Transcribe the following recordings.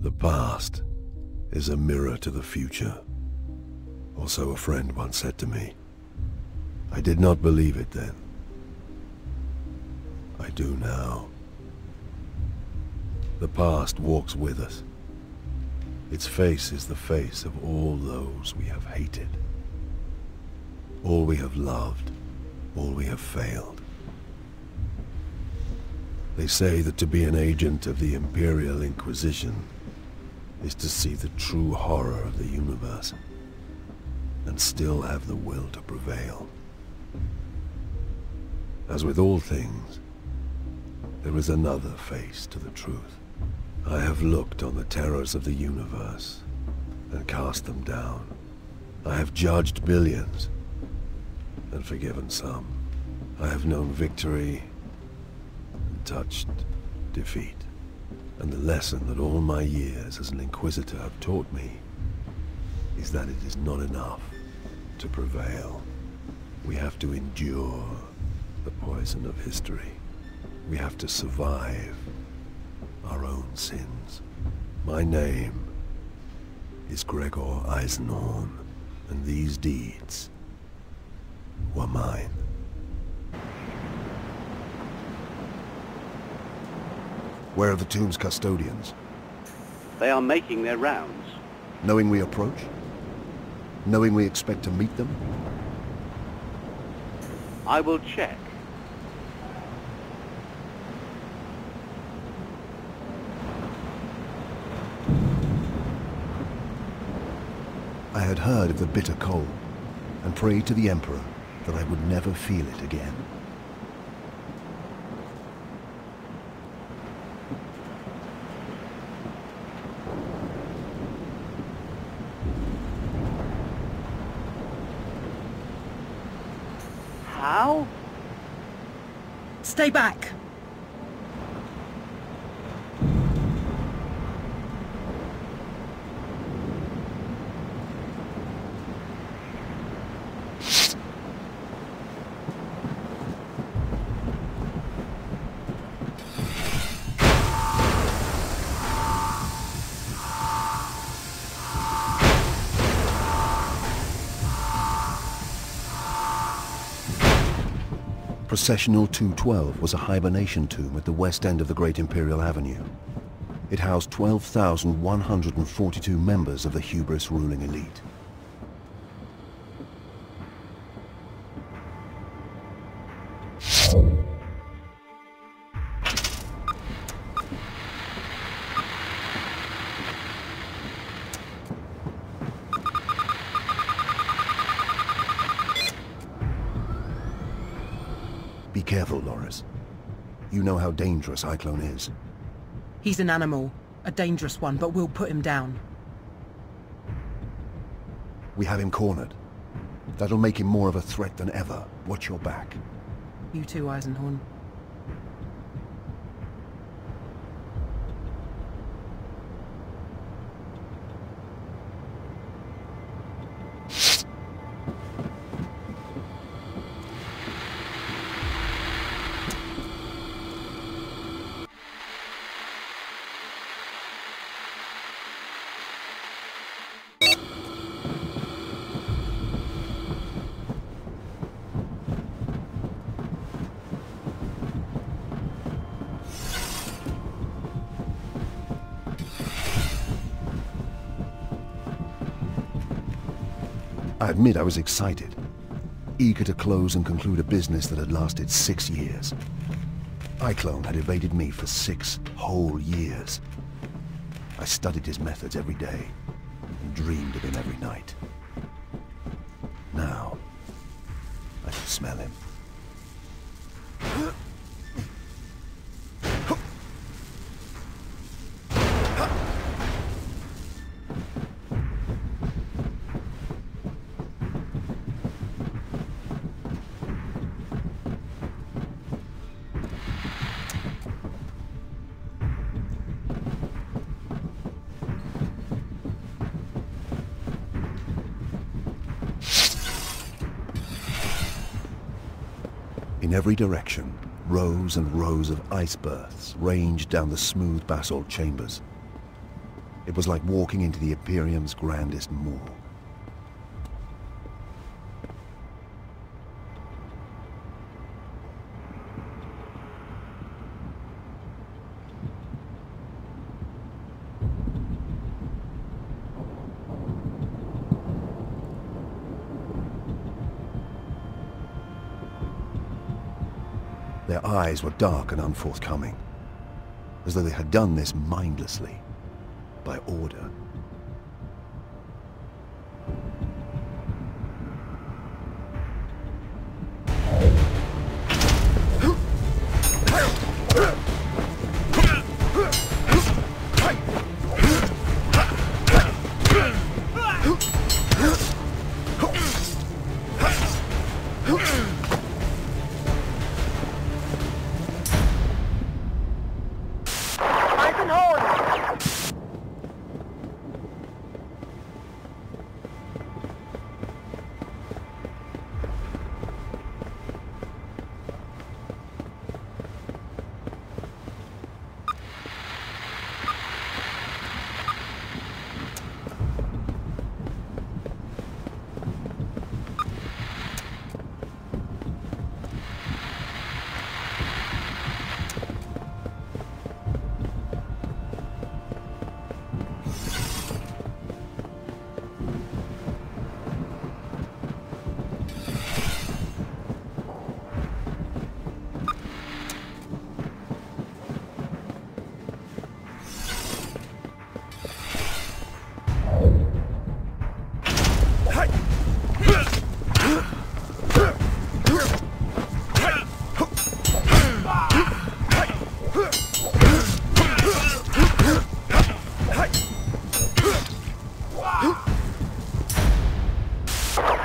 The past is a mirror to the future, or so a friend once said to me. I did not believe it then. I do now. The past walks with us. Its face is the face of all those we have hated, all we have loved, all we have failed. They say that to be an agent of the Imperial Inquisition is to see the true horror of the universe, and still have the will to prevail. As with all things, there is another face to the truth. I have looked on the terrors of the universe and cast them down. I have judged billions and forgiven some. I have known victory and touched defeat. And the lesson that all my years as an Inquisitor have taught me is that it is not enough to prevail. We have to endure the poison of history. We have to survive our own sins. My name is Gregor Eisenhorn, and these deeds were mine. Where are the tomb's custodians? They are making their rounds. Knowing we approach? Knowing we expect to meet them? I will check. I had heard of the bitter cold, and prayed to the Emperor that I would never feel it again. How? Stay back! Processional 212 was a hibernation tomb at the west end of the Great Imperial Avenue. It housed 12,142 members of the hubris ruling elite. Be careful, Loris. You know how dangerous Cyclone is. He's an animal. A dangerous one, but we'll put him down. We have him cornered. That'll make him more of a threat than ever. Watch your back. You too, Eisenhorn. I admit I was excited, eager to close and conclude a business that had lasted 6 years. Cyclone had evaded me for 6 whole years. I studied his methods every day and dreamed of him every night. Now, I could smell him. In every direction, rows and rows of ice berths ranged down the smooth basalt chambers. It was like walking into the Imperium's grandest morgue. Their eyes were dark and unforthcoming, as though they had done this mindlessly, by order.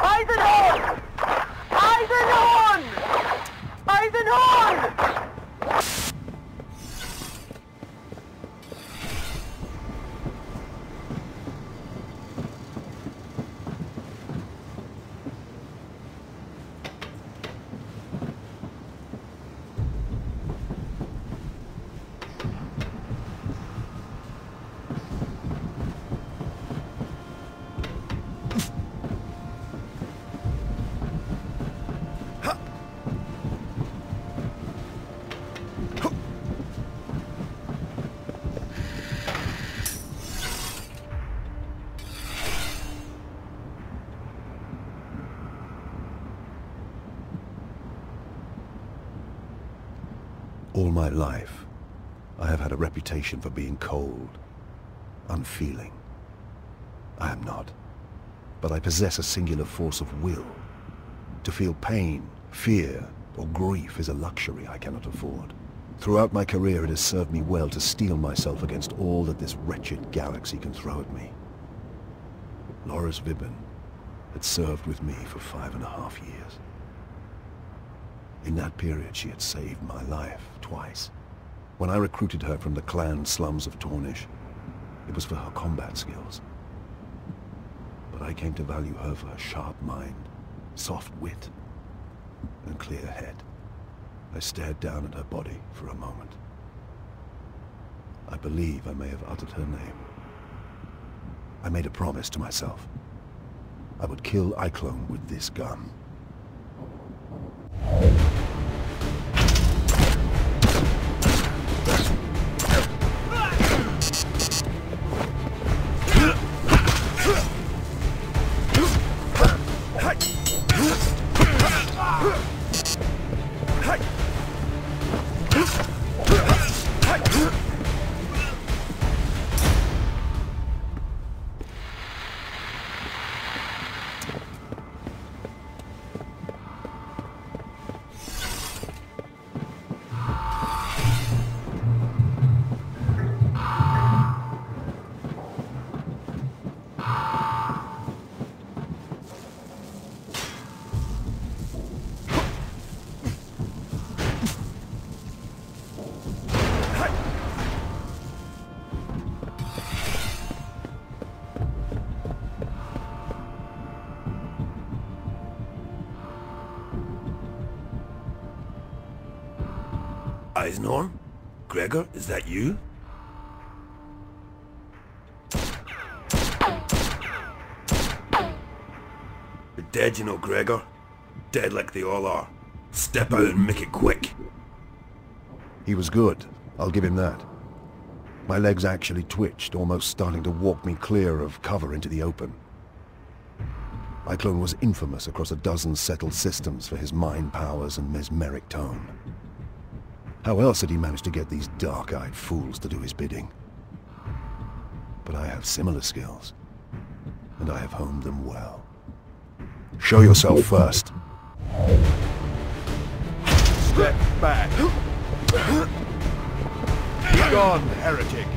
Eisenhorn! Eisenhorn! Eisenhorn! All my life, I have had a reputation for being cold, unfeeling. I am not, but I possess a singular force of will. To feel pain, fear, or grief is a luxury I cannot afford. Throughout my career it has served me well to steel myself against all that this wretched galaxy can throw at me. Loris Vibben had served with me for 5.5 years. In that period, she had saved my life twice. When I recruited her from the clan slums of Tornish, it was for her combat skills. But I came to value her for her sharp mind, soft wit, and clear head. I stared down at her body for a moment. I believe I may have uttered her name. I made a promise to myself. I would kill Iclone with this gun. Eisenhorn? Gregor, is that you? dead, you know, Gregor. Dead like they all are. Step out and make it quick. He was good, I'll give him that. My legs actually twitched, almost starting to walk me clear of cover into the open. Iclone was infamous across a dozen settled systems for his mind powers and mesmeric tone. How else had he managed to get these dark-eyed fools to do his bidding? But I have similar skills, and I have honed them well. Show yourself first. Step back. Be gone, heretic.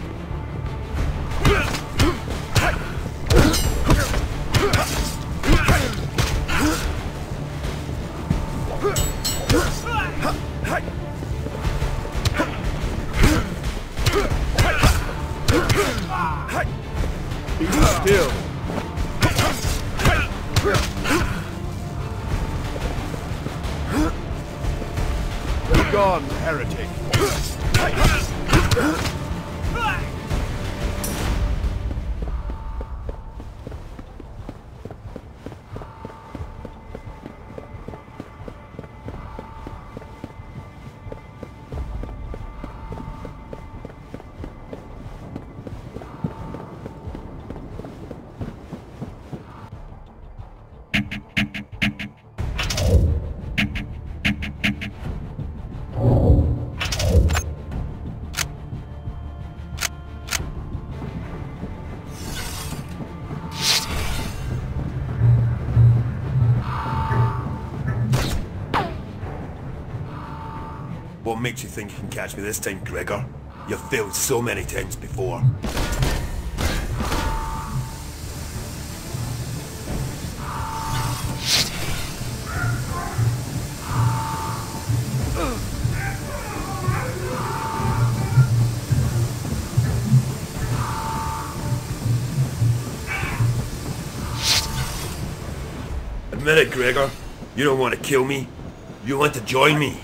Be still. Be gone, heretic. What makes you think you can catch me this time, Gregor? You've failed so many times before. Admit it, Gregor. You don't want to kill me. You want to join me.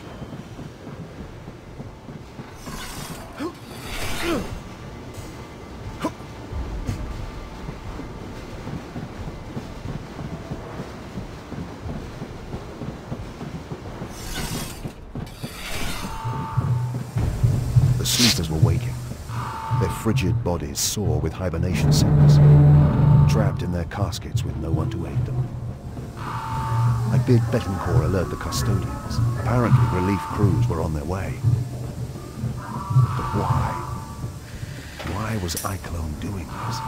The sleepers were waking. Their frigid bodies sore with hibernation sickness, trapped in their caskets with no one to aid them. I bid Betancourt alert the custodians. Apparently relief crews were on their way. But why? Why was Iclone doing this?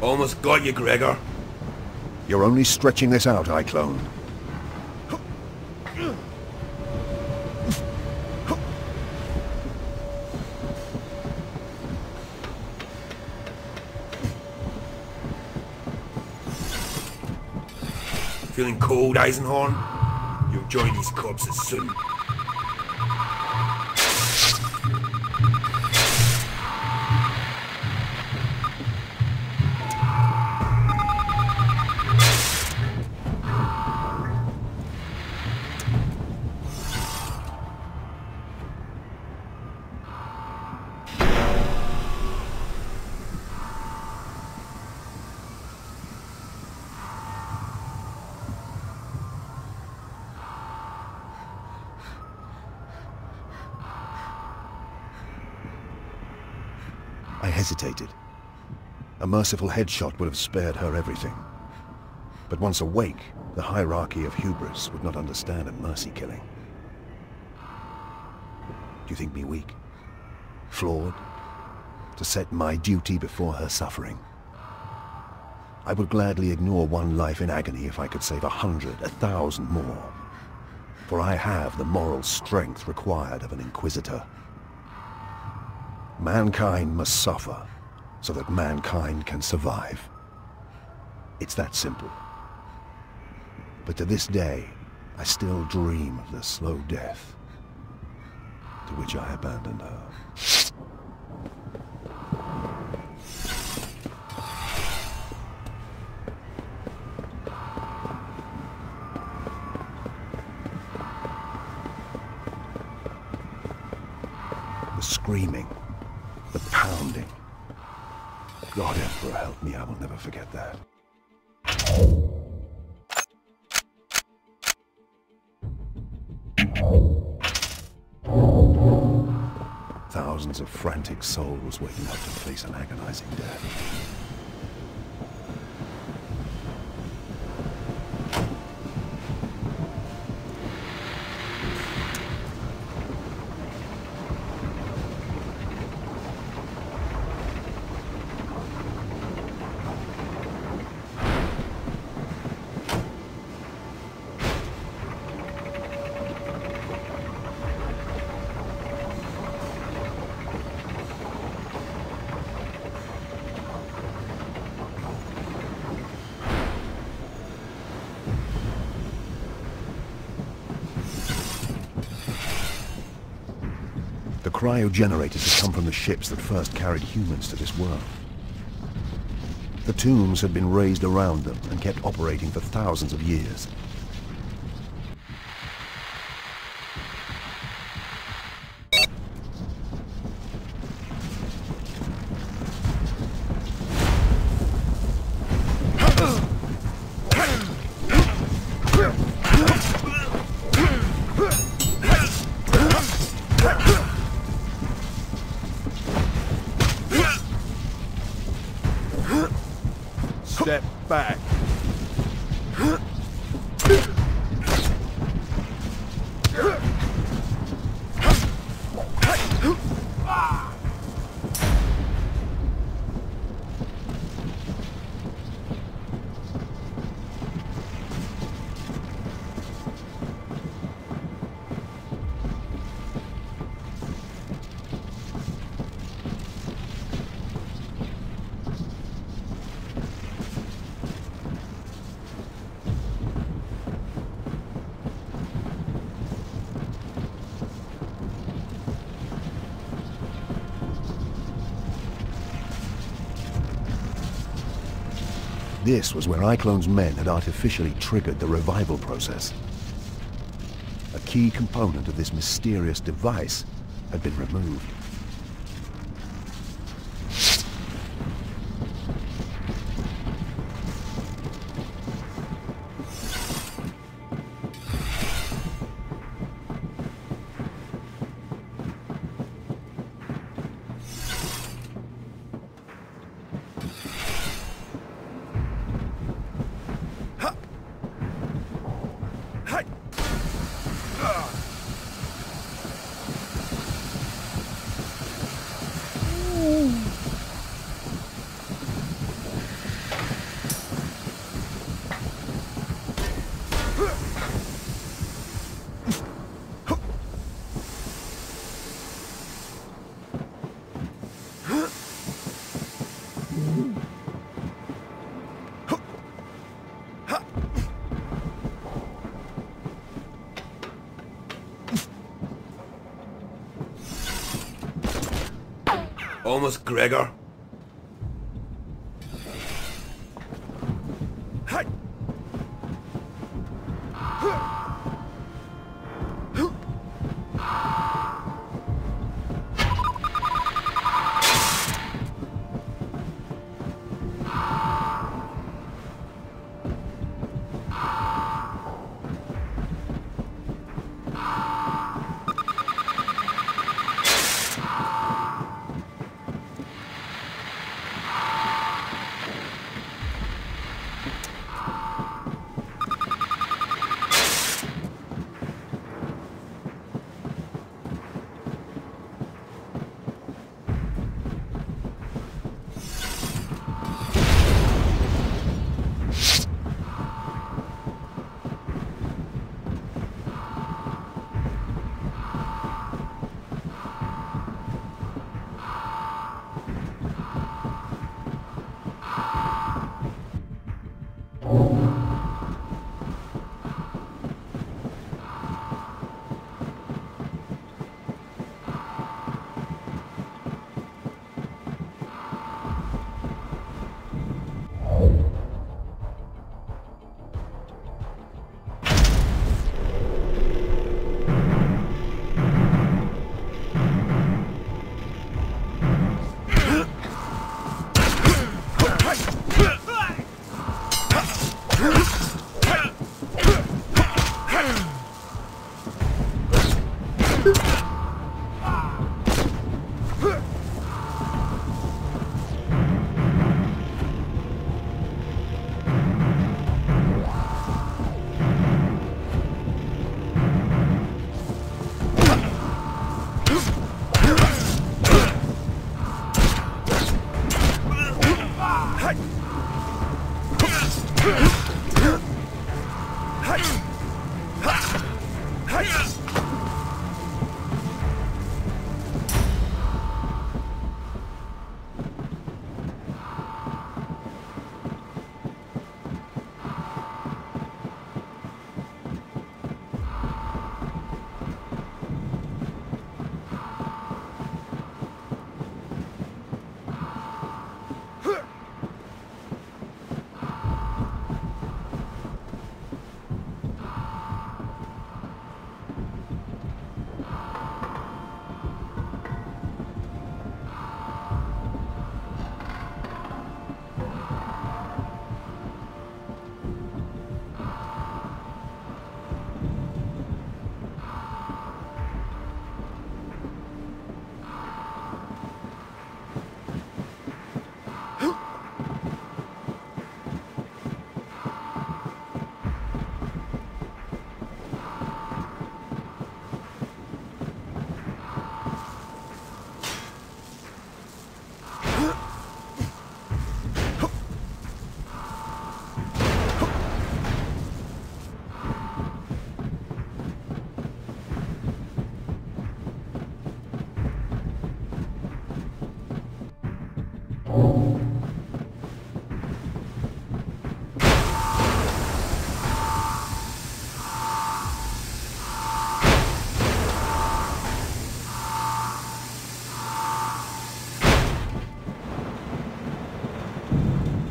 Almost got you, Gregor. You're only stretching this out, Iclone. Feeling cold, Eisenhorn? You'll join these corpses soon. I hesitated. A merciful headshot would have spared her everything. But once awake, the hierarchy of hubris would not understand a mercy killing. Do you think me weak? Flawed? To set my duty before her suffering? I would gladly ignore one life in agony if I could save 100, 1,000 more. For I have the moral strength required of an Inquisitor. Mankind must suffer, so that mankind can survive. It's that simple. But to this day, I still dream of the slow death to which I abandoned her. The screaming, the pounding. God, Emperor, help me, I will never forget that. Thousands of frantic souls waking up to face an agonizing death. The cryogenerators had come from the ships that first carried humans to this world. The tombs had been raised around them and kept operating for thousands of years. Step back. This was where iClone's men had artificially triggered the revival process. A key component of this mysterious device had been removed. Almost, Gregor.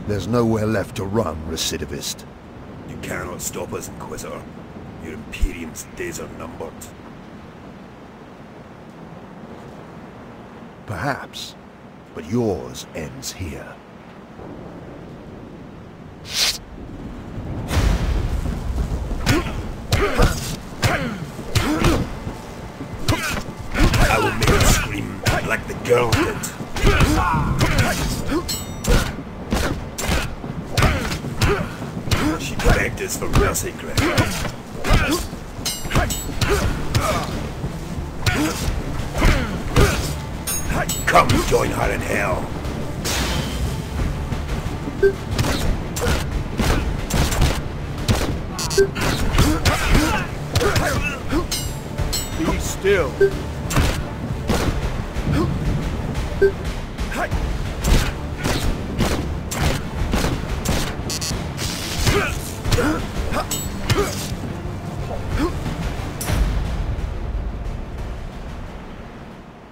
There's nowhere left to run, recidivist. You cannot stop us, Inquisitor. Your Imperium's days are numbered. Perhaps, but yours ends here. I will make her scream like the girl did. She begged us for mercy, Gregor. Come join her in hell. Be still.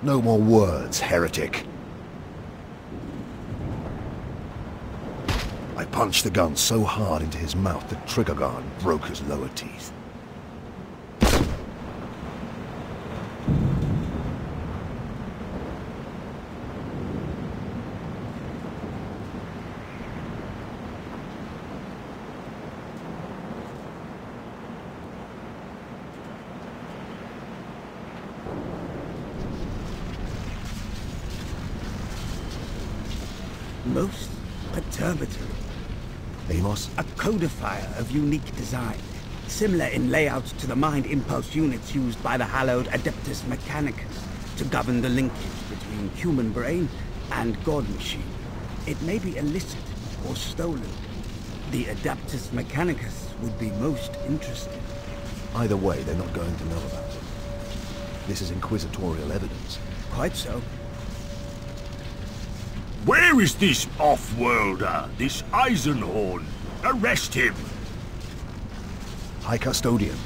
No more words, heretic. I punched the gun so hard into his mouth the trigger guard broke his lower teeth. Most perturbatory. Amos? A codifier of unique design, similar in layout to the mind impulse units used by the hallowed Adeptus Mechanicus to govern the linkage between human brain and god machine. It may be illicit or stolen. The Adeptus Mechanicus would be most interested. Either way, they're not going to know about it. This is inquisitorial evidence. Quite so. Where is this off-worlder, this Eisenhorn? Arrest him! High Custodian.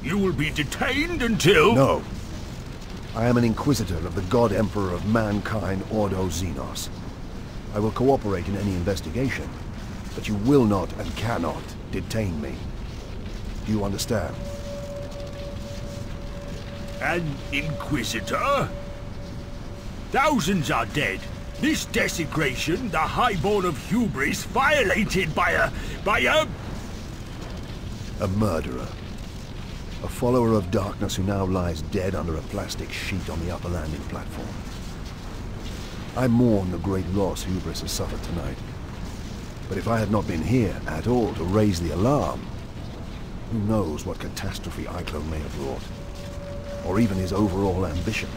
You will be detained until... No. I am an Inquisitor of the God Emperor of Mankind, Ordo Xenos. I will cooperate in any investigation, but you will not and cannot detain me. Do you understand? An Inquisitor? Thousands are dead. This desecration, the highborn of hubris, violated by a... A murderer. A follower of darkness who now lies dead under a plastic sheet on the upper landing platform. I mourn the great loss hubris has suffered tonight. But if I had not been here at all to raise the alarm, who knows what catastrophe Iclone may have wrought. Or even his overall ambition.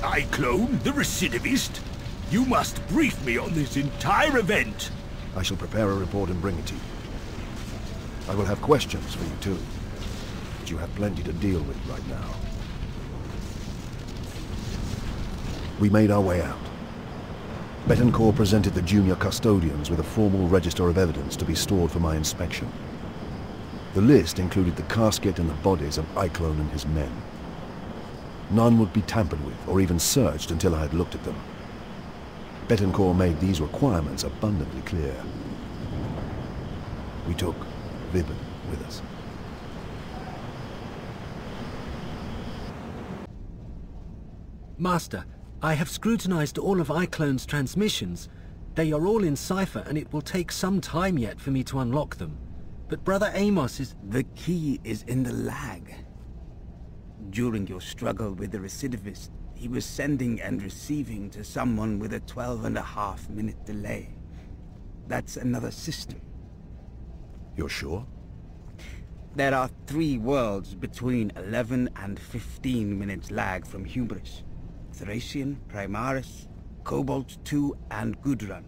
Iclone, the recidivist? You must brief me on this entire event. I shall prepare a report and bring it to you. I will have questions for you too, but you have plenty to deal with right now. We made our way out. Betancourt presented the junior custodians with a formal register of evidence to be stored for my inspection. The list included the casket and the bodies of Iclone and his men. None would be tampered with or even searched until I had looked at them. Betancourt made these requirements abundantly clear. We took Vibben with us. Master, I have scrutinized all of Iclone's transmissions. They are all in cipher and it will take some time yet for me to unlock them. But Brother Amos is... The key is in the lag. During your struggle with the recidivist, he was sending and receiving to someone with a 12.5-minute delay. That's another system. You're sure? There are 3 worlds between 11 and 15 minutes lag from Hubris. Thracian, Primaris, Cobalt 2, and Gudrun.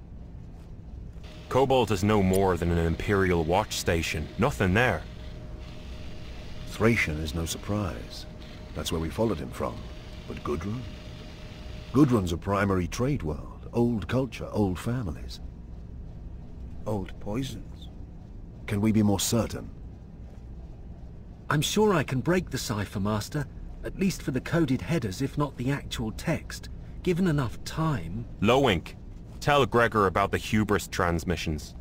Cobalt is no more than an Imperial watch station. Nothing there. Thracian is no surprise. That's where we followed him from. But Gudrun? Gudrun's a primary trade world. Old culture, old families. Old poisons. Can we be more certain? I'm sure I can break the cipher, Master. At least for the coded headers, if not the actual text. Given enough time... Low Ink. Tell Gregor about the hubris transmissions.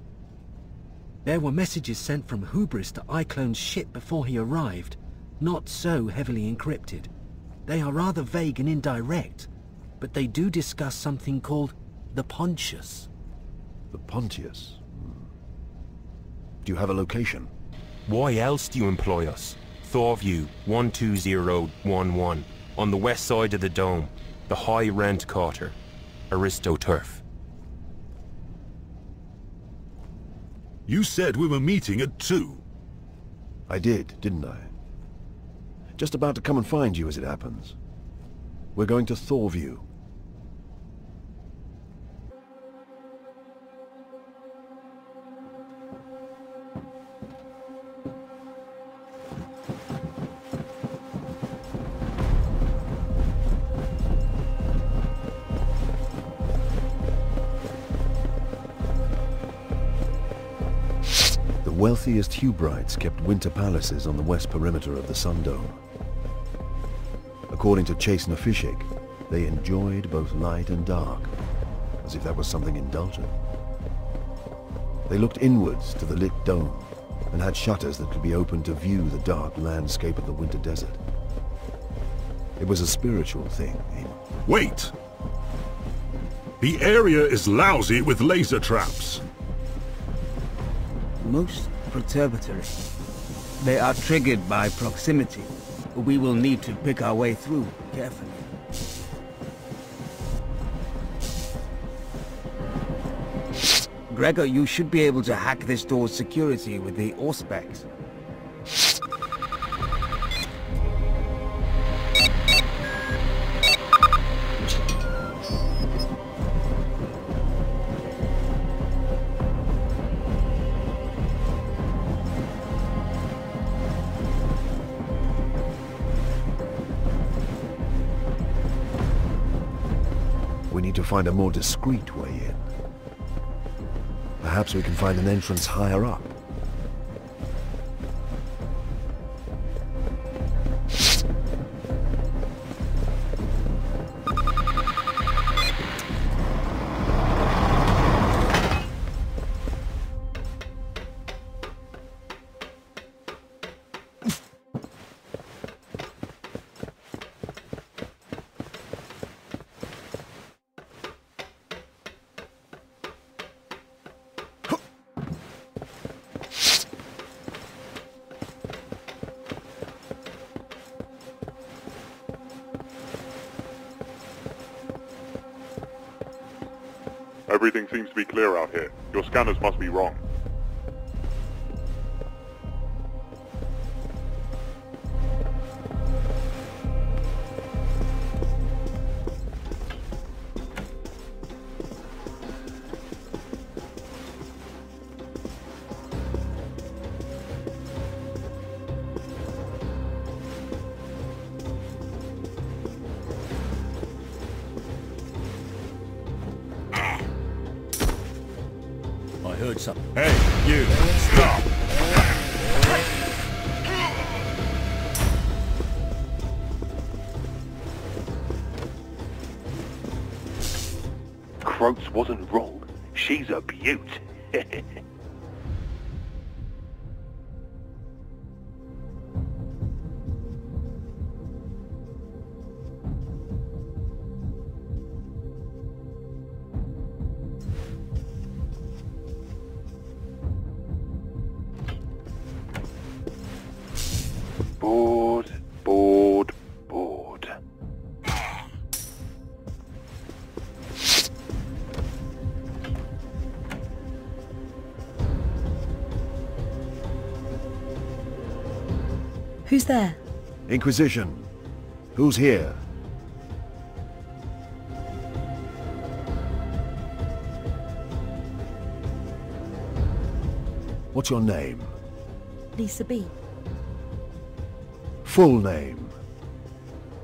There were messages sent from Hubris to iClone's ship before he arrived, not so heavily encrypted. They are rather vague and indirect, but they do discuss something called the Pontius. The Pontius? Do you have a location? Why else do you employ us? Thorview 12011, on the west side of the dome, the High Rent Quarter, Aristoturf. You said we were meeting at 2. I did, didn't I? Just about to come and find you as it happens. We're going to Thorview. The wealthiest Hubrites kept winter palaces on the west perimeter of the Sun Dome. According to Chase Nafishik, they enjoyed both light and dark, as if that was something indulgent. They looked inwards to the lit dome, and had shutters that could be opened to view the dark landscape of the winter desert. It was a spiritual thing, Wait! The area is lousy with laser traps. Most perturbatory. They are triggered by proximity. We will need to pick our way through carefully. Gregor, you should be able to hack this door's security with the Auspex. We need to find a more discreet way in. Perhaps we can find an entrance higher up. Everything seems to be clear out here. Your scanners must be wrong. Heard something. Hey, you! Stop! Croats wasn't wrong. She's a beaut. Board, board, board. Who's there? Inquisition. Who's here? What's your name? Lisa B. Full name.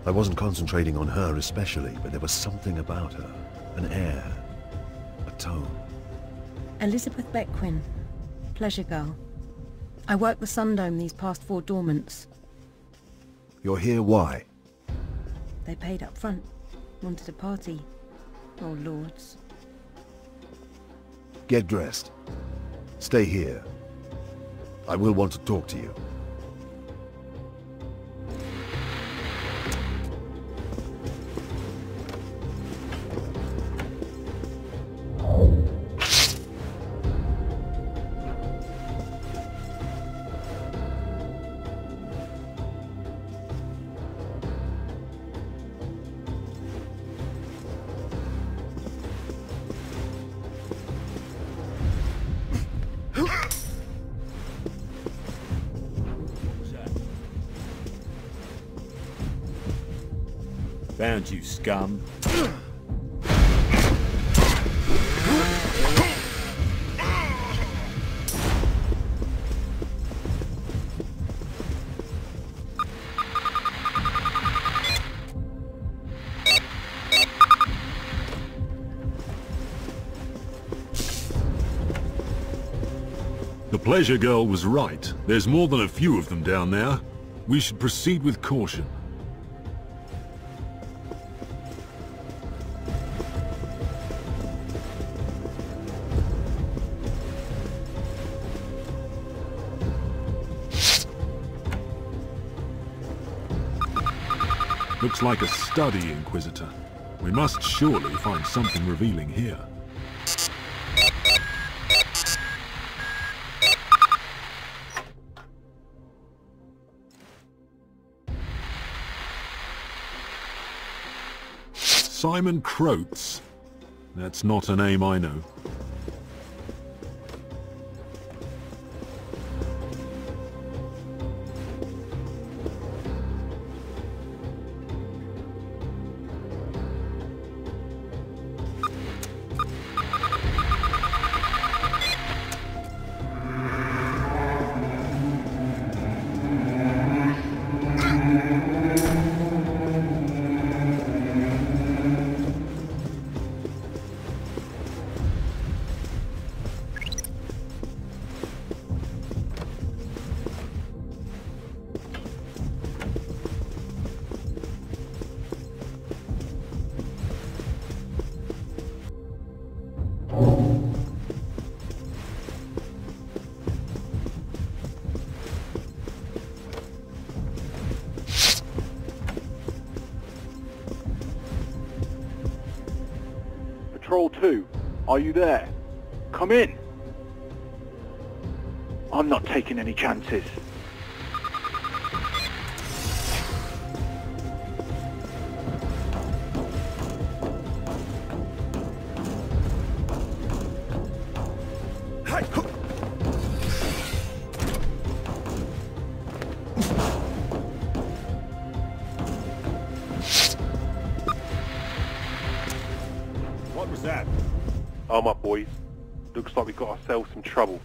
I wasn't concentrating on her especially, but there was something about her. An air. A tone. Elizabeth Beckwin. Pleasure girl. I worked the Sundome these past 4 dormants. You're here why? They paid up front. Wanted a party. Oh, lords. Get dressed. Stay here. I will want to talk to you. Found you, scum. The Pleasure Girl was right. There's more than a few of them down there. We should proceed with caution. Looks like a study, Inquisitor. We must surely find something revealing here. Simon Croats. That's not a name I know. Patrol 2, are you there? Come in. I'm not taking any chances. What was that? Arm up, boys. Looks like we got ourselves some trouble.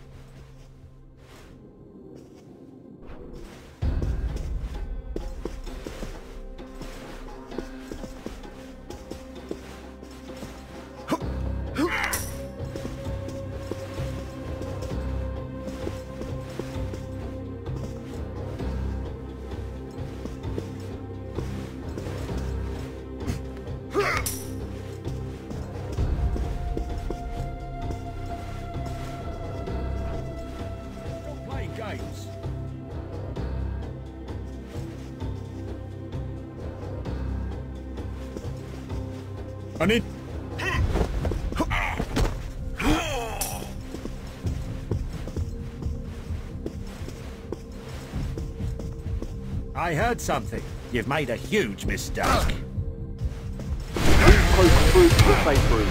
I need... I heard something. You've made a huge mistake. Move close through to the safe room.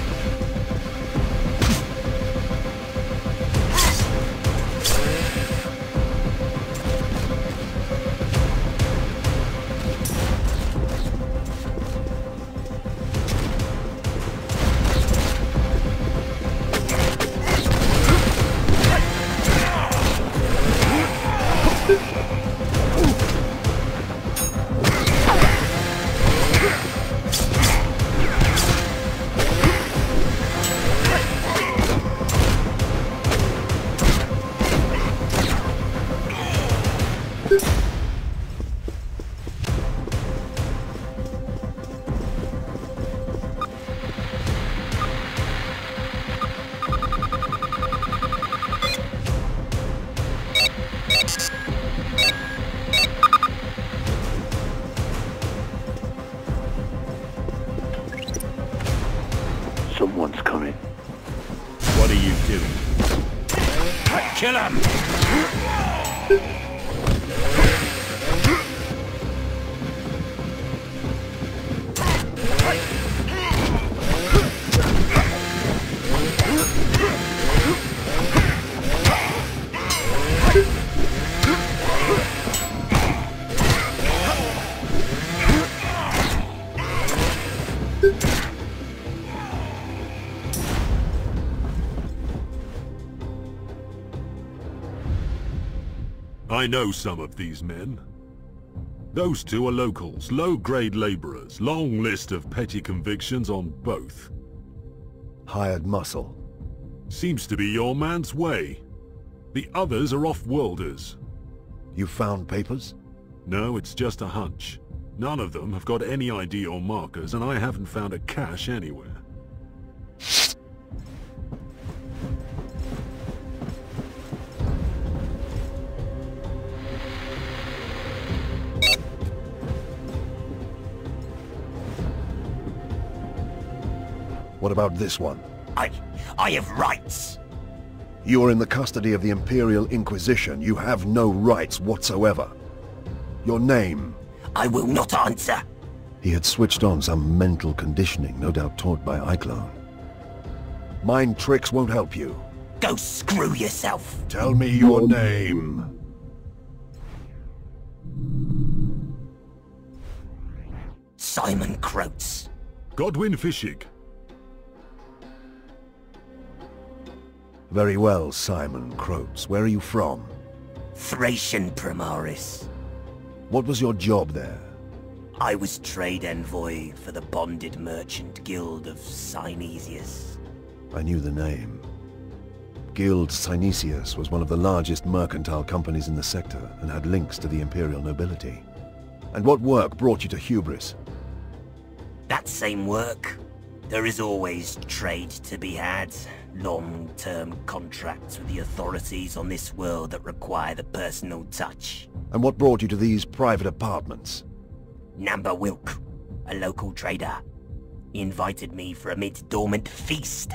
Someone's coming. What are you doing? Kill him! I know some of these men. Those two are locals, low-grade laborers. Long list of petty convictions on both. Hired muscle. Seems to be your man's way. The others are off-worlders. You found papers? No, it's just a hunch. None of them have got any ID or markers, and I haven't found a cache anywhere. What about this one? I have rights. You're in the custody of the Imperial Inquisition. You have no rights whatsoever. Your name? I will not answer. He had switched on some mental conditioning, no doubt taught by Eisenhorn. Mind tricks won't help you. Go screw yourself. Tell me your name. Simon Croats. Godwin Fishig. Very well, Simon Croats. Where are you from? Thracian Primaris. What was your job there? I was trade envoy for the bonded merchant guild of Synesius. I knew the name. Guild Synesius was one of the largest mercantile companies in the sector and had links to the Imperial nobility. And what work brought you to Hubris? That same work. There is always trade to be had. Long-term contracts with the authorities on this world that require the personal touch. And what brought you to these private apartments? Namba Wilk, a local trader. He invited me for a mid-dormant feast.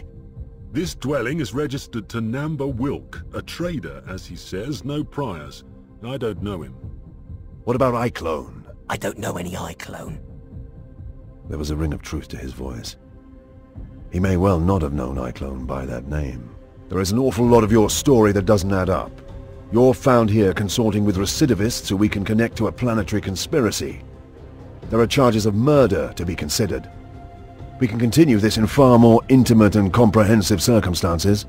This dwelling is registered to Namba Wilk, a trader, as he says, no priors. I don't know him. What about Eisenhorn? I don't know any Eisenhorn. There was a ring of truth to his voice. He may well not have known Eisenhorn by that name. There is an awful lot of your story that doesn't add up. You're found here consorting with recidivists who we can connect to a planetary conspiracy. There are charges of murder to be considered. We can continue this in far more intimate and comprehensive circumstances.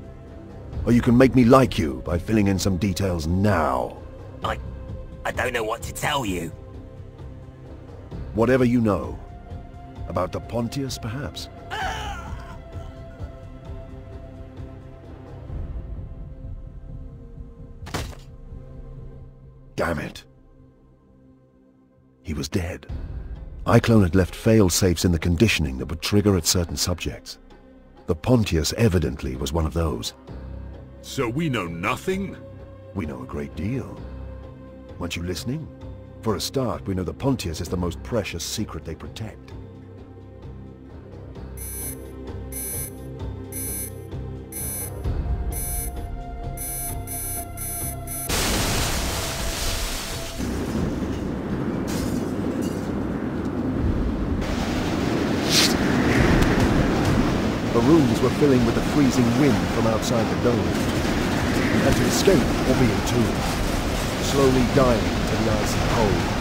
Or you can make me like you by filling in some details now. I don't know what to tell you. Whatever you know. About the Pontius, perhaps? Damn it. He was dead. Eisenhorn had left fail-safes in the conditioning that would trigger at certain subjects. The Pontius evidently was one of those. So we know nothing? We know a great deal. Weren't you listening? For a start, we know the Pontius is the most precious secret they protect. The rooms were filling with the freezing wind from outside the dome. We had to escape or be entombed, slowly dying to the icy cold.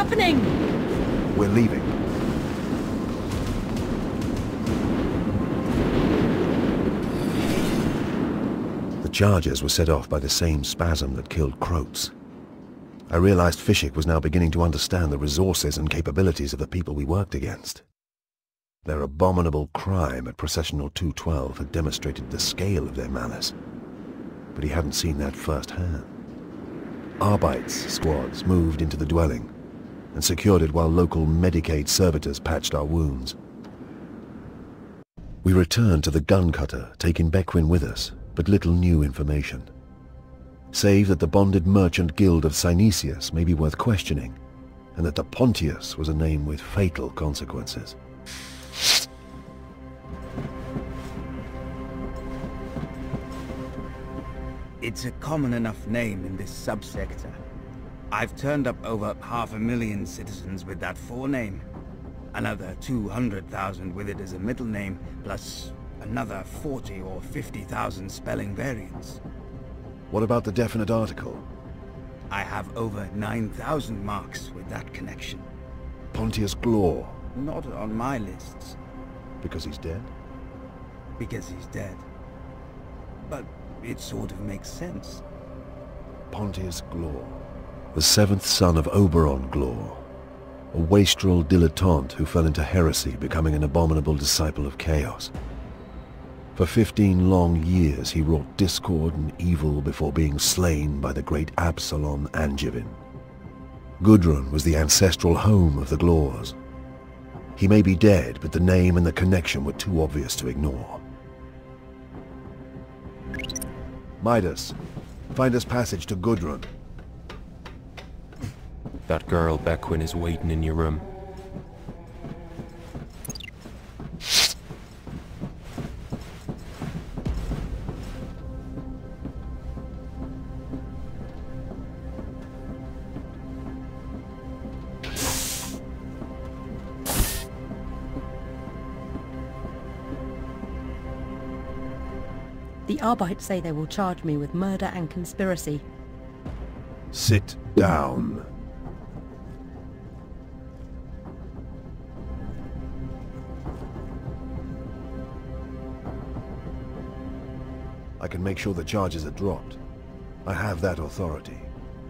happening? We're leaving. The charges were set off by the same spasm that killed Kroats. I realized Fishik was now beginning to understand the resources and capabilities of the people we worked against. Their abominable crime at Processional 212 had demonstrated the scale of their malice, but he hadn't seen that firsthand. Arbeits squads moved into the dwelling and secured it while local Medicaid servitors patched our wounds. We returned to the gun cutter, taking Bequin with us, but little new information. Save that the bonded merchant guild of Synesius may be worth questioning, and that the Pontius was a name with fatal consequences. It's a common enough name in this subsector. I've turned up over 500,000 citizens with that forename. Another 200,000 with it as a middle name, plus another 40 or 50,000 spelling variants. What about the definite article? I have over 9,000 marks with that connection. Pontius Glor. Not on my lists. Because he's dead? Because he's dead. But it sort of makes sense. Pontius Glor. The seventh son of Oberon Glor. A wastrel dilettante who fell into heresy, becoming an abominable disciple of chaos. For 15 long years he wrought discord and evil before being slain by the great Absalom Angevin. Gudrun was the ancestral home of the Glors. He may be dead, but the name and the connection were too obvious to ignore. Midas, find us passage to Gudrun. That girl, Bequin, is waiting in your room. The Arbeits say they will charge me with murder and conspiracy. Sit down. I can make sure the charges are dropped. I have that authority.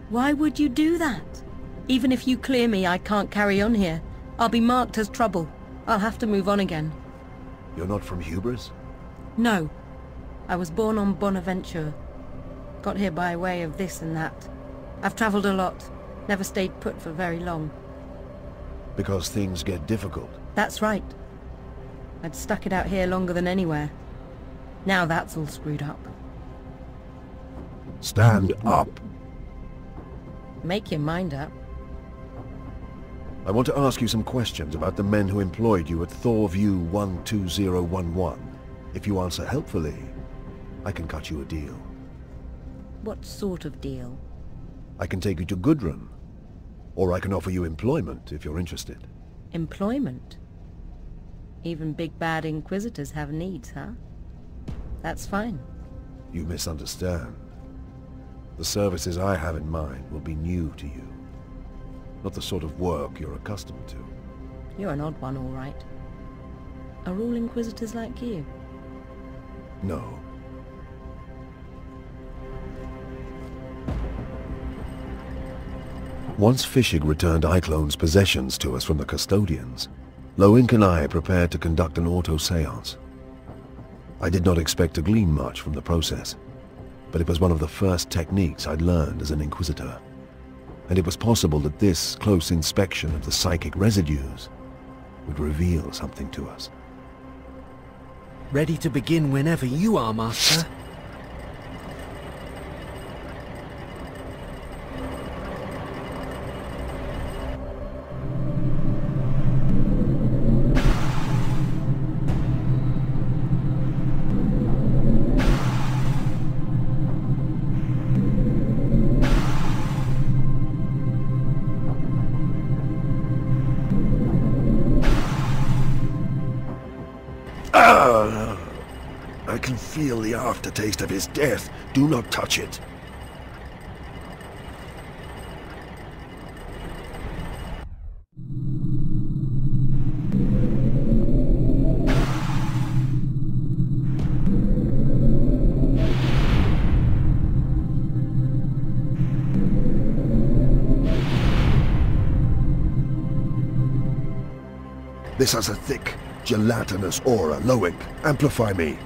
Why would you do that? Even if you clear me, I can't carry on here. I'll be marked as trouble. I'll have to move on again. You're not from Hubris? No. I was born on Bonaventure. Got here by way of this and that. I've travelled a lot. Never stayed put for very long. Because things get difficult. That's right. I'd stuck it out here longer than anywhere. Now that's all screwed up. Stand up. Make your mind up. I want to ask you some questions about the men who employed you at Thorview 12011. If you answer helpfully, I can cut you a deal. What sort of deal? I can take you to Gudrun. Or I can offer you employment if you're interested. Employment? Even big bad Inquisitors have needs, huh? That's fine. You misunderstand. The services I have in mind will be new to you. Not the sort of work you're accustomed to. You're an odd one, all right. Are all Inquisitors like you? No. Once Fishig returned Eiklone's possessions to us from the custodians, Loink and I prepared to conduct an auto seance. I did not expect to glean much from the process, but it was one of the first techniques I'd learned as an Inquisitor, and it was possible that this close inspection of the psychic residues would reveal something to us. Ready to begin whenever you are, Master. I can feel the aftertaste of his death. Do not touch it. This has a thick, gelatinous aura. Low ink. Amplify me.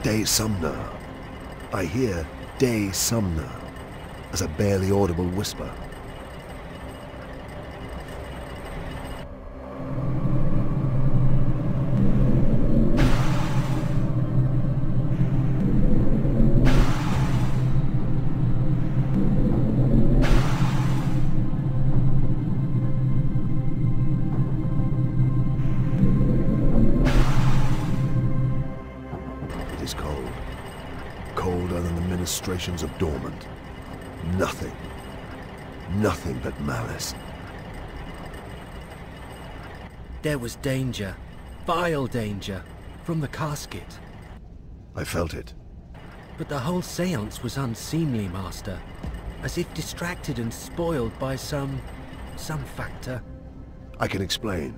De Sumner. I hear De Sumner as a barely audible whisper. Of dormant. Nothing. Nothing but malice. There was danger. Vile danger. From the casket. I felt it. But the whole seance was unseemly, Master. As if distracted and spoiled by some factor. I can explain.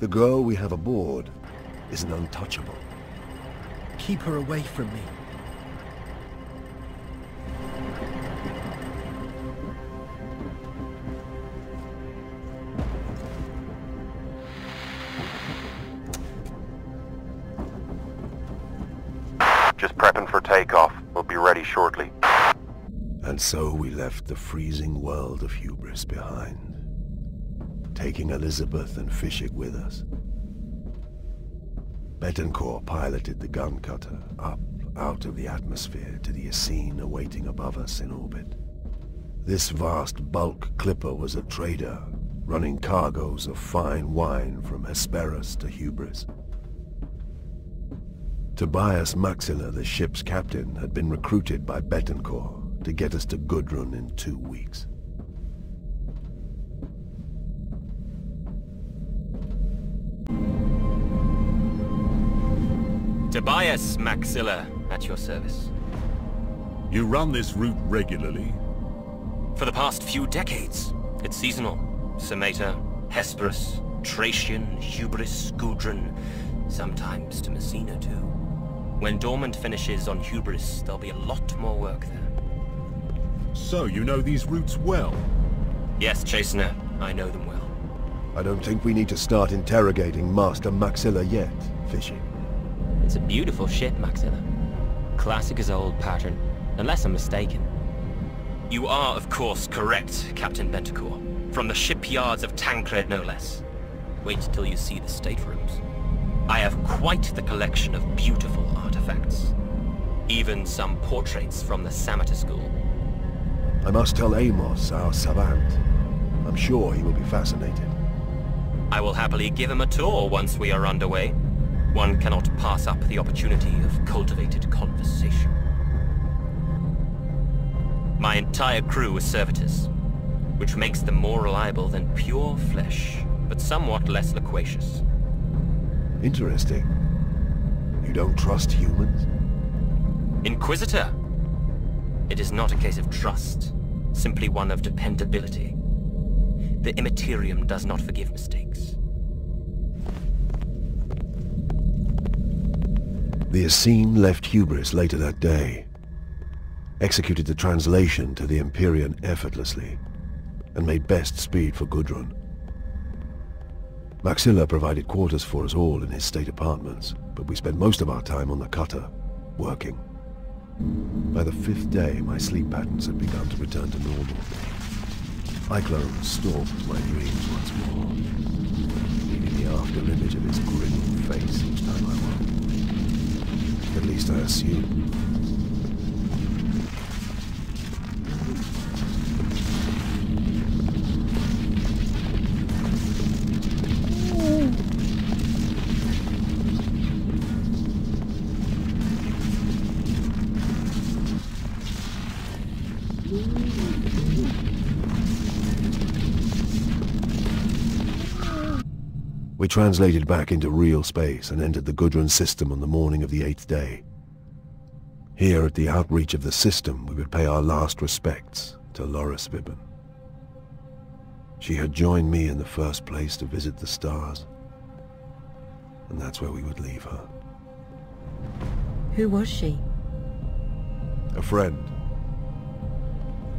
The girl we have aboard is an untouchable. Keep her away from me. Just prepping for takeoff. We'll be ready shortly. And so we left the freezing world of hubris behind, taking Elizabeth and Fishik with us. Betancourt piloted the gun cutter up out of the atmosphere to the Essene awaiting above us in orbit. This vast bulk clipper was a trader, running cargoes of fine wine from Hesperus to Hubris. Tobias Maxilla, the ship's captain, had been recruited by Betancourt to get us to Gudrun in 2 weeks. Tobias Maxilla, at your service. You run this route regularly? For the past few decades. It's seasonal. Sameta, Hesperus, Tracian, Hubris, Gudrun, sometimes to Messina too. When Dormant finishes on Hubris, there'll be a lot more work there. So you know these routes well? Yes, Chastener, I know them well. I don't think we need to start interrogating Master Maxilla yet, Fishy. It's a beautiful ship, Maxilla. Classic as old pattern, unless I'm mistaken. You are, of course, correct, Captain Betancourt. From the shipyards of Tancred, no less. Wait till you see the staterooms. I have quite the collection of beautiful artifacts. Even some portraits from the Samata School. I must tell Amos, our savant. I'm sure he will be fascinated. I will happily give him a tour once we are underway. One cannot pass up the opportunity of cultivated conversation. My entire crew is servitors, which makes them more reliable than pure flesh, but somewhat less loquacious. Interesting. You don't trust humans? Inquisitor! It is not a case of trust, simply one of dependability. The Imperium does not forgive mistakes. The Essene left Hubris later that day, executed the translation to the Imperium effortlessly, and made best speed for Gudrun. Maxilla provided quarters for us all in his state apartments, but we spent most of our time on the cutter, working. By the 5th day, my sleep patterns had begun to return to normal. Cyclone stalked my dreams once more, leaving the after-image of his grinning face each time I woke. At least I assumed. We translated back into real space and entered the Gudrun system on the morning of the 8th day. Here at the outreach of the system, we would pay our last respects to Loris Vibben. She had joined me in the first place to visit the stars, and that's where we would leave her. Who was she? A friend.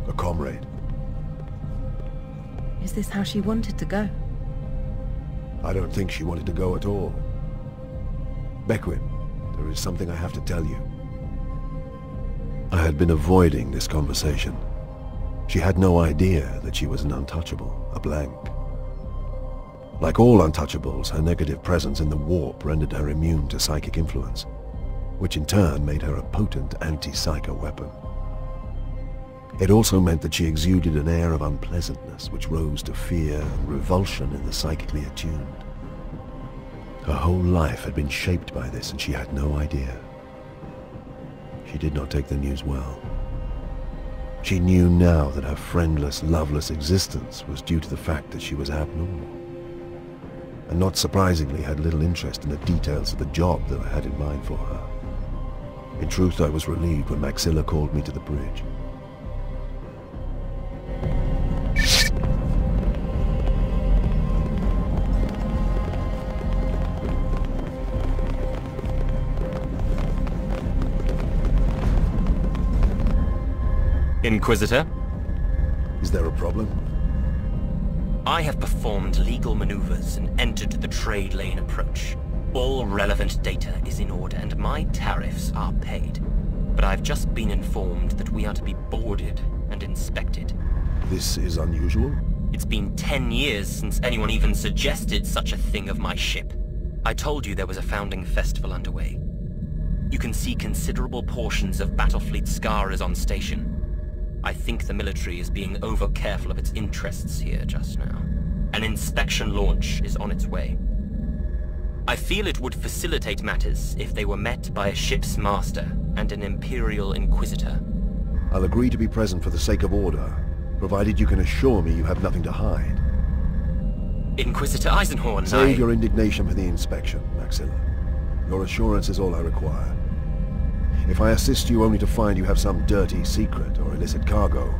A comrade. Is this how she wanted to go? I don't think she wanted to go at all. Beckwin, there is something I have to tell you. I had been avoiding this conversation. She had no idea that she was an untouchable, a blank. Like all untouchables, her negative presence in the warp rendered her immune to psychic influence, which in turn made her a potent anti-psycho weapon. It also meant that she exuded an air of unpleasantness which rose to fear and revulsion in the psychically attuned. Her whole life had been shaped by this, and she had no idea. She did not take the news well. She knew now that her friendless, loveless existence was due to the fact that she was abnormal, and not surprisingly had little interest in the details of the job that I had in mind for her. In truth, I was relieved when Maxilla called me to the bridge. Inquisitor? Is there a problem? I have performed legal maneuvers and entered the trade lane approach. All relevant data is in order and my tariffs are paid. But I've just been informed that we are to be boarded and inspected. This is unusual? It's been 10 years since anyone even suggested such a thing of my ship. I told you there was a founding festival underway. You can see considerable portions of Battlefleet Scarers on station. I think the military is being over-careful of its interests here just now. An inspection launch is on its way. I feel it would facilitate matters if they were met by a ship's master and an Imperial Inquisitor. I'll agree to be present for the sake of order, provided you can assure me you have nothing to hide. Inquisitor Eisenhorn, Save your indignation for the inspection, Maxilla. Your assurance is all I require. If I assist you only to find you have some dirty secret or illicit cargo,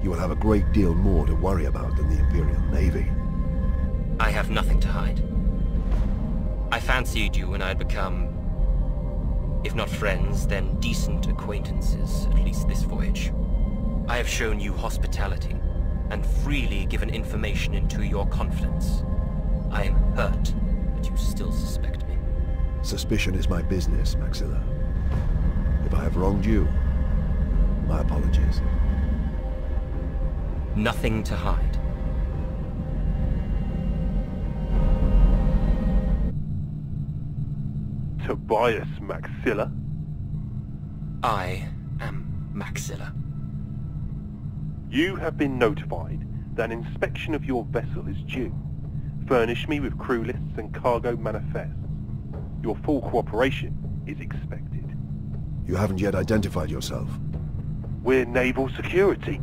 you will have a great deal more to worry about than the Imperial Navy. I have nothing to hide. I fancied you when I had become, if not friends, then decent acquaintances, at least this voyage. I have shown you hospitality, and freely given information into your confidence. I am hurt that you still suspect me. Suspicion is my business, Maxilla. If I have wronged you, my apologies. Nothing to hide. Tobias Maxilla? I am Maxilla. You have been notified that an inspection of your vessel is due. Furnish me with crew lists and cargo manifests. Your full cooperation is expected. You haven't yet identified yourself. We're naval security.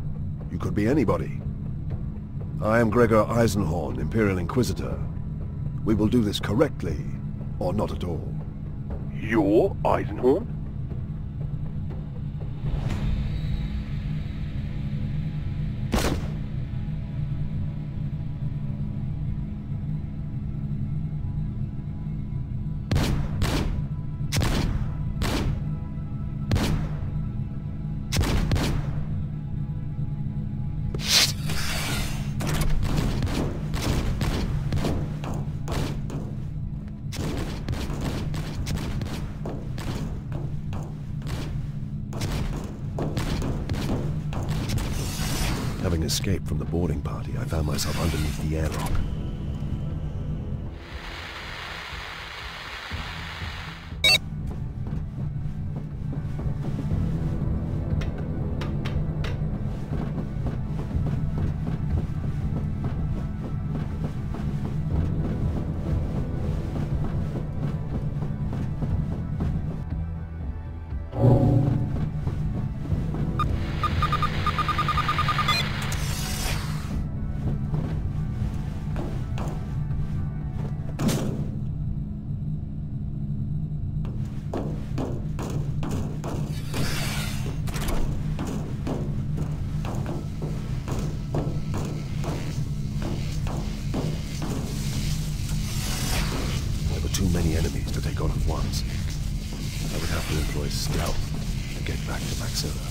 You could be anybody. I am Gregor Eisenhorn, Imperial Inquisitor. We will do this correctly, or not at all. You're Eisenhorn? Having escaped from the boarding party, I found myself underneath the airlock. ones. I would have to employ stealth to get back to Maxilla.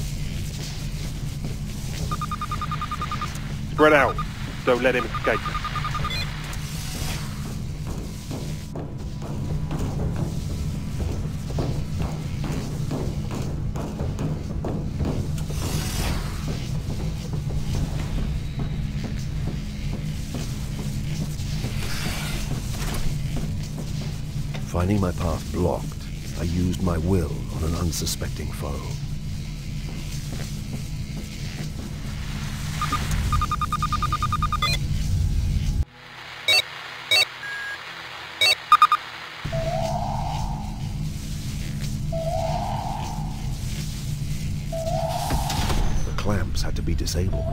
Spread out. Don't let him escape. Finding my path blocked, I used my will on an unsuspecting foe. The clamps had to be disabled.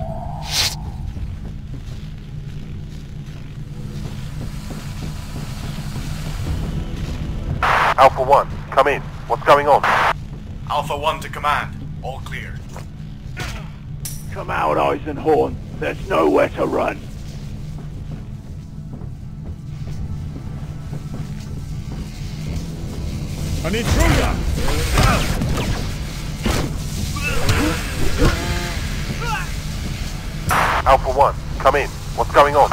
Alpha 1, come in. What's going on? Alpha 1 to command. All clear. Come out, Eisenhorn. There's nowhere to run. An intruder! Alpha 1, come in. What's going on?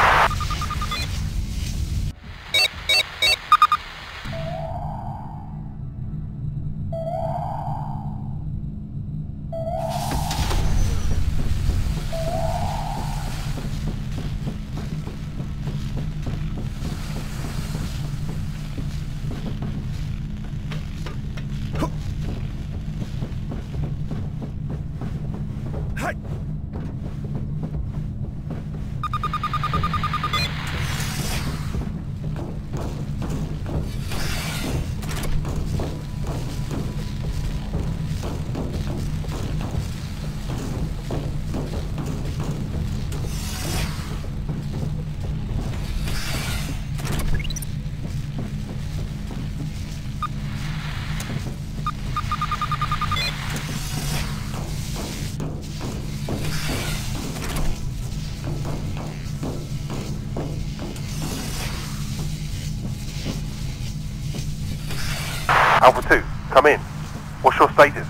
Alpha 2, come in. What's your status?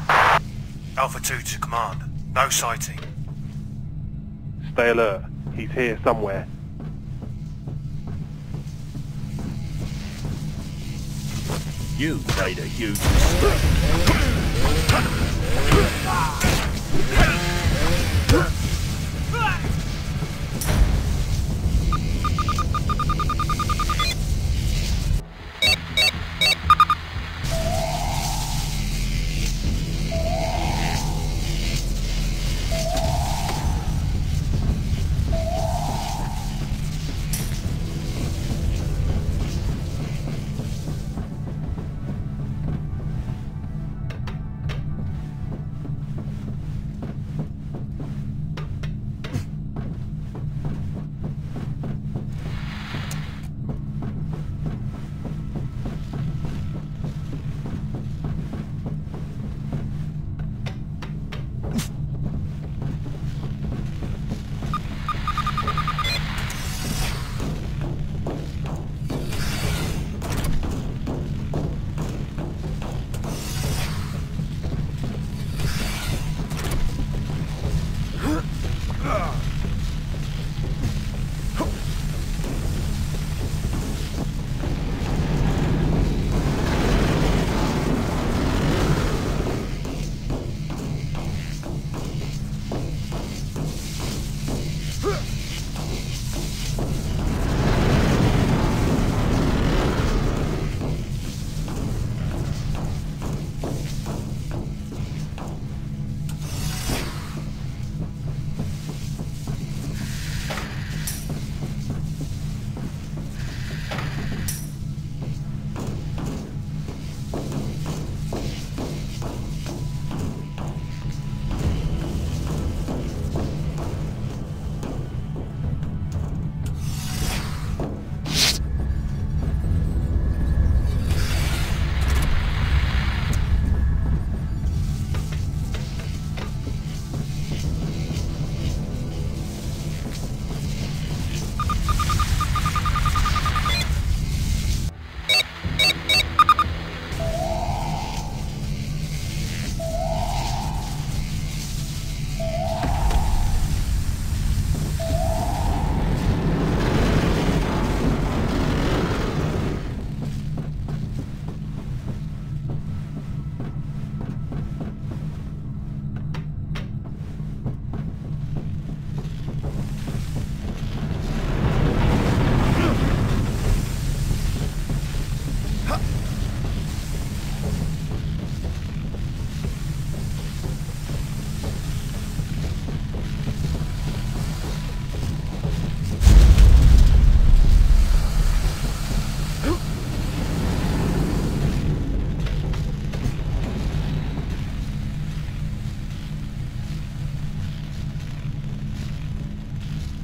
Alpha 2 to command. No sighting. Stay alert. He's here somewhere. You made a huge mistake.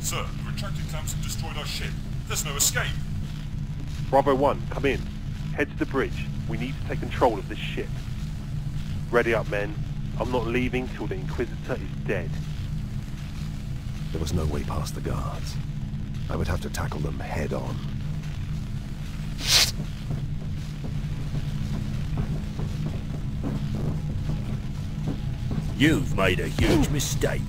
Sir, the retracted clamps have destroyed our ship. There's no escape. Bravo 1, come in. Head to the bridge. We need to take control of this ship. Ready up, men. I'm not leaving till the Inquisitor is dead. There was no way past the guards. I would have to tackle them head on. You've made a huge mistake.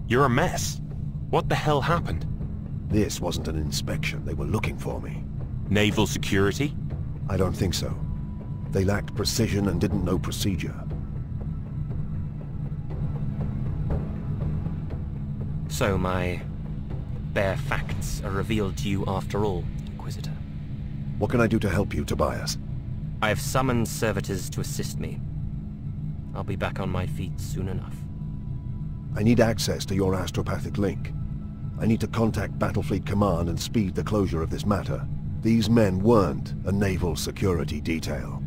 You're a mess. What the hell happened? This wasn't an inspection. They were looking for me. Naval security? I don't think so. They lacked precision and didn't know procedure. So my bare facts are revealed to you after all, Inquisitor. What can I do to help you, Tobias? I have summoned servitors to assist me. I'll be back on my feet soon enough. I need access to your astropathic link. I need to contact Battlefleet Command and speed the closure of this matter. These men weren't a naval security detail.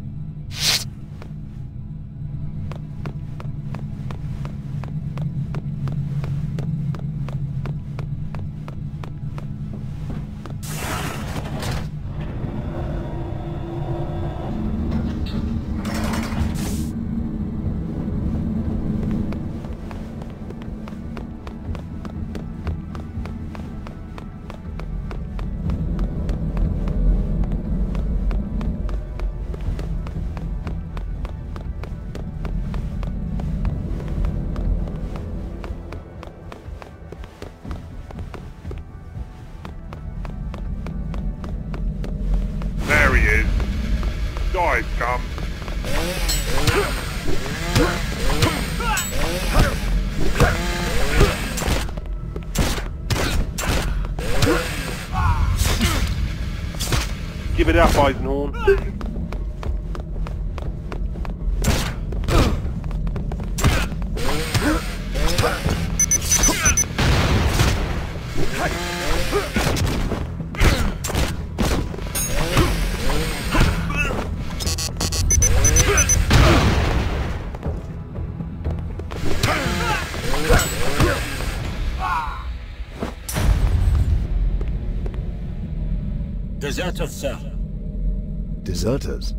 Dive, scum! Give it up, Eisenhorn. Deserters, sir. Deserters?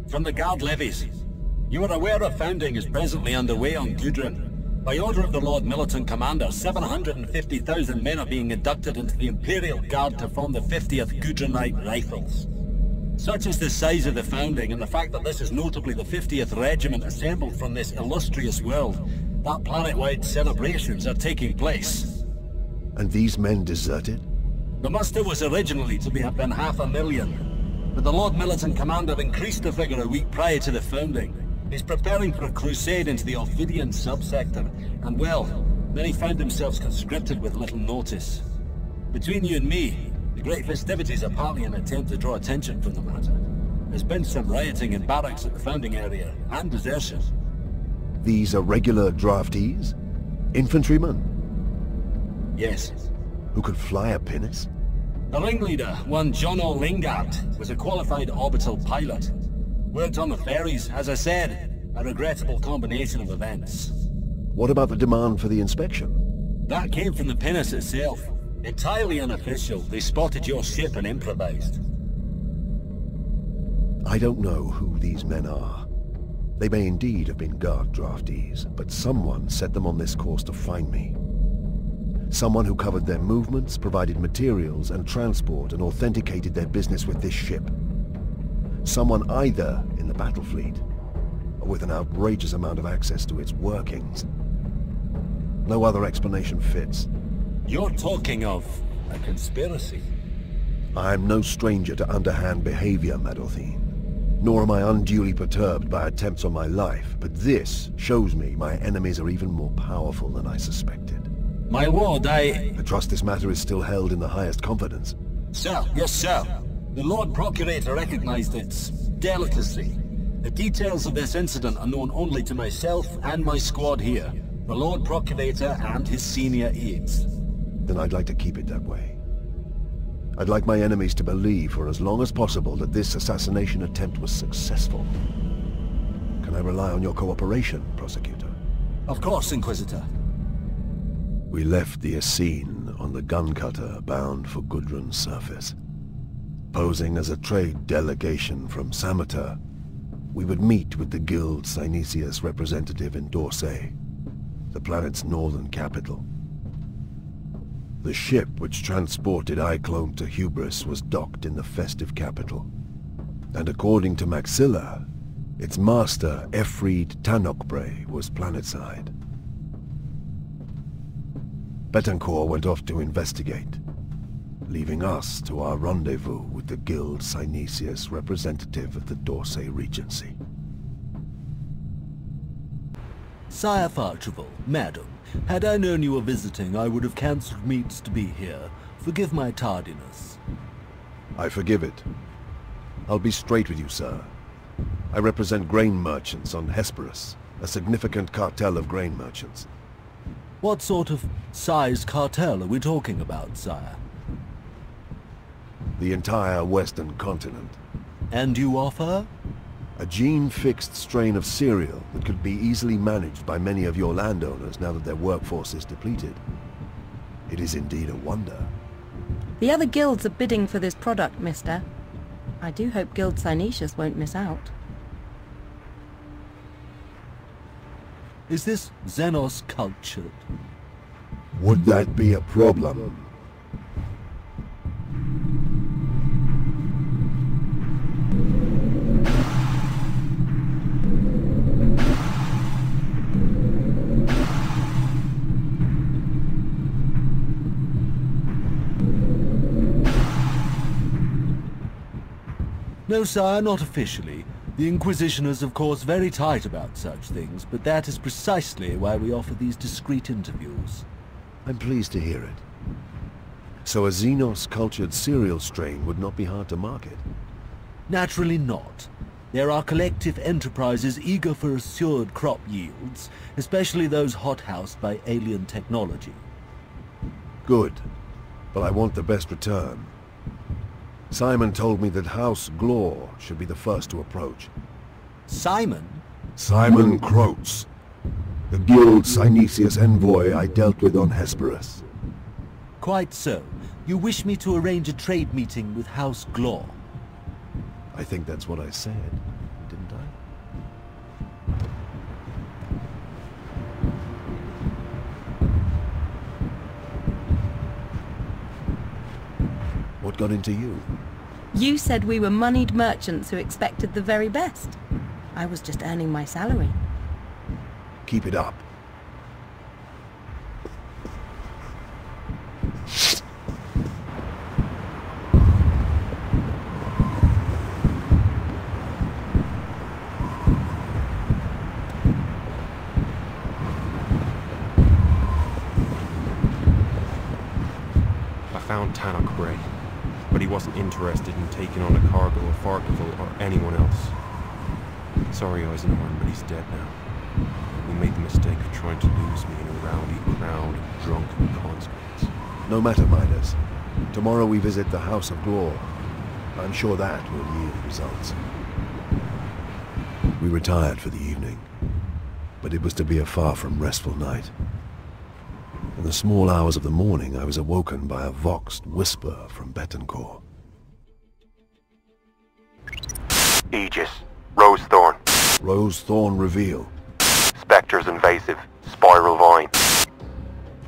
From the guard levies. You are aware a founding is presently underway on Gudrun. By order of the Lord Militant Commander, 750,000 men are being inducted into the Imperial Guard to form the 50th Gudrunite Rifles. Such is the size of the founding, and the fact that this is notably the 50th regiment assembled from this illustrious world, that planet-wide celebrations are taking place. And these men deserted? The muster was originally to have been 500,000, but the Lord Militant Commander increased the figure a week prior to the founding. He's preparing for a crusade into the Ophidian subsector, and well, many found themselves conscripted with little notice. Between you and me, the great festivities are partly an attempt to draw attention from the matter. There's been some rioting in barracks at the founding area, and desertion. These are regular draftees? Infantrymen? Yes. Who could fly a pinnace? The ringleader, one John O'Lingard, was a qualified orbital pilot. Worked on the ferries, as I said, a regrettable combination of events. What about the demand for the inspection? That came from the pinnace itself. Entirely unofficial. They spotted your ship and improvised. I don't know who these men are. They may indeed have been guard draftees, but someone set them on this course to find me. Someone who covered their movements, provided materials and transport, and authenticated their business with this ship. Someone either in the Battlefleet, or with an outrageous amount of access to its workings. No other explanation fits. You're talking of a conspiracy? I'm no stranger to underhand behavior, Madolthine. Nor am I unduly perturbed by attempts on my life, but this shows me my enemies are even more powerful than I suspected. My lord, I trust this matter is still held in the highest confidence. Sir, yes, sir. The Lord Procurator recognized its delicacy. The details of this incident are known only to myself and my squad here. The Lord Procurator and his senior aides. Then I'd like to keep it that way. I'd like my enemies to believe for as long as possible that this assassination attempt was successful. Can I rely on your cooperation, Prosecutor? Of course, Inquisitor. We left the Essene on the gun cutter bound for Gudrun's surface. Posing as a trade delegation from Sameter, we would meet with the Guild Synesius representative in Dorsey, the planet's northern capital. The ship which transported iClone to Hubris was docked in the festive capital, and according to Maxilla, its master, Efreed Tanokbre, was planetside. Betancourt went off to investigate, leaving us to our rendezvous with the Guild Synesius representative of the Dorsey Regency. Sire Farchival, Madam, had I known you were visiting, I would have cancelled meets to be here. Forgive my tardiness. I forgive it. I'll be straight with you, sir. I represent grain merchants on Hesperus, a significant cartel of grain merchants. What sort of size cartel are we talking about, sire? The entire western continent. And you offer? A gene-fixed strain of cereal that could be easily managed by many of your landowners now that their workforce is depleted. It is indeed a wonder. The other guilds are bidding for this product, mister. I do hope Guild Synesius won't miss out. Is this Xenos cultured? Would that be a problem? No, sire, not officially. The Inquisition is, of course, very tight about such things, but that is precisely why we offer these discreet interviews. I'm pleased to hear it. So a Xenos-cultured cereal strain would not be hard to market? Naturally not. There are collective enterprises eager for assured crop yields, especially those hothoused by alien technology. Good, but I want the best return. Simon told me that House Glor should be the first to approach. Simon? Simon Croats, the Guild Synesius envoy I dealt with on Hesperus. Quite so. You wish me to arrange a trade meeting with House Glor? I think that's what I said, didn't I? What got into you? You said we were moneyed merchants who expected the very best. I was just earning my salary. Keep it up. I found Tanokbre, but he wasn't interested in taking on a cargo of Farchival or anyone else. Sorry, Eisenhorn, but he's dead now. We made the mistake of trying to lose me in a rowdy crowd of drunken conscripts. No matter, Midas. Tomorrow we visit the House of Glor. I'm sure that will yield results. We retired for the evening, but it was to be a far from restful night. In the small hours of the morning, I was awoken by a voxed whisper from Betancourt. Aegis. Rosethorn. Rosethorn reveal. Spectres invasive. Spiral vine.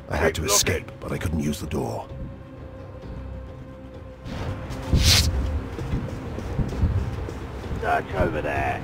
I had to escape, but I couldn't use the door. Search over there.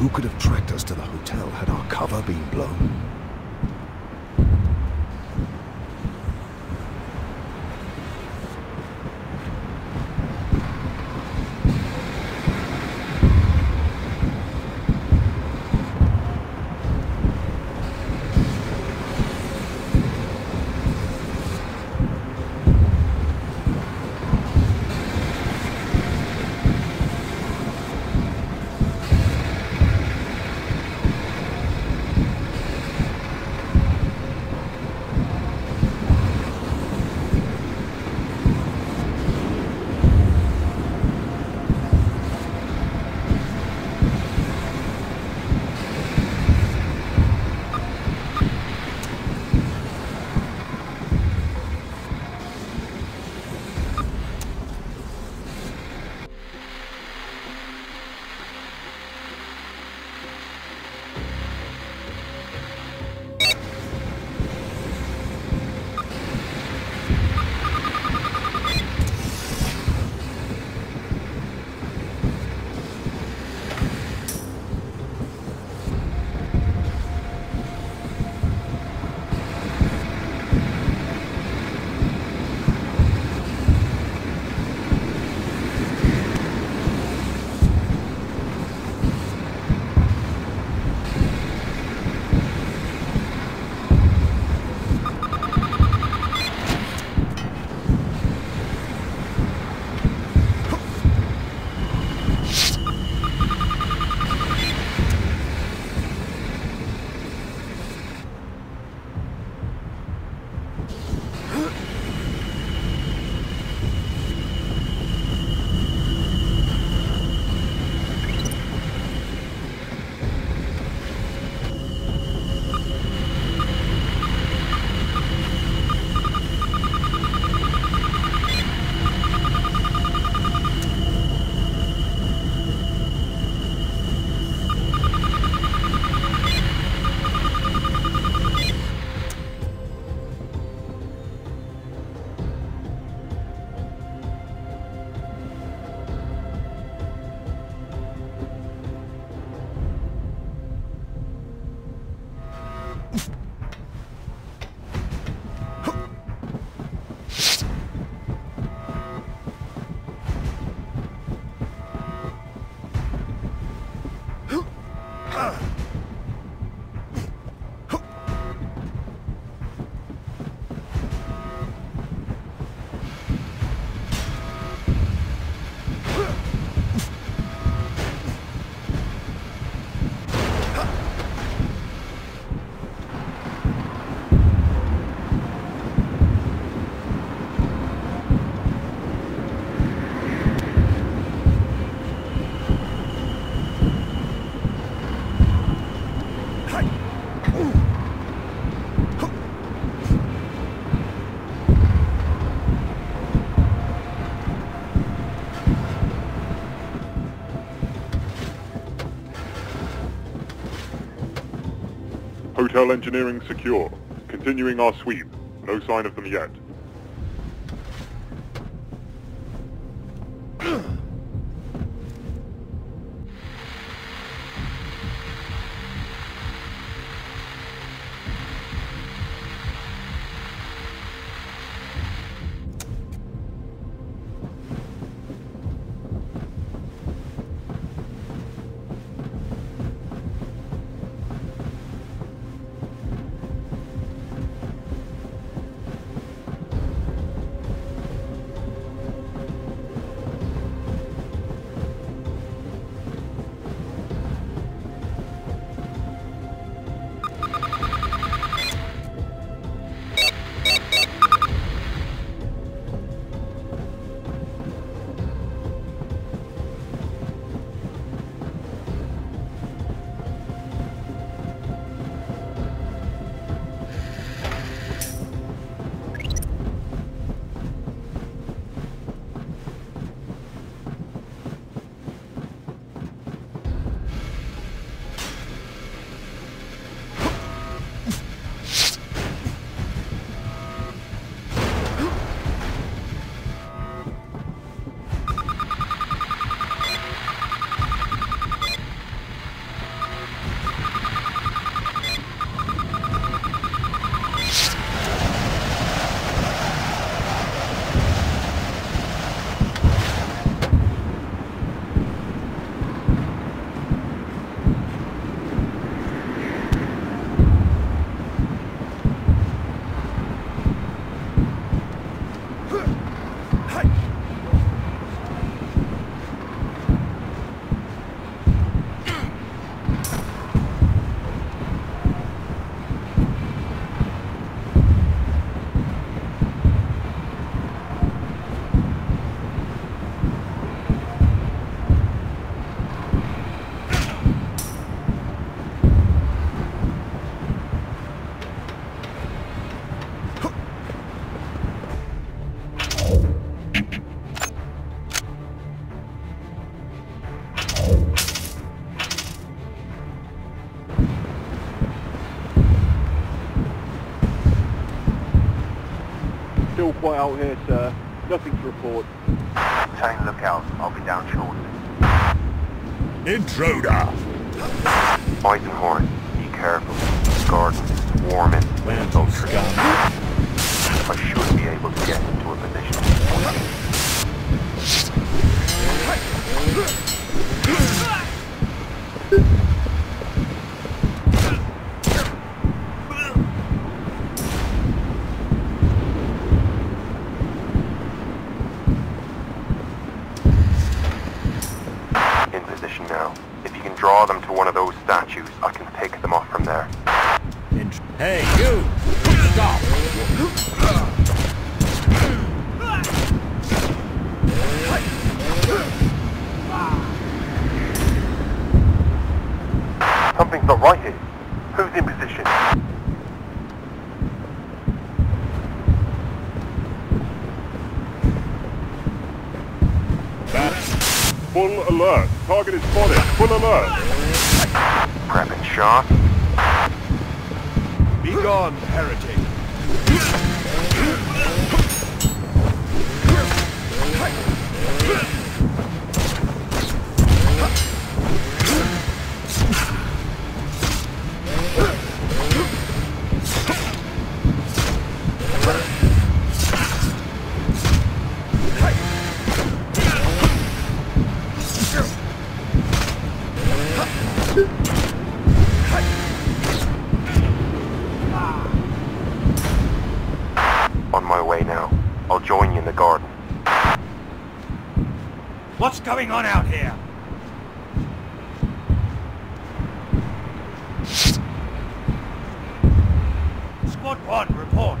Who could have tracked us to the hotel had our cover been blown? Hotel engineering secure. Continuing our sweep. No sign of them yet. all quiet out here, sir. Nothing to report. Maintain lookout. I'll be down shortly. Intruder! Eisenhorn, be careful. Garden is swarming. Don't scum. I should be able to get into a position. In position now. If you can draw them to one of those statues, I can pick them off from there. Hey, you! Stop! Something's not right here. Who's in position? Full alert. Target is spotted. Full alert. Prepping shot. Be gone, heretic. On my way now. I'll join you in the garden. What's going on out here? Squad 1, report.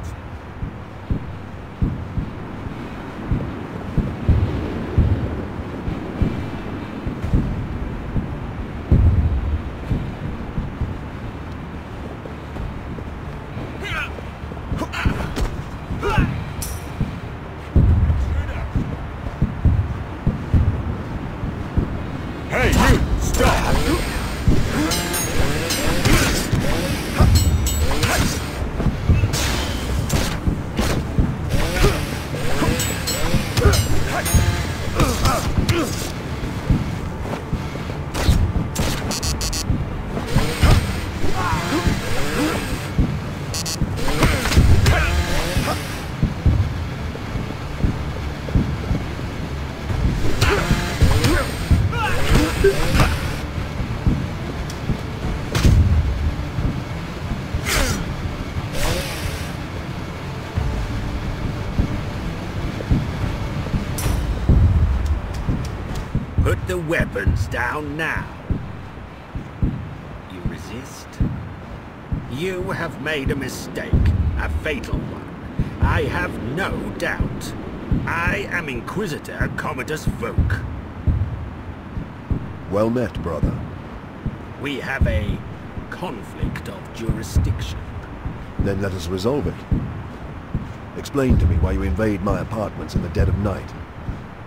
Hey, you! Stop! Put the weapons down now. You resist? You have made a mistake, a fatal one. I have no doubt. I am Inquisitor Commodus Voke. Well met, brother. We have a conflict of jurisdiction. Then let us resolve it. Explain to me why you invade my apartments in the dead of night.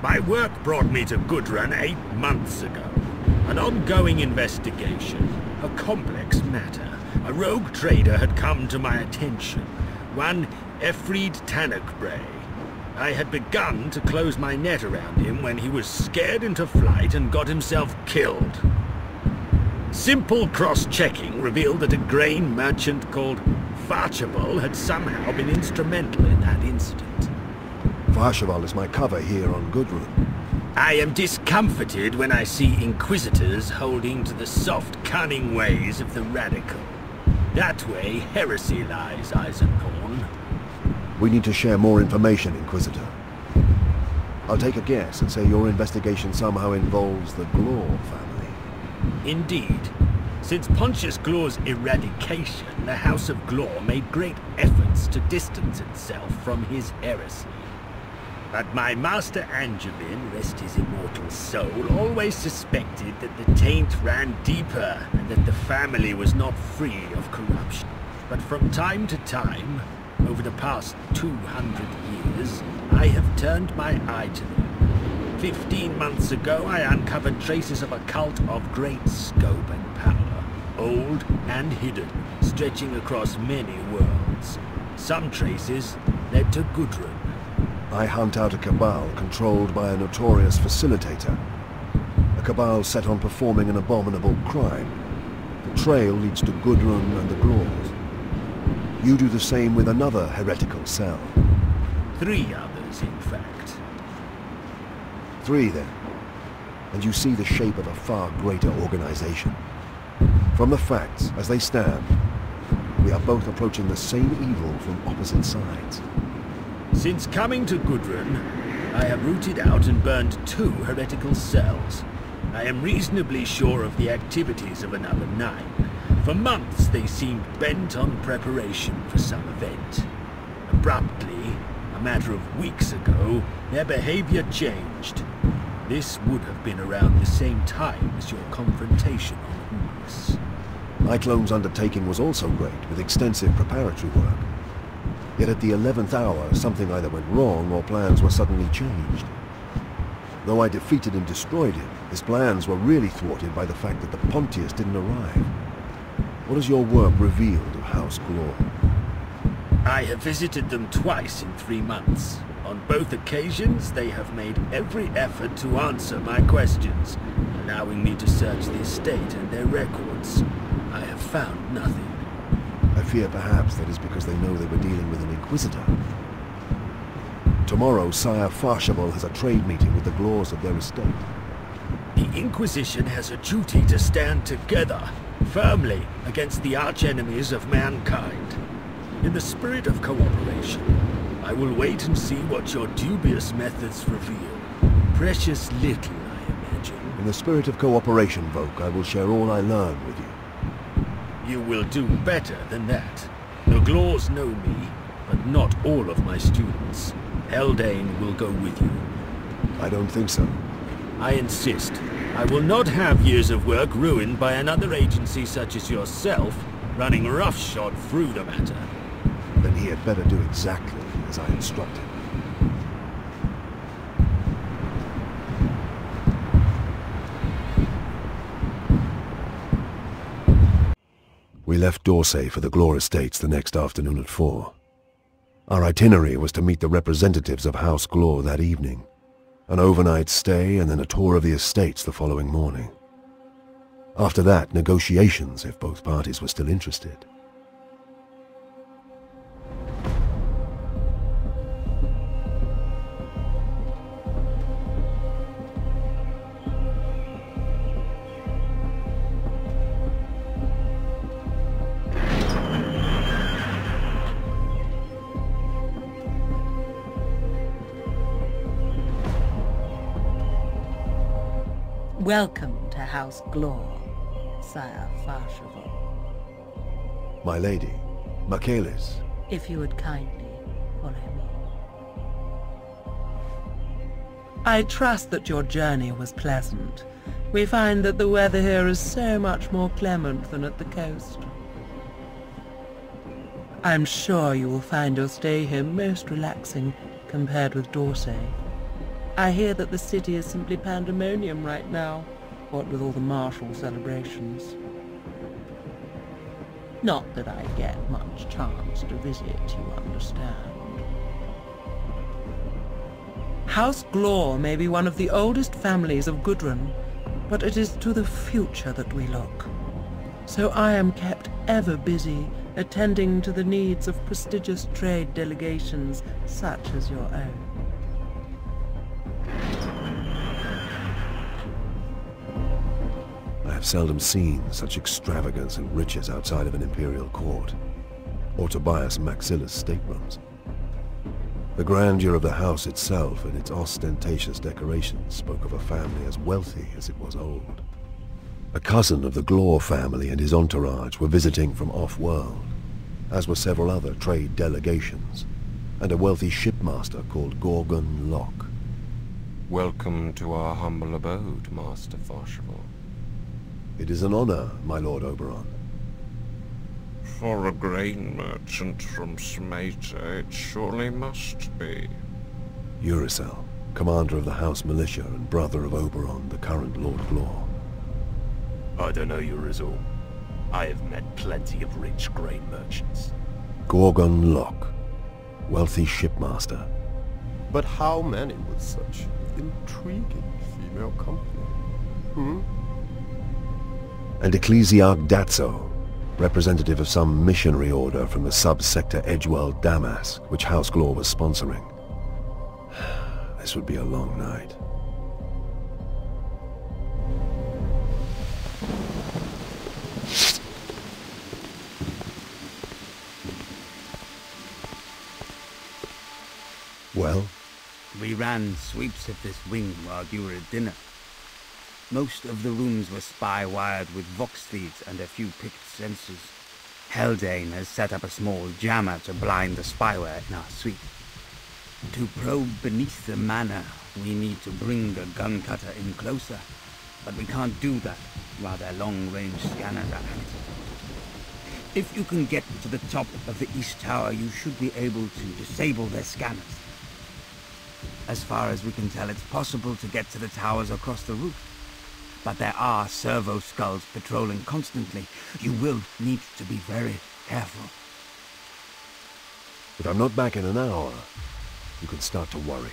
My work brought me to Gudrun 8 months ago. An ongoing investigation, a complex matter. A rogue trader had come to my attention, one Efried Tanakbray. I had begun to close my net around him when he was scared into flight and got himself killed. Simple cross-checking revealed that a grain merchant called Farchable had somehow been instrumental in that incident. Farcheval is my cover here on Gudrun. I am discomforted when I see Inquisitors holding to the soft, cunning ways of the radical. That way, heresy lies, Eisenhorn. We need to share more information, Inquisitor. I'll take a guess and say your investigation somehow involves the Glor family. Indeed. Since Pontius Glor's eradication, the House of Glor made great efforts to distance itself from his heresy. But my master Angelin, rest his immortal soul, always suspected that the taint ran deeper and that the family was not free of corruption. But from time to time, over the past 200 years, I have turned my eye to them. 15 months ago, I uncovered traces of a cult of great scope and power, old and hidden, stretching across many worlds. Some traces led to Gudrun. I hunt out a cabal controlled by a notorious facilitator. A cabal set on performing an abominable crime. The trail leads to Gudrun and the Glors. You do the same with another heretical cell. 3 others, in fact. 3 then. And you see the shape of a far greater organization. From the facts as they stand, we are both approaching the same evil from opposite sides. Since coming to Gudrun, I have rooted out and burned 2 heretical cells. I am reasonably sure of the activities of another 9. For months they seemed bent on preparation for some event. Abruptly, a matter of weeks ago, their behavior changed. This would have been around the same time as your confrontation on Hubris. Iclone's undertaking was also great, with extensive preparatory work. Yet at the 11th hour, something either went wrong or plans were suddenly changed. Though I defeated and destroyed him, his plans were really thwarted by the fact that the Pontius didn't arrive. What has your work revealed of House Glor? I have visited them twice in 3 months. On both occasions, they have made every effort to answer my questions, allowing me to search the estate and their records. I have found nothing. I fear perhaps that is because they know they were dealing with an Inquisitor. Tomorrow, Sire Farshavel has a trade meeting with the Glors of their estate. The Inquisition has a duty to stand together, firmly, against the arch-enemies of mankind. In the spirit of cooperation, I will wait and see what your dubious methods reveal. Precious little, I imagine. In the spirit of cooperation, Voke, I will share all I learn with you. You will do better than that. The Glors know me, but not all of my students. Haldane will go with you. I don't think so. I insist. I will not have years of work ruined by another agency such as yourself running roughshod through the matter. Then he had better do exactly as I instructed. We left Dorsey for the Glor Estates the next afternoon at 4. Our itinerary was to meet the representatives of House Glor that evening. An overnight stay and then a tour of the estates the following morning. After that, negotiations if both parties were still interested. Welcome to House Glor, Sire Farshavel. My lady, Michaelis. If you would kindly follow me. I trust that your journey was pleasant. We find that the weather here is so much more clement than at the coast. I'm sure you will find your stay here most relaxing compared with Dorsey. I hear that the city is simply pandemonium right now, what with all the martial celebrations. Not that I get much chance to visit, you understand. House Glor may be one of the oldest families of Gudrun, but it is to the future that we look. So I am kept ever busy attending to the needs of prestigious trade delegations such as your own. I have seldom seen such extravagance and riches outside of an imperial court, or Tobias Maxilla's staterooms. The grandeur of the house itself and its ostentatious decorations spoke of a family as wealthy as it was old. A cousin of the Glor family and his entourage were visiting from off-world, as were several other trade delegations, and a wealthy shipmaster called Gorgon Locke. Welcome to our humble abode, Master Farshavel. It is an honor, my Lord Oberon. For a grain merchant from Smaita, it surely must be. Uricel, commander of the House Militia and brother of Oberon, the current Lord Glor. I don't know Uricel. I have met plenty of rich grain merchants. Gorgon Locke, wealthy shipmaster. But how many with such intriguing female company? And Ecclesiarch Datso, representative of some missionary order from the sub-sector Edgewell Damask, which House Glor was sponsoring. This would be a long night. Well? We ran sweeps of this wing while you were at dinner. Most of the rooms were spy-wired with vox feeds and a few picked sensors. Haldane has set up a small jammer to blind the spyware in our suite. To probe beneath the manor, we need to bring a gun cutter in closer, but we can't do that while their long-range scanners are active. If you can get to the top of the east tower, you should be able to disable their scanners. As far as we can tell, it's possible to get to the towers across the roof. But there are servo skulls patrolling constantly. You will need to be very careful. If I'm not back in an hour, you can start to worry.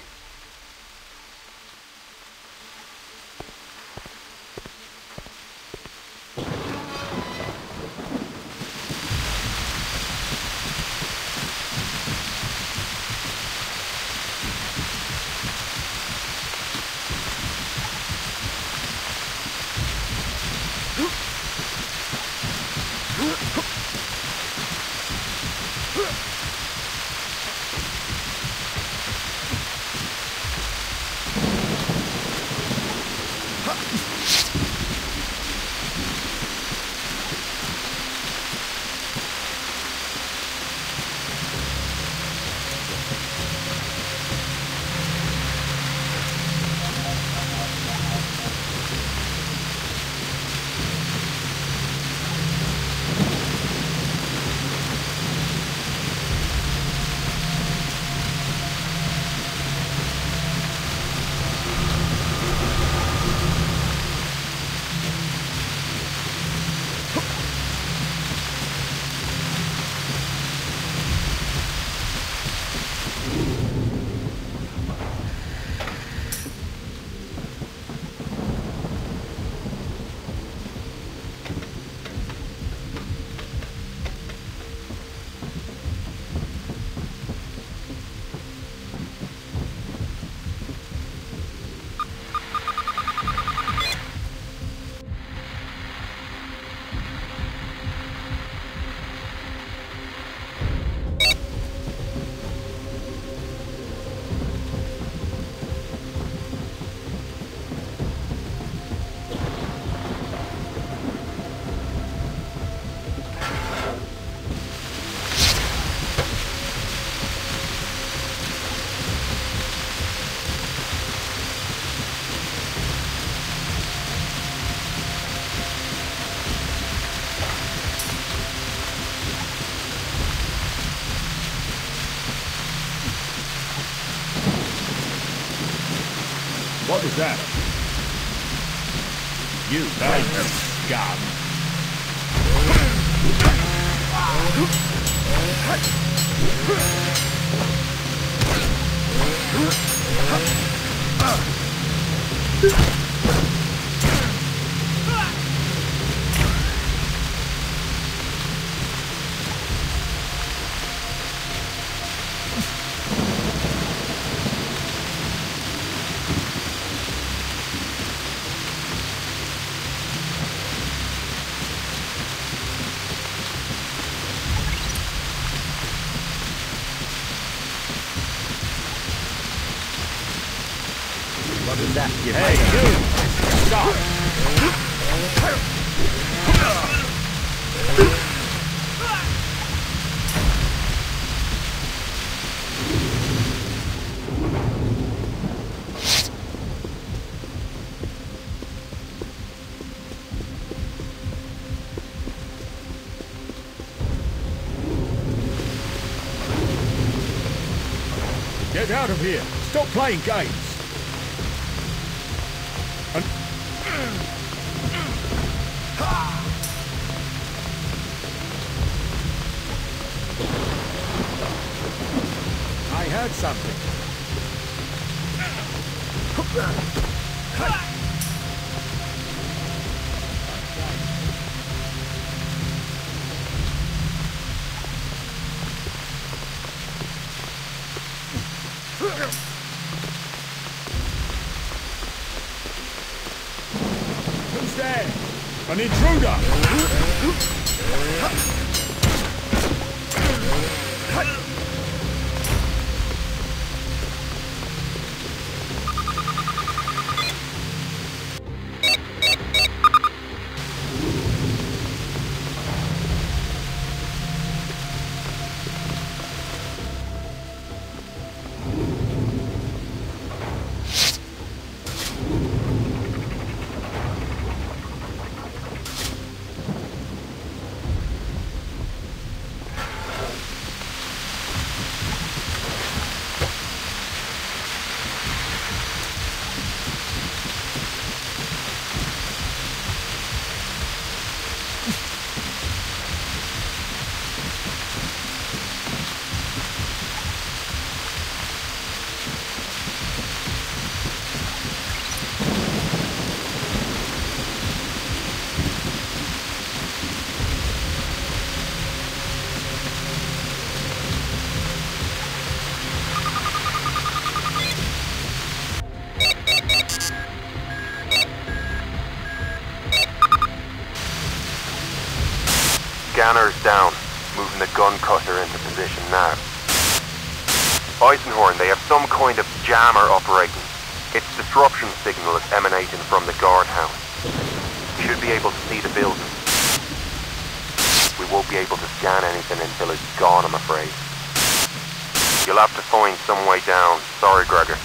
What was that? You bad scum. What is that? Hey, you! Stop! Get out of here! Stop playing games! I heard something. Who's there? An intruder! Scanner's down. Moving the gun cutter into position now. Eisenhorn, they have some kind of jammer operating. Its disruption signal is emanating from the guardhouse. You should be able to see the building. We won't be able to scan anything until it's gone, I'm afraid. You'll have to find some way down. Sorry, Gregor.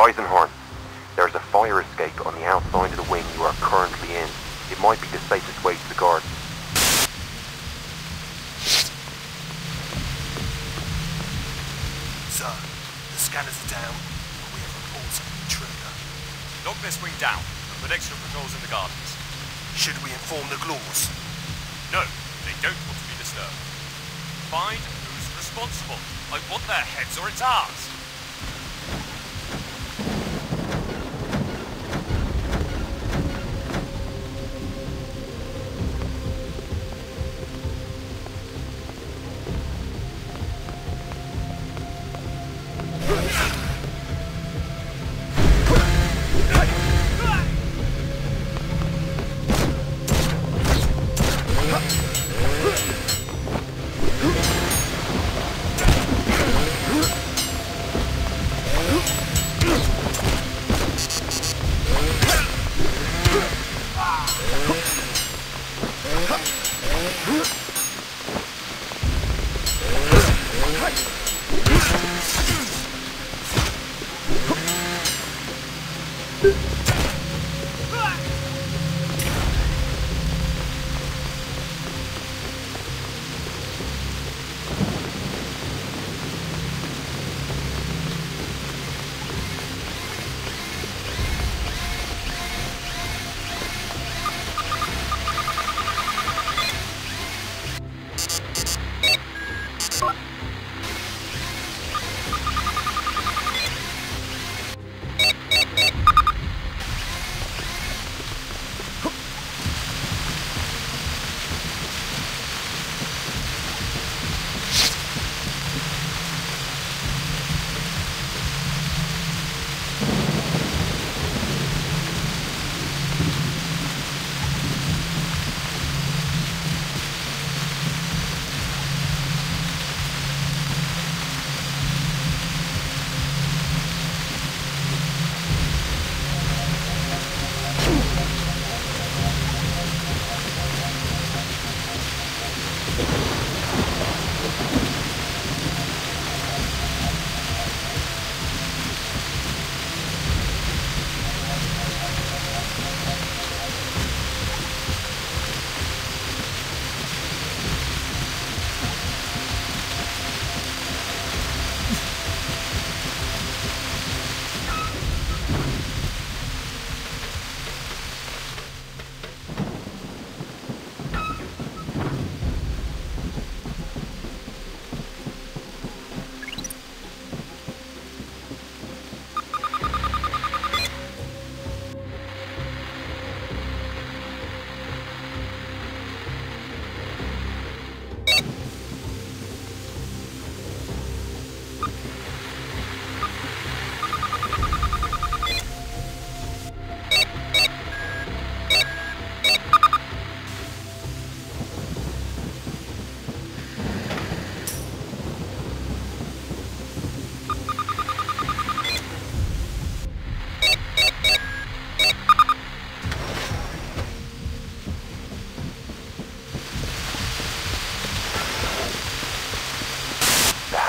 Eisenhorn, there's a fire escape on the outside of the wing you are currently in. It might be the safest way to the guard. Sir, the scanners are down, but we have reports of an intruder. Lock this wing down and put extra patrols in the gardens. Should we inform the Glors? No, they don't want to be disturbed. Find who's responsible. I want their heads or it's ours.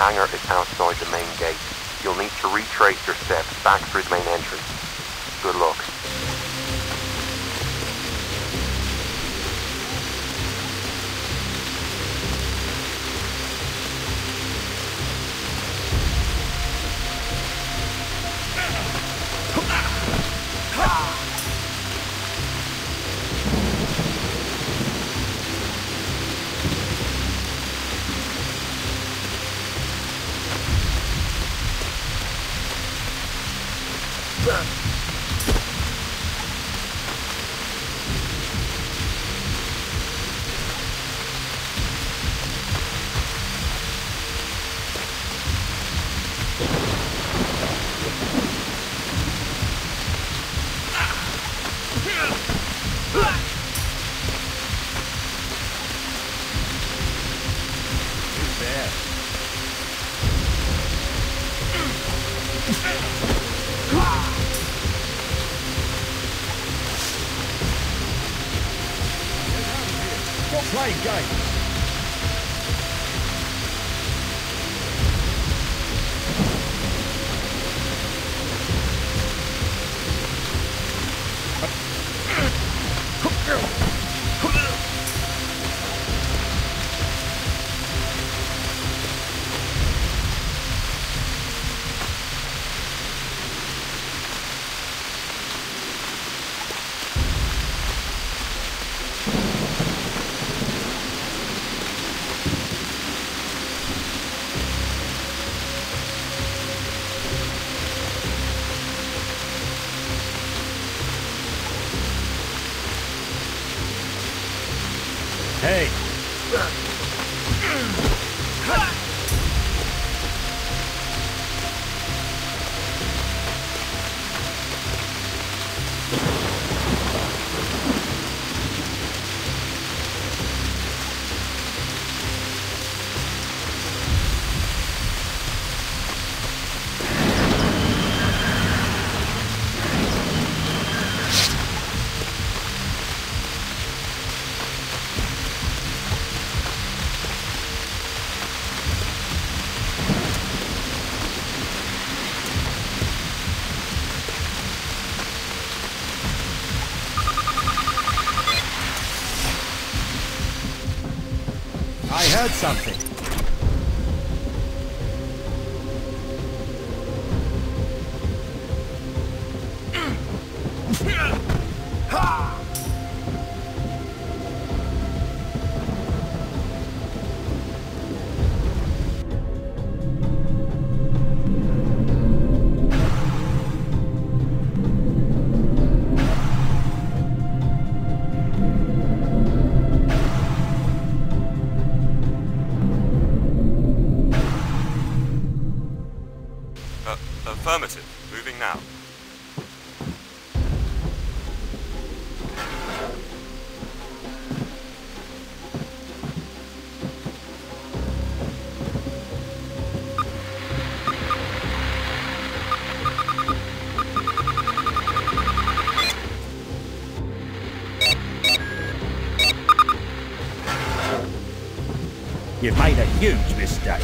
hangar is outside the main gate. You'll need to retrace your steps back through the main entrance. Good luck. Play games. Hey. I heard something. Affirmative. Moving now. You've made a huge mistake.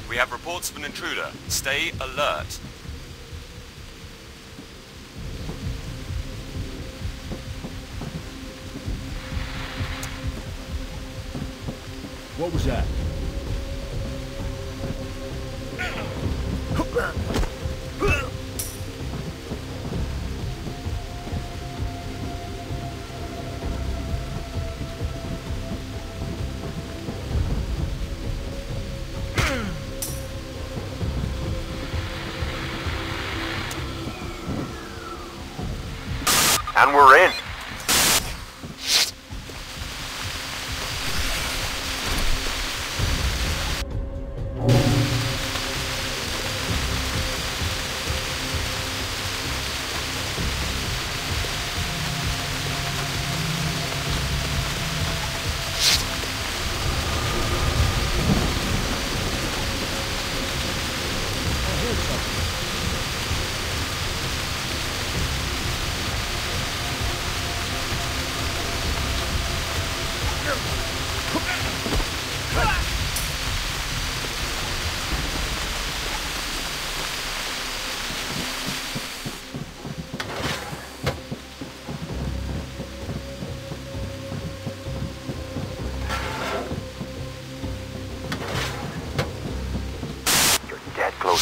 We have reports of an intruder. Stay alert. What was that? And we're in.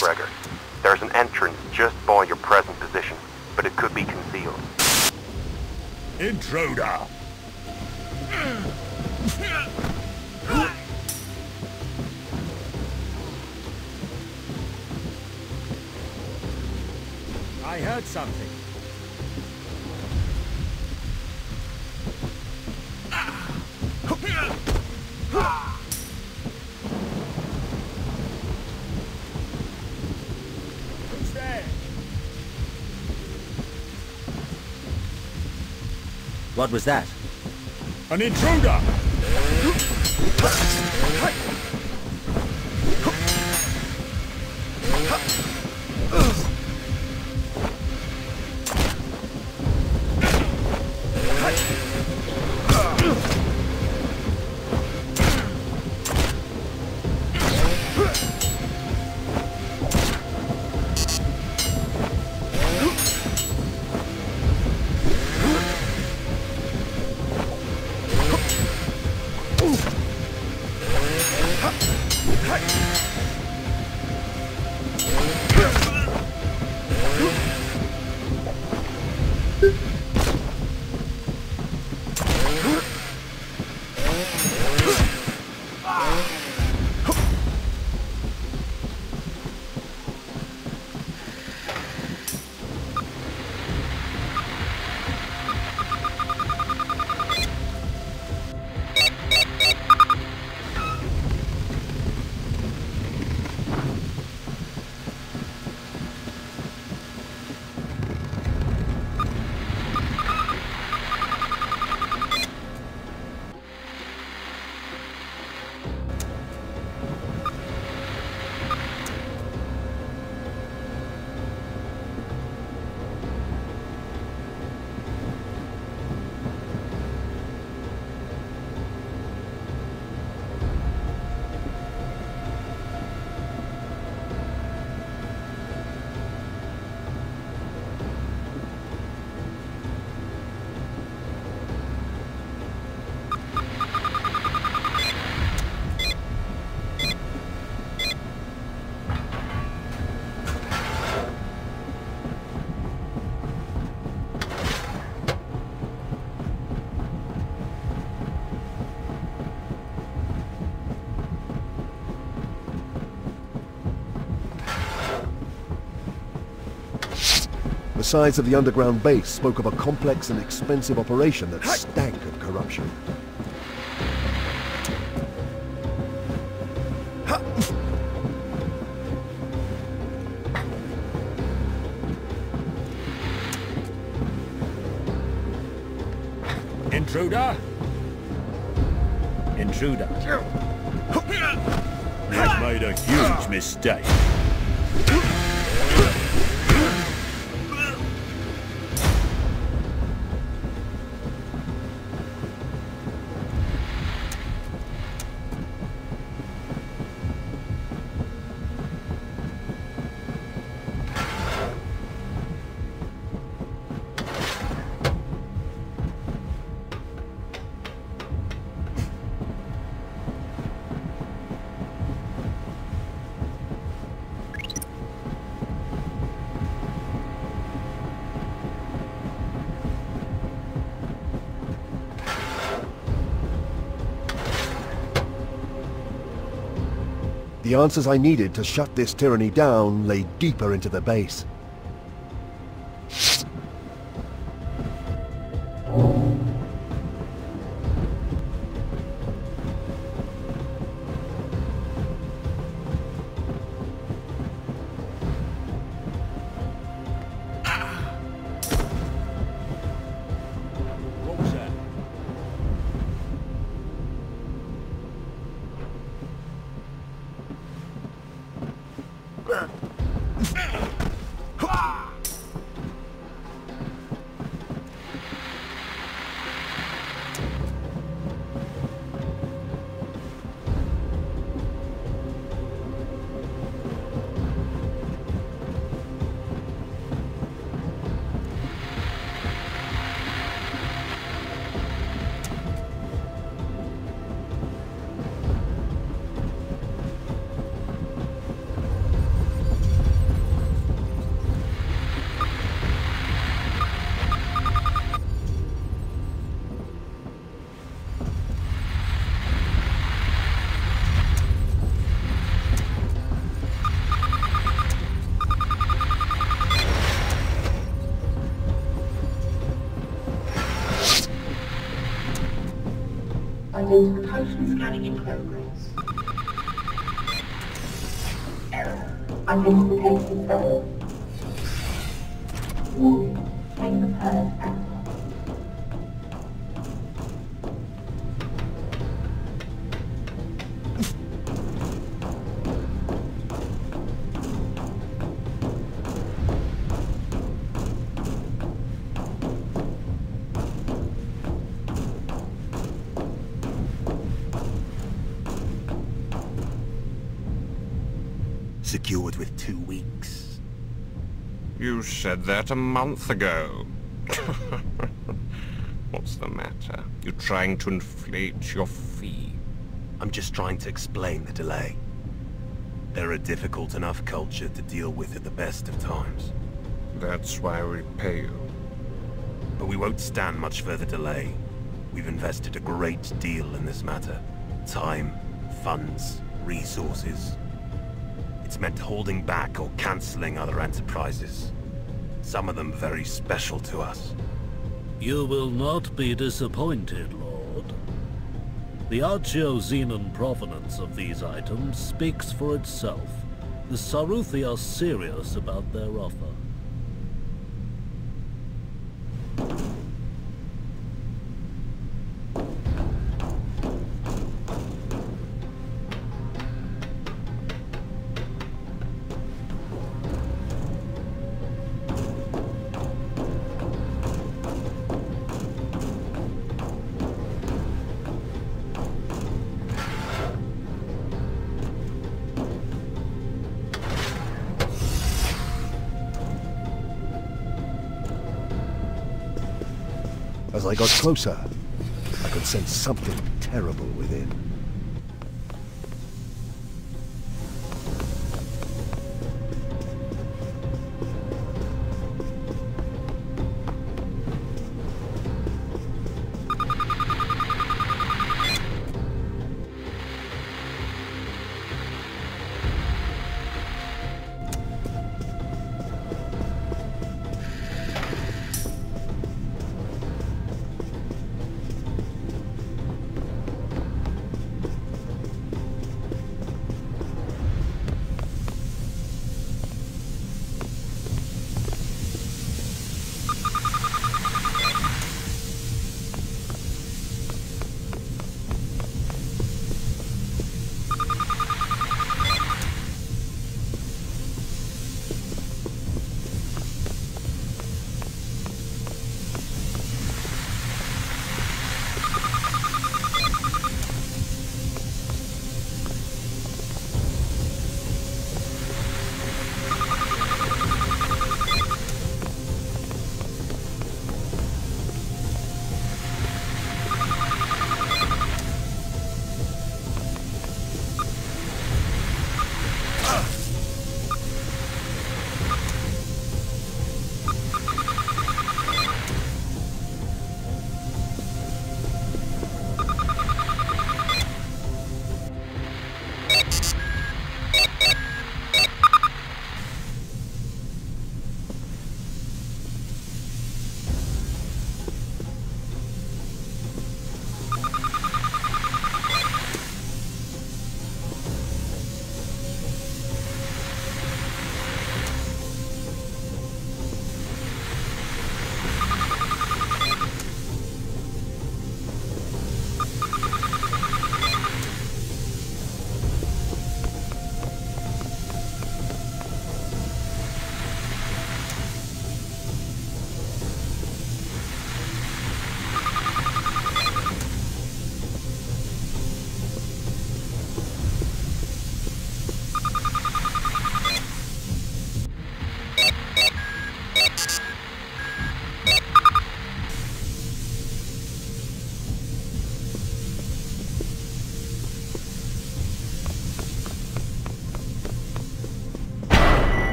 Gregor. There's an entrance just by your present position, but it could be concealed. Intruder! I heard something. What was that? An intruder! The size of the underground base spoke of a complex and expensive operation that stank of corruption. Intruder? Intruder. You've made a huge mistake. The answers I needed to shut this tyranny down lay deeper into the base. What was that? Identification scanning in progress. Error. Identification failed. Warning. Chamber purge active. Secured with 2 weeks. You said that a month ago. What's the matter? You're trying to inflate your fee? I'm just trying to explain the delay. They're a difficult enough culture to deal with at the best of times. That's why we pay you. But we won't stand much further delay. We've invested a great deal in this matter. Time, funds, resources. It's meant holding back or cancelling other enterprises. Some of them very special to us. You will not be disappointed, Lord. The Archeo-Xenon provenance of these items speaks for itself. The Saruthi are serious about their offer. As I got closer, I could sense something terrible within.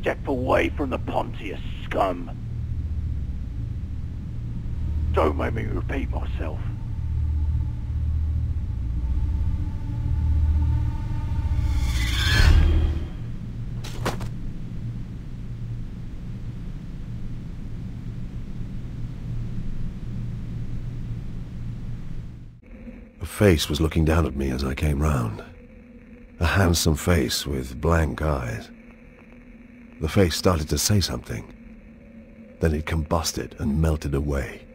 Step away from the Pontius, scum. Don't make me repeat myself. face was looking down at me as I came round. A handsome face with blank eyes. The face started to say something. Then it combusted and melted away.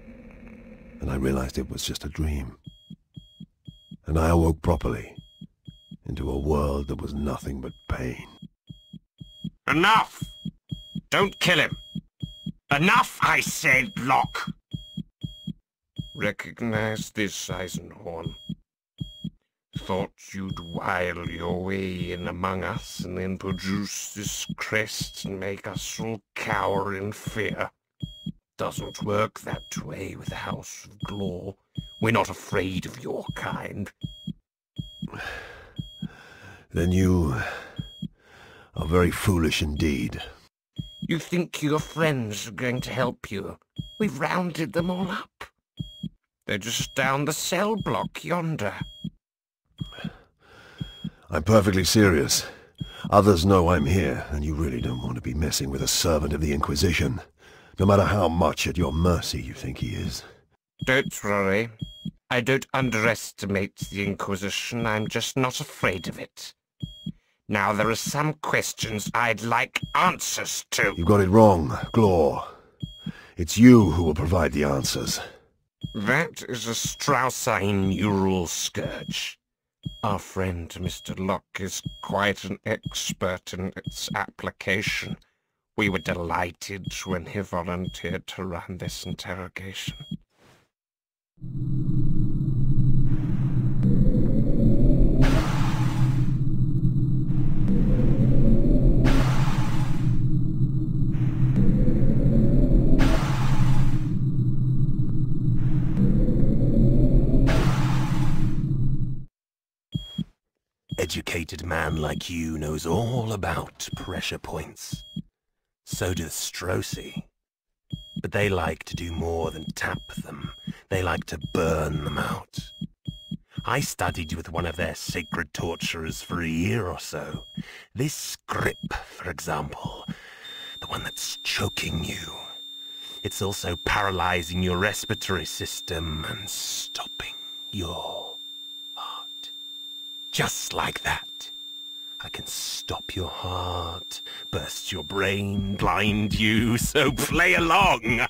And I realized it was just a dream. And I awoke properly into a world that was nothing but pain. Enough! Don't kill him! Enough, I said, Locke! Recognize this, Eisenhorn. Thought you'd wile your way in among us and then produce this crest and make us all cower in fear. Doesn't work that way with the House of Glor. We're not afraid of your kind. Then you are very foolish indeed. You think your friends are going to help you? We've rounded them all up. They're just down the cell block yonder. I'm perfectly serious. Others know I'm here, and you really don't want to be messing with a servant of the Inquisition, no matter how much at your mercy you think he is. Don't worry. I don't underestimate the Inquisition. I'm just not afraid of it. Now, there are some questions I'd like answers to. You got it wrong, Glor. It's you who will provide the answers. That is a Straussine neural scourge. Our friend Mr. Locke is quite an expert in its application. We were delighted when he volunteered to run this interrogation. Educated man like you knows all about pressure points. So do the Strossi. But they like to do more than tap them. They like to burn them out. I studied with one of their sacred torturers for a year or so. This grip, for example, the one that's choking you. It's also paralyzing your respiratory system and stopping your heart. Just like that. I can stop your heart, burst your brain, blind you, so play along!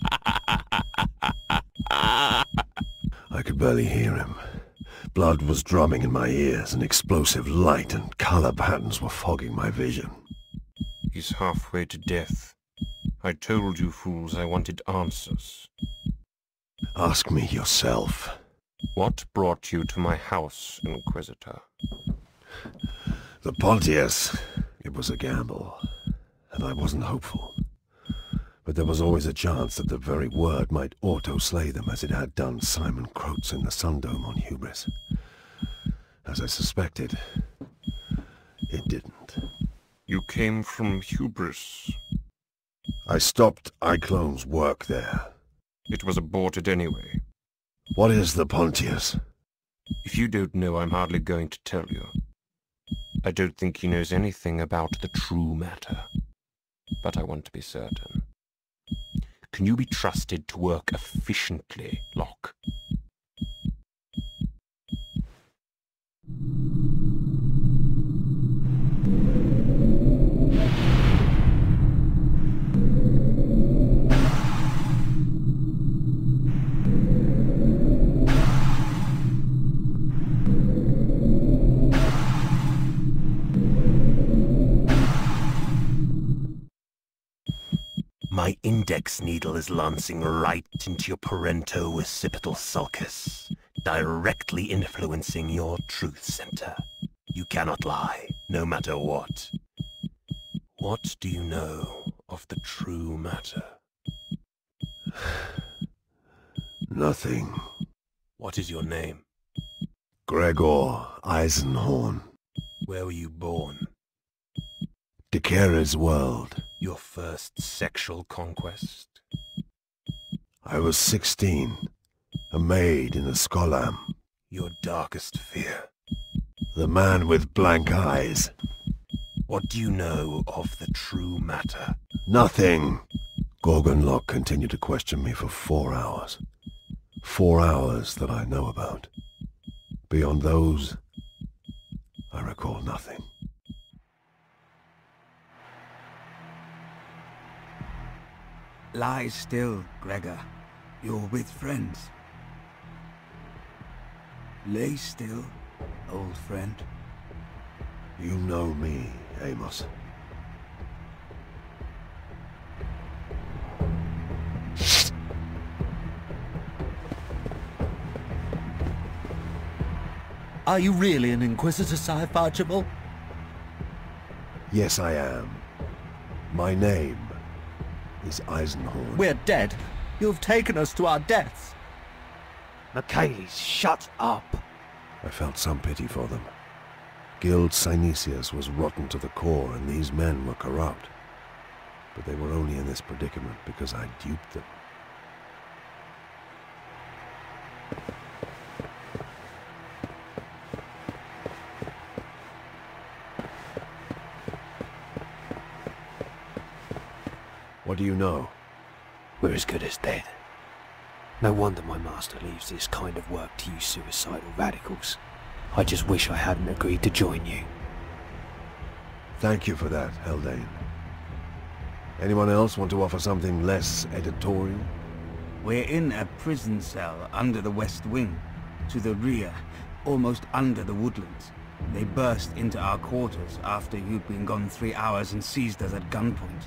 I could barely hear him. Blood was drumming in my ears, and explosive light and color patterns were fogging my vision. He's halfway to death. I told you fools I wanted answers. Ask me yourself. What brought you to my house, Inquisitor? The Pontius. It was a gamble, and I wasn't hopeful. But there was always a chance that the very word might auto-slay them as it had done Simon Croats in the Sundome on Hubris. As I suspected, it didn't. You came from Hubris? I stopped iClone's work there. It was aborted anyway. What is the Pontius? If you don't know, I'm hardly going to tell you. I don't think he knows anything about the true matter. But I want to be certain. Can you be trusted to work efficiently, Locke? My index needle is lancing right into your parento-occipital sulcus, directly influencing your truth center. You cannot lie, no matter what. What do you know of the true matter? Nothing. What is your name? Gregor Eisenhorn. Where were you born? Dekera's world. Your first sexual conquest? I was 16. A maid in a skolam. Your darkest fear? The man with blank eyes. What do you know of the true matter? Nothing. Gorgon Locke continued to question me for 4 hours. 4 hours that I know about. Beyond those, I recall nothing. Lie still, Gregor. You're with friends. Lay still, old friend. You know me, Amos. Are you really an Inquisitor, Sire Archibald? Yes, I am. My name is Eisenhorn. We're dead. You've taken us to our deaths. Michaelis, shut up! I felt some pity for them. Guild Synesius was rotten to the core, and these men were corrupt. But they were only in this predicament because I duped them. What do you know? We're as good as dead. No wonder my master leaves this kind of work to you suicidal radicals. I just wish I hadn't agreed to join you. Thank you for that, Haldane. Anyone else want to offer something less editorial? We're in a prison cell under the west wing, to the rear, almost under the woodlands. They burst into our quarters after you'd been gone 3 hours and seized us at gunpoint.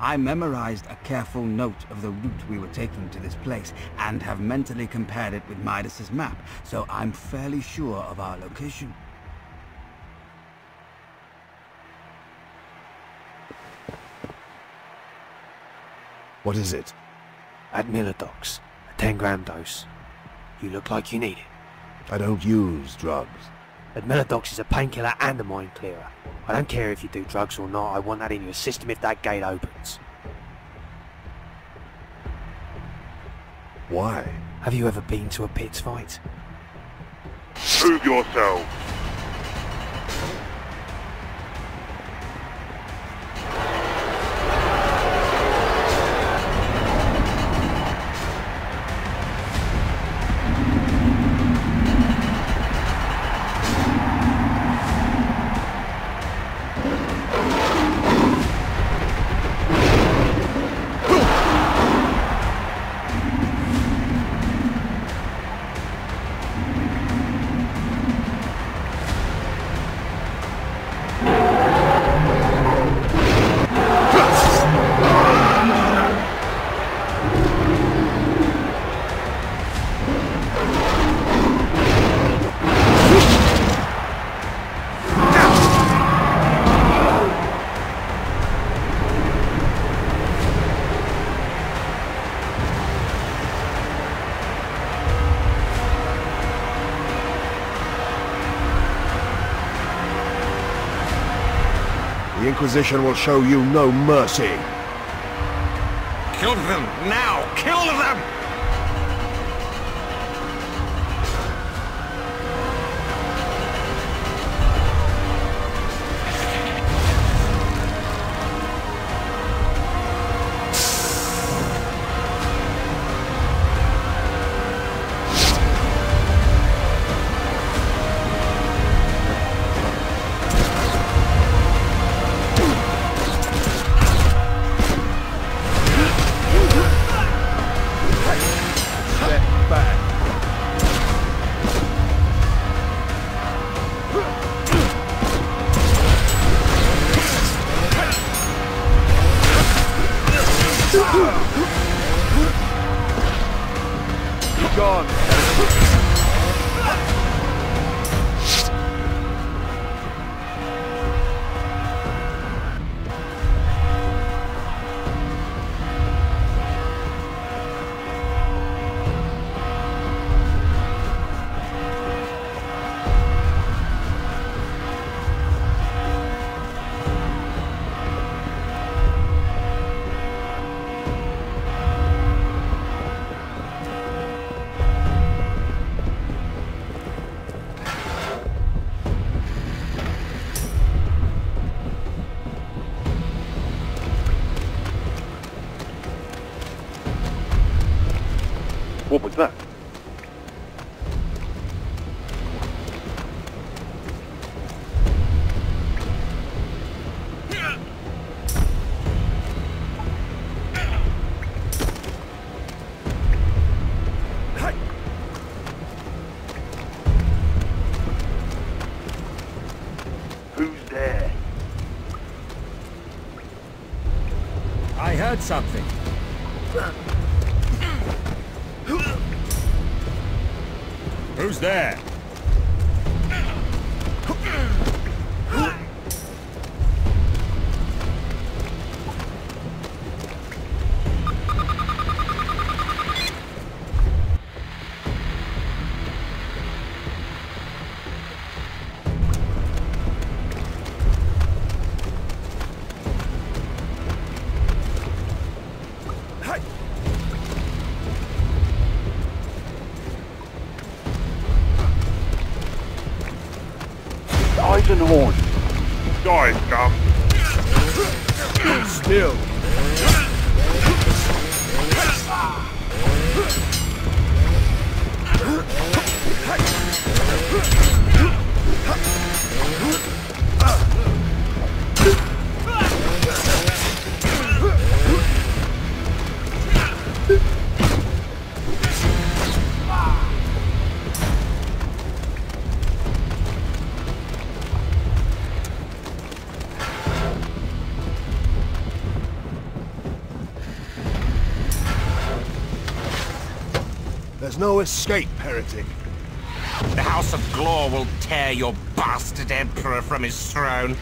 I memorized a careful note of the route we were taking to this place, and have mentally compared it with Midas's map, so I'm fairly sure of our location. What is it? At Milodox, a 10-gram dose. You look like you need it. I don't use drugs. At Milodox is a painkiller and a mind clearer. I don't care if you do drugs or not, I want that in your system if that gate opens. Why? Have you ever been to a pits fight? Prove yourself! The Inquisition will show you no mercy. Kill them now! Kill them! What was that? heard something. Who's there? Eisenhorn! Die, scum! Still! There's no escape, heretic. The House of Glor will tear your bastard Emperor from his throne.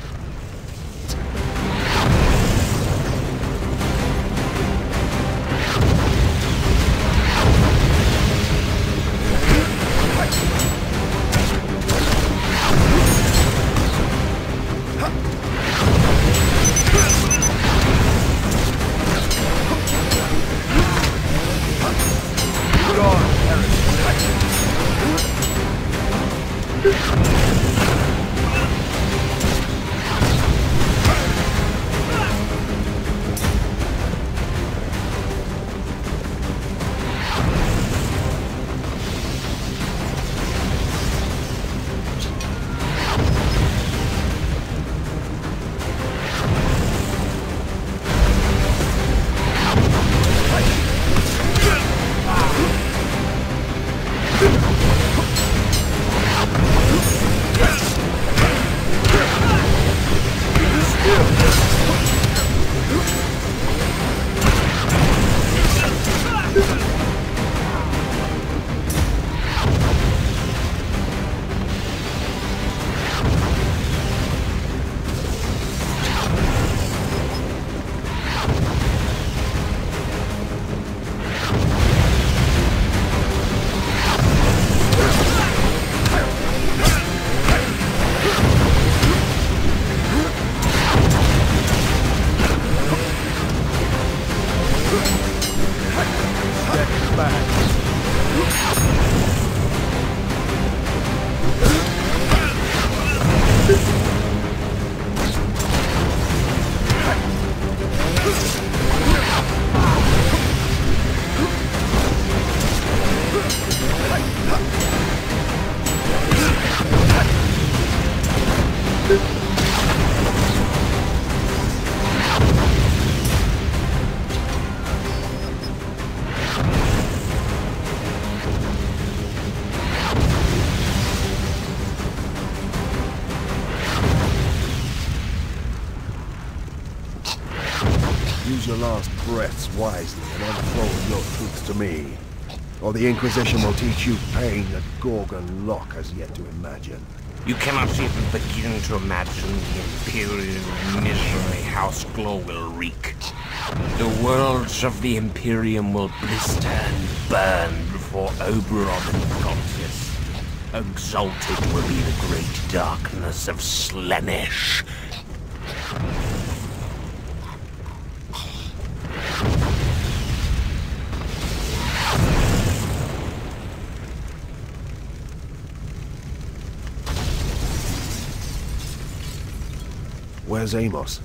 Use your last breaths wisely and unfold your truths to me. Or the Inquisition will teach you pain that Gorgon Locke has yet to imagine. You cannot even begin to imagine the Imperial misery House Glor will wreak. The worlds of the Imperium will blister and burn before Oberon and Gontius. Exalted will be the great darkness of Slaanesh. Where's Amos?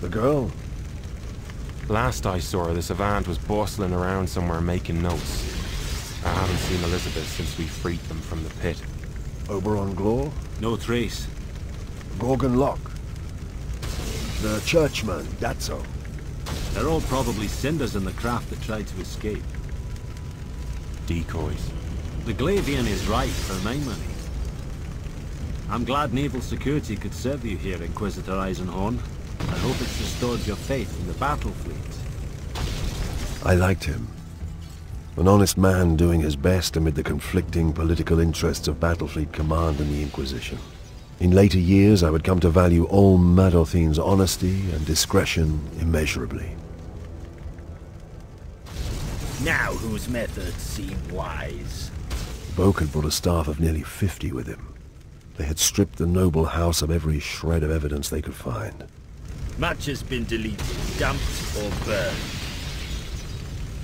The girl? Last I saw her, the Savant was bustling around somewhere making notes. I haven't seen Elizabeth since we freed them from the pit. Oberon Glor? No trace. Gorgon Locke? The churchman, Datso? They're all probably cinders in the craft that tried to escape. Decoys. The Glavian is right for my money. I'm glad naval security could serve you here, Inquisitor Eisenhorn. I hope it's restored your faith in the battle fleet. I liked him. An honest man doing his best amid the conflicting political interests of Battlefleet Command and the Inquisition. In later years, I would come to value all Madothine's honesty and discretion immeasurably. Now whose methods seem wise? Boak had brought a staff of nearly 50 with him. They had stripped the noble house of every shred of evidence they could find. Much has been deleted, dumped, or burned.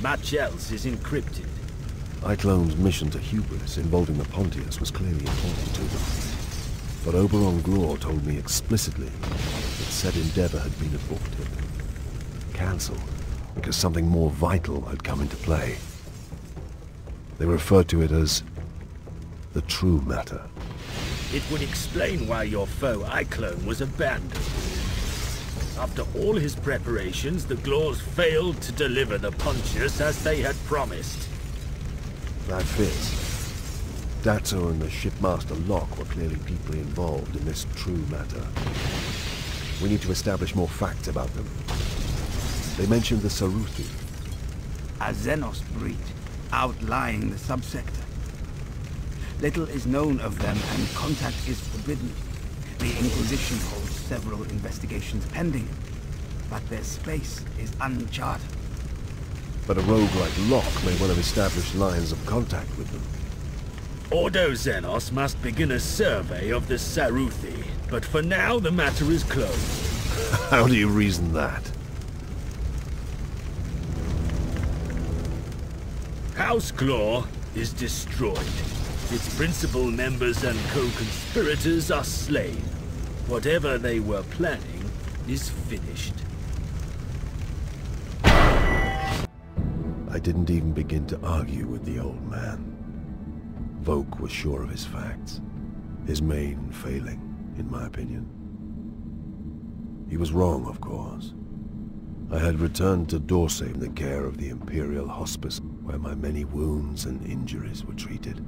Much else is encrypted. Iclone's mission to Hubris involving the Pontius was clearly important to them. But Oberon Glor told me explicitly that said endeavor had been aborted. Cancelled, because something more vital had come into play. They referred to it as the true matter. It would explain why your foe Iclone was abandoned. After all his preparations, the Glors failed to deliver the Pontius as they had promised. That fits. Datso and the shipmaster Locke were clearly deeply involved in this true matter. We need to establish more facts about them. They mentioned the Saruthi. A Xenos breed, outlying the subsector. Little is known of them and contact is forbidden. The Inquisition holds several investigations pending, but their space is uncharted. But a rogue like Locke may well have established lines of contact with them. Ordo Xenos must begin a survey of the Saruthi, but for now the matter is closed. How do you reason that? House Glor is destroyed. Its principal members and co-conspirators are slain. Whatever they were planning is finished. I didn't even begin to argue with the old man. Voke was sure of his facts. His main failing, in my opinion. He was wrong, of course. I had returned to Dorsey in the care of the Imperial Hospice, where my many wounds and injuries were treated.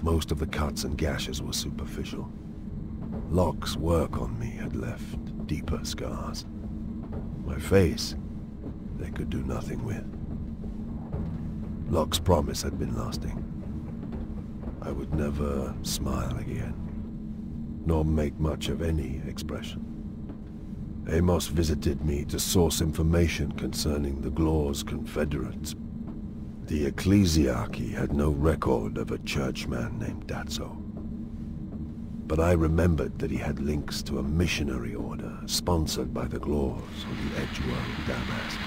Most of the cuts and gashes were superficial. Locke's work on me had left deeper scars. My face, they could do nothing with. Locke's promise had been lasting. I would never smile again, nor make much of any expression. Amos visited me to source information concerning the Glor's confederates. The ecclesiarchy had no record of a churchman named Datso. But I remembered that he had links to a missionary order sponsored by the Glors on the Edgeworld Damask.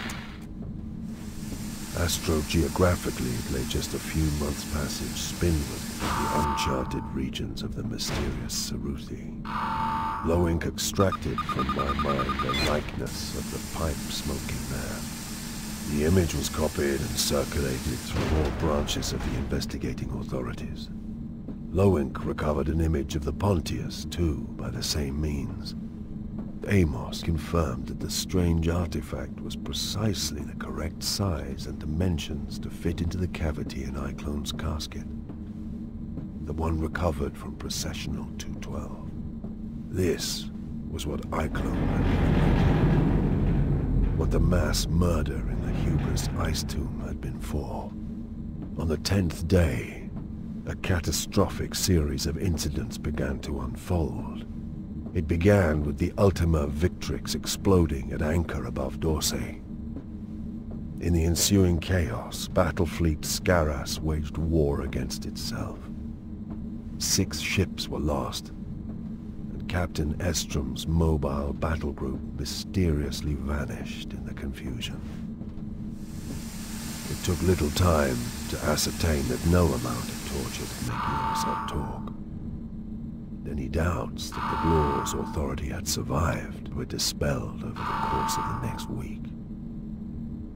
Astrogeographically, it lay just a few months' passage spinward through the uncharted regions of the mysterious Saruthi. Loink extracted from my mind a likeness of the pipe smoking there. The image was copied and circulated through all branches of the investigating authorities. Loink recovered an image of the Pontius, too, by the same means. Amos confirmed that the strange artifact was precisely the correct size and dimensions to fit into the cavity in Iclone's casket. The one recovered from Processional 212. This was what Iclone had been. What the mass murder in the Hubris Ice Tomb had been for. On the 10th day, a catastrophic series of incidents began to unfold. It began with the Ultima Victrix exploding at anchor above Dorsey. In the ensuing chaos, Battlefleet Scaras waged war against itself. 6 ships were lost, and Captain Estrom's mobile battle group mysteriously vanished in the confusion. It took little time to ascertain that no amount of torture could make Eurosat talk. Any doubts that the Glor's authority had survived were dispelled over the course of the next week.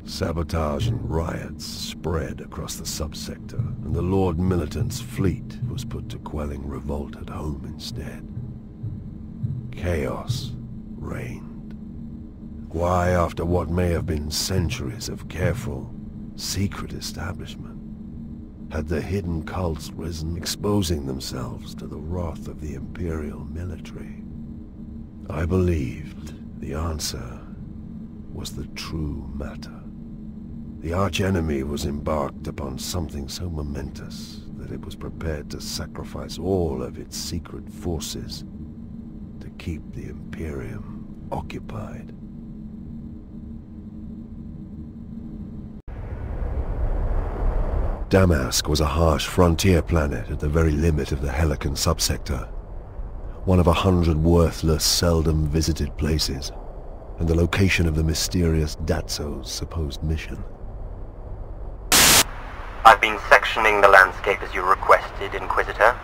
Sabotage and riots spread across the subsector, and the Lord Militant's fleet was put to quelling revolt at home instead. Chaos reigned. Why, after what may have been centuries of careful, secret establishment, had the hidden cults risen, exposing themselves to the wrath of the Imperial military? I believed the answer was the true matter. The archenemy was embarked upon something so momentous that it was prepared to sacrifice all of its secret forces to keep the Imperium occupied. Damask was a harsh frontier planet at the very limit of the Helican subsector. One of 100 worthless, seldom visited places, and the location of the mysterious Datso's supposed mission. I've been sectioning the landscape as you requested, Inquisitor.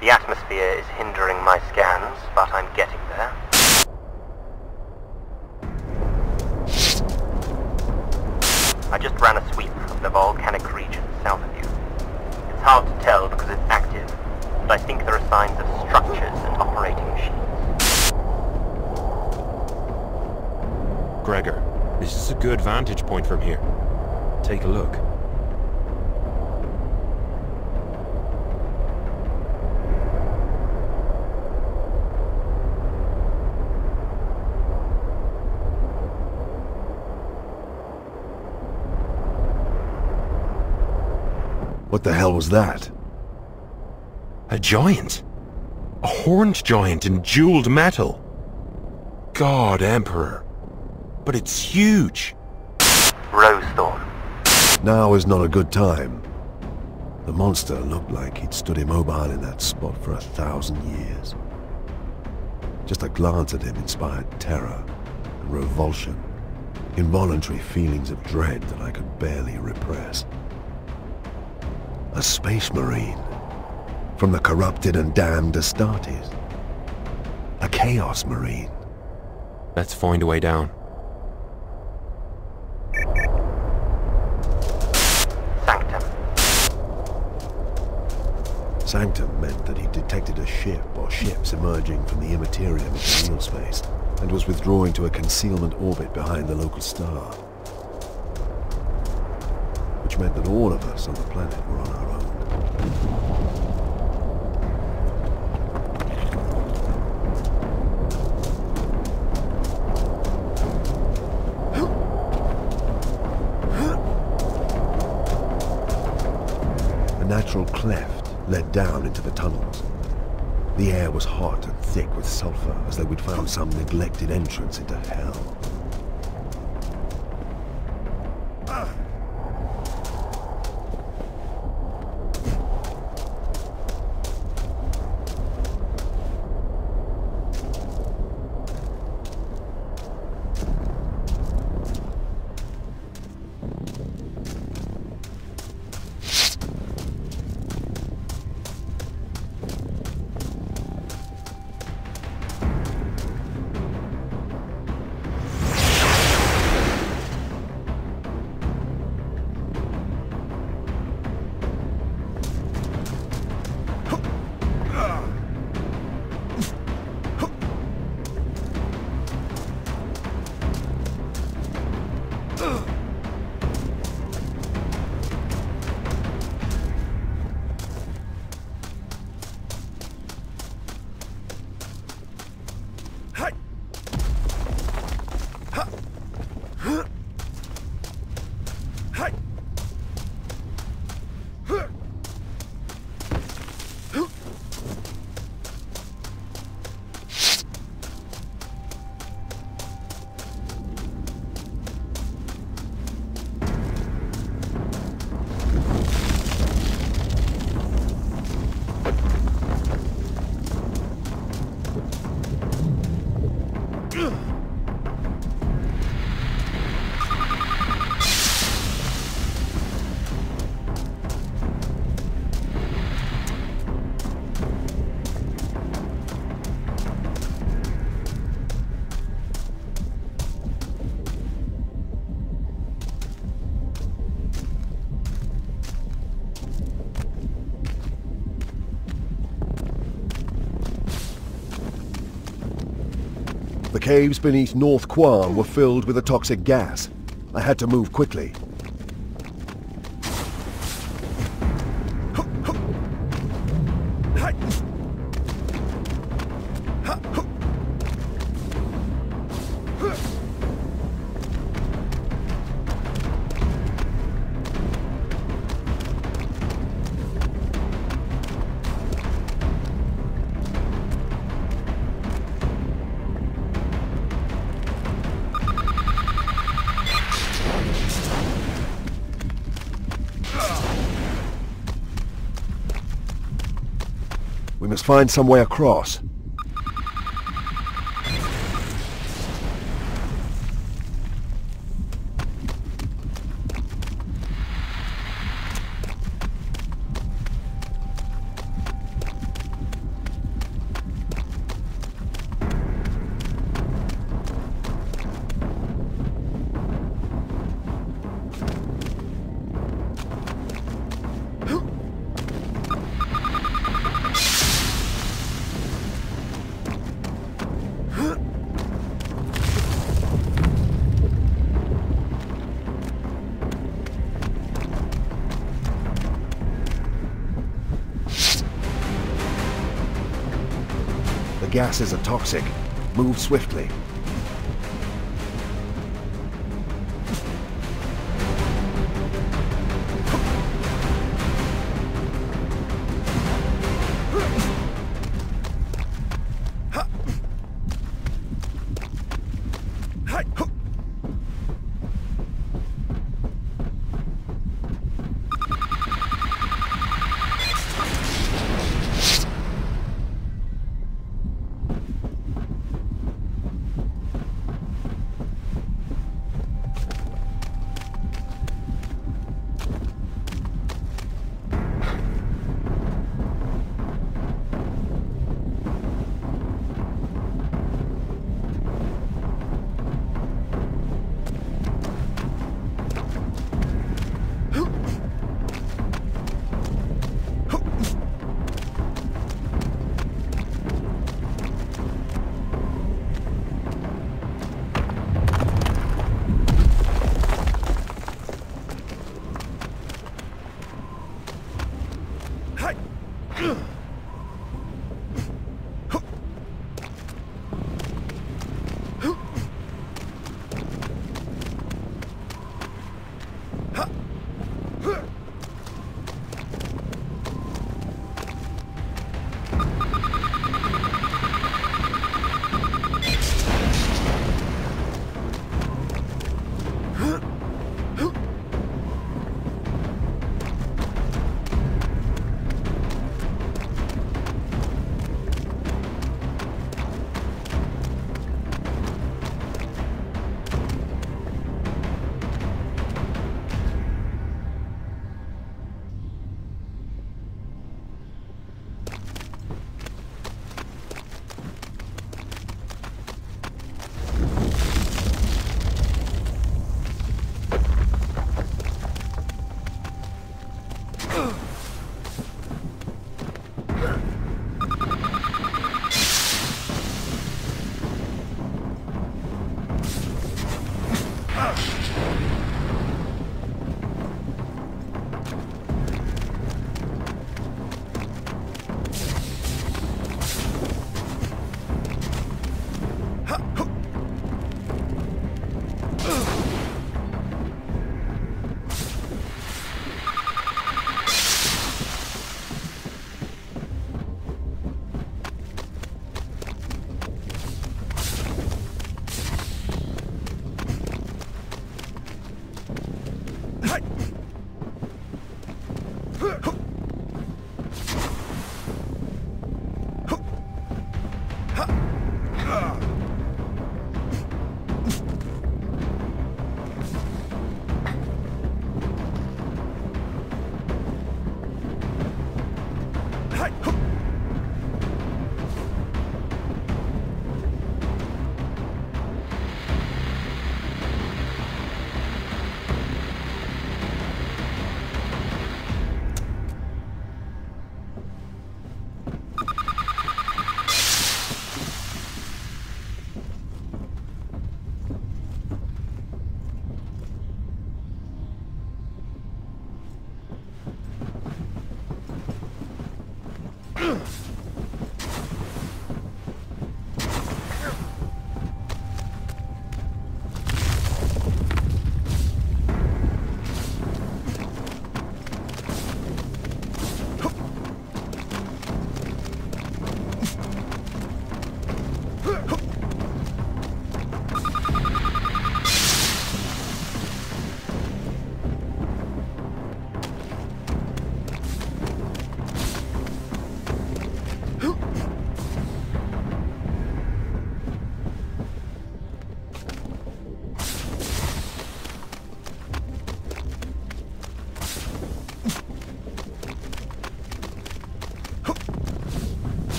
The atmosphere is hindering my scans, but I'm getting there. I just ran a sweep of the volcanic region south of you. It's hard to tell because it's active, but I think there are signs of structures and operating machines. Gregor, this is a good vantage point from here. Take a look. What the hell was that? A giant. A horned giant in jeweled metal. God, Emperor. But it's huge. Rosethorn. Now is not a good time. The monster looked like he'd stood immobile in that spot for 1,000 years. Just a glance at him inspired terror and revulsion, involuntary feelings of dread that I could barely repress. A space marine, from the corrupted and damned Astartes. A chaos marine. Let's find a way down. Sanctum. Sanctum meant that he detected a ship or ships emerging from the immaterium of the real space and was withdrawing to a concealment orbit behind the local star. Which meant that all of us on the planet were on our own. A natural cleft led down into the tunnels. The air was hot and thick with sulfur, as though we'd found some neglected entrance into hell. The caves beneath North Quam were filled with a toxic gas. I had to move quickly. We must find some way across. The gases are toxic. Move swiftly.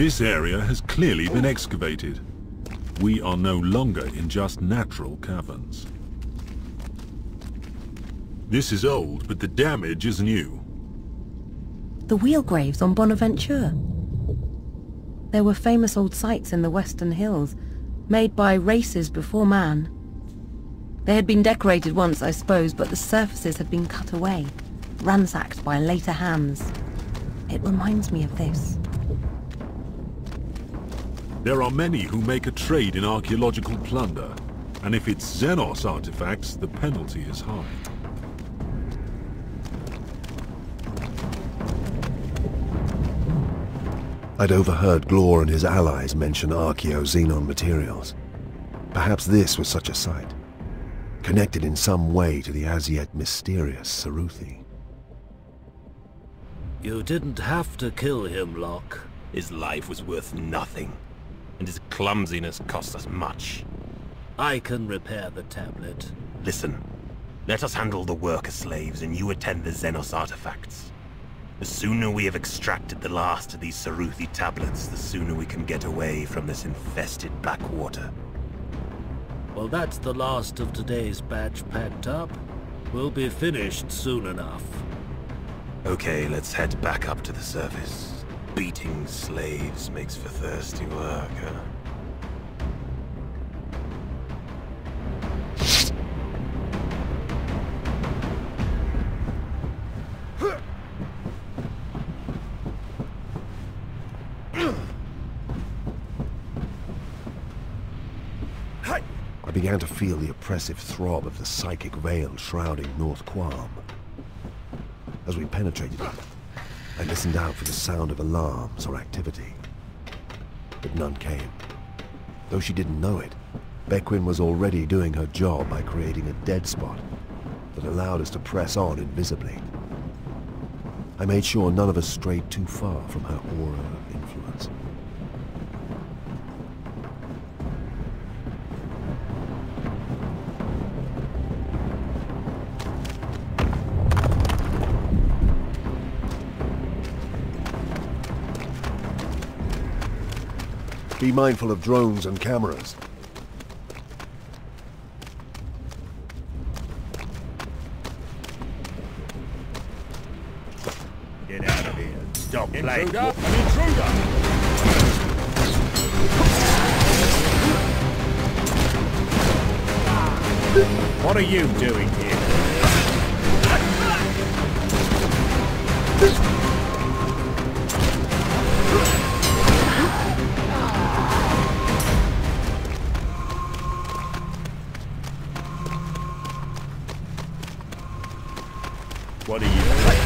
This area has clearly been excavated. We are no longer in just natural caverns. This is old, but the damage is new. The wheel graves on Bonaventure. There were famous old sites in the Western Hills, made by races before man. They had been decorated once, I suppose, but the surfaces had been cut away, ransacked by later hands. It reminds me of this. There are many who make a trade in archaeological plunder, and if it's Xenos artifacts, the penalty is high. I'd overheard Glor and his allies mention Archeo-Xenon materials. Perhaps this was such a site, connected in some way to the as-yet mysterious Saruthi. You didn't have to kill him, Locke. His life was worth nothing, and his clumsiness cost us much. I can repair the tablet. Listen, let us handle the worker slaves and you attend the Xenos artifacts. The sooner we have extracted the last of these Saruthi tablets, the sooner we can get away from this infested backwater. Well, that's the last of today's batch packed up. We'll be finished soon enough. Okay, let's head back up to the surface. Beating slaves makes for thirsty work, huh? I began to feel the oppressive throb of the psychic veil shrouding North Qualm. As we penetrated it, I listened out for the sound of alarms or activity. But none came. Though she didn't know it, Bequin was already doing her job by creating a dead spot that allowed us to press on invisibly. I made sure none of us strayed too far from her aura of influence. Be mindful of drones and cameras. Get out of here. Stop playing. Intruder! An intruder! What are you doing here? What are you doing?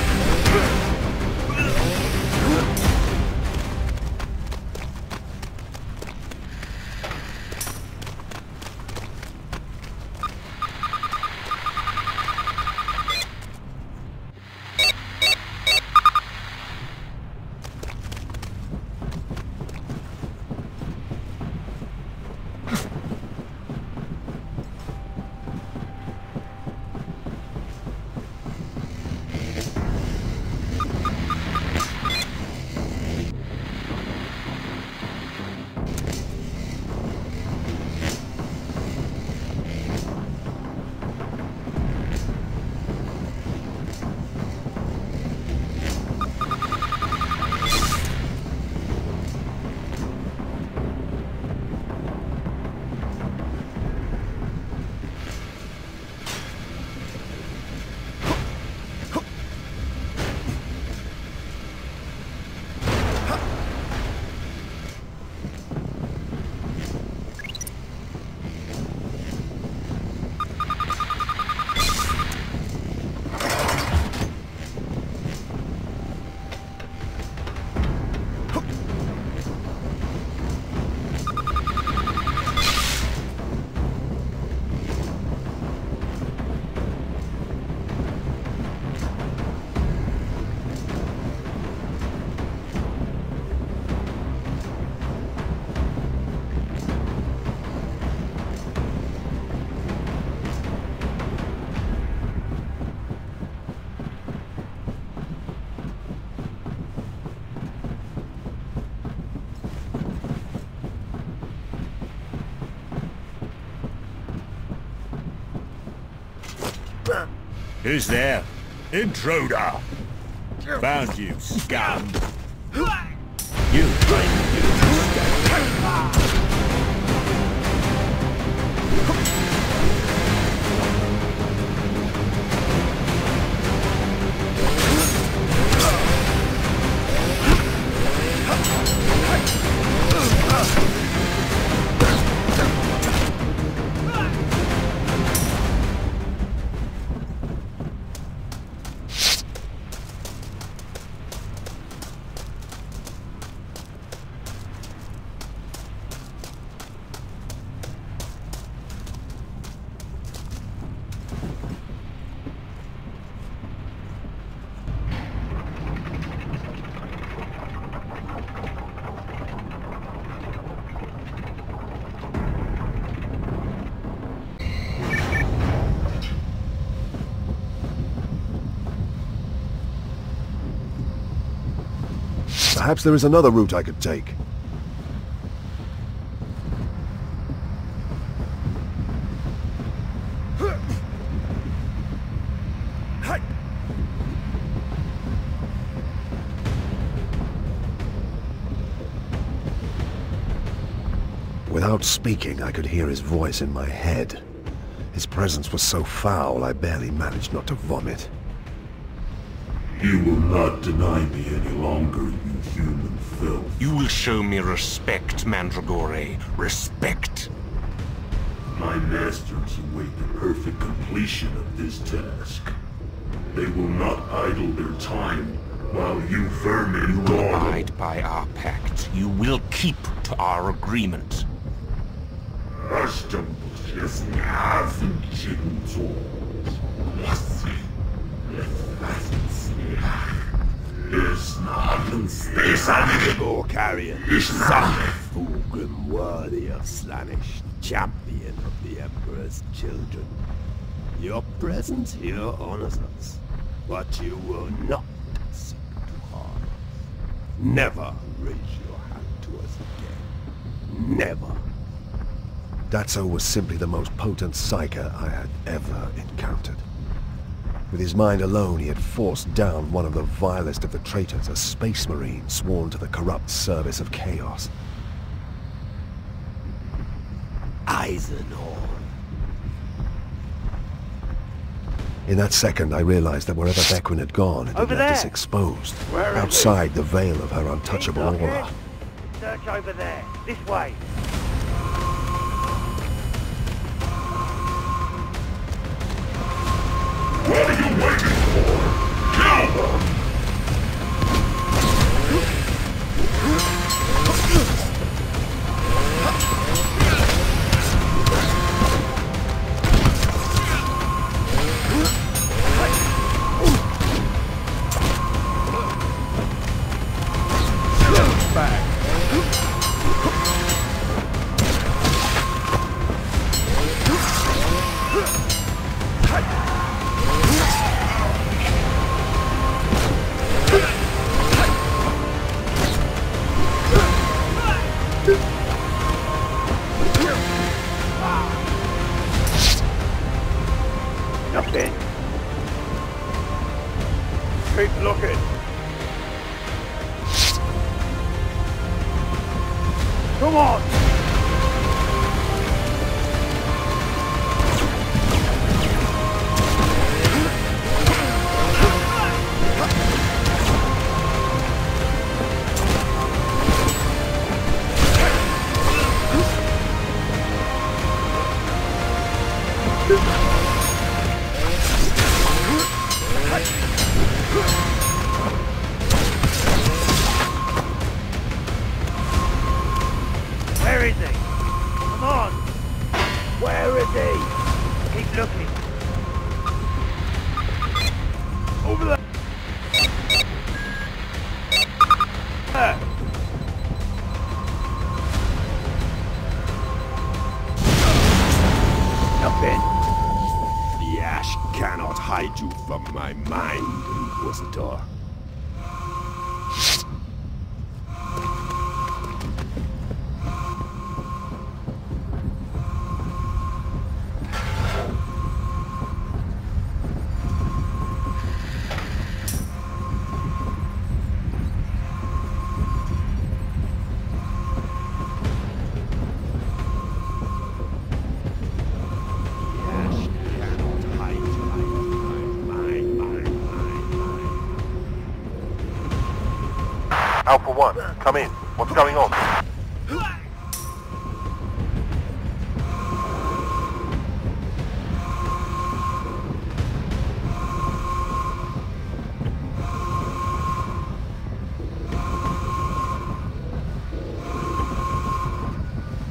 Who's there? Intruder! Found you, scum! You Perhaps there is another route I could take. Without speaking, I could hear his voice in my head. His presence was so foul, I barely managed not to vomit. You will not deny me any longer, you human filth. You will show me respect, Mandragore. Respect. My masters await the perfect completion of this task. They will not idle their time while you vermin guard. Abide by our pact. You will keep to our agreement. War carrier, Fulgrim, worthy of Slaanesh, champion of the Emperor's children. Your presence here honors us, but you will not seek to harm us. Never raise your hand to us again. Never. Datso was simply the most potent psyker I had ever encountered. With his mind alone, he had forced down one of the vilest of the traitors, a space marine sworn to the corrupt service of chaos. Eisenhorn. In that second, I realized that wherever Bequin had gone, it had Over left us there. exposed, Where is outside the veil of her untouchable aura. Search over there. This way. What are you waiting for? Kill them! Nothing. Keep looking. Come on! Where is he? Come on! Where is he? Keep looking. Over there! There. Nothing. The ash cannot hide you from my mind, Inquisitor. Alpha 1, come in. What's going on?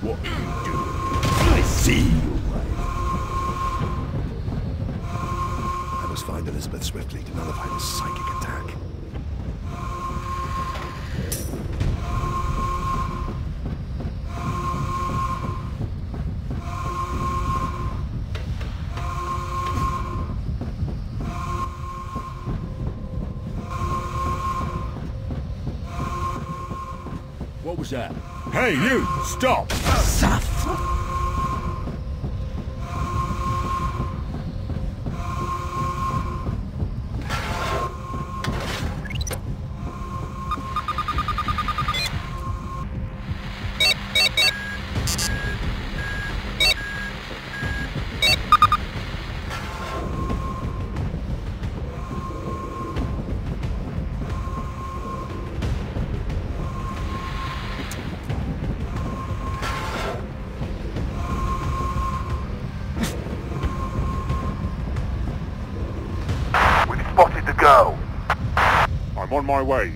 What are you doing? I see you. I must find Elizabeth swiftly to nullify this psychic attack. What was that? Hey, you! Stop! Spotted the girl. I'm on my way.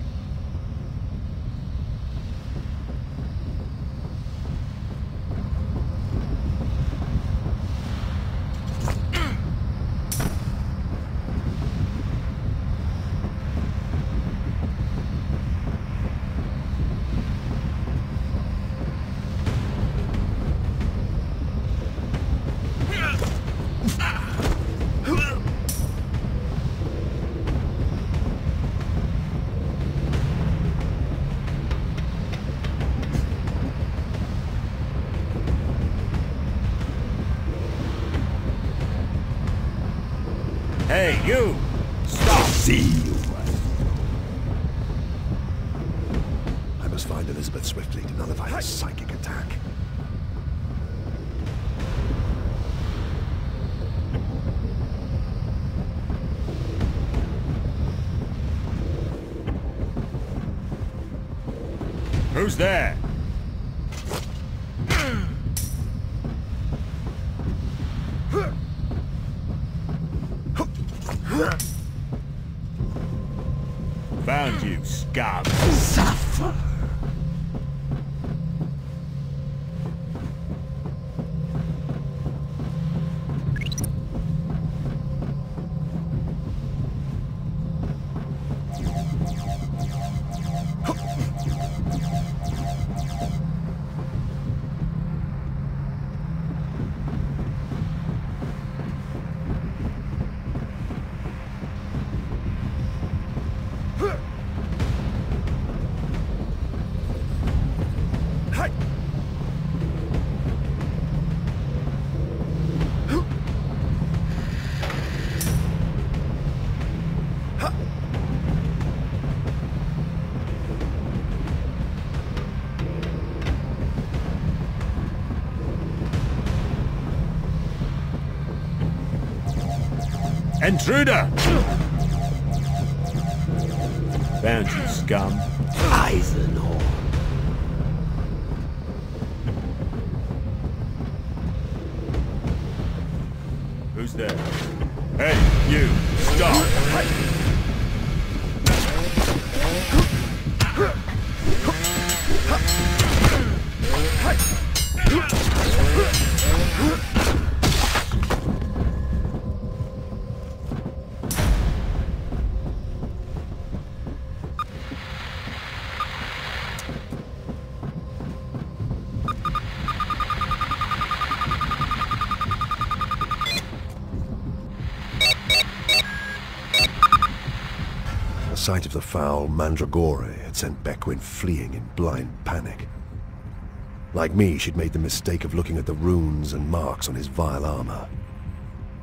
Hey, you! Stop! See you. I must find Elizabeth swiftly to nullify this psychic attack. Who's there? Found you, scum. Suffer. Intruder! Found you, scum. Eisenhorn. Who's there? Hey, you! Stop! The sight of the foul Mandragore had sent Beckwin fleeing in blind panic. Like me, she'd made the mistake of looking at the runes and marks on his vile armor.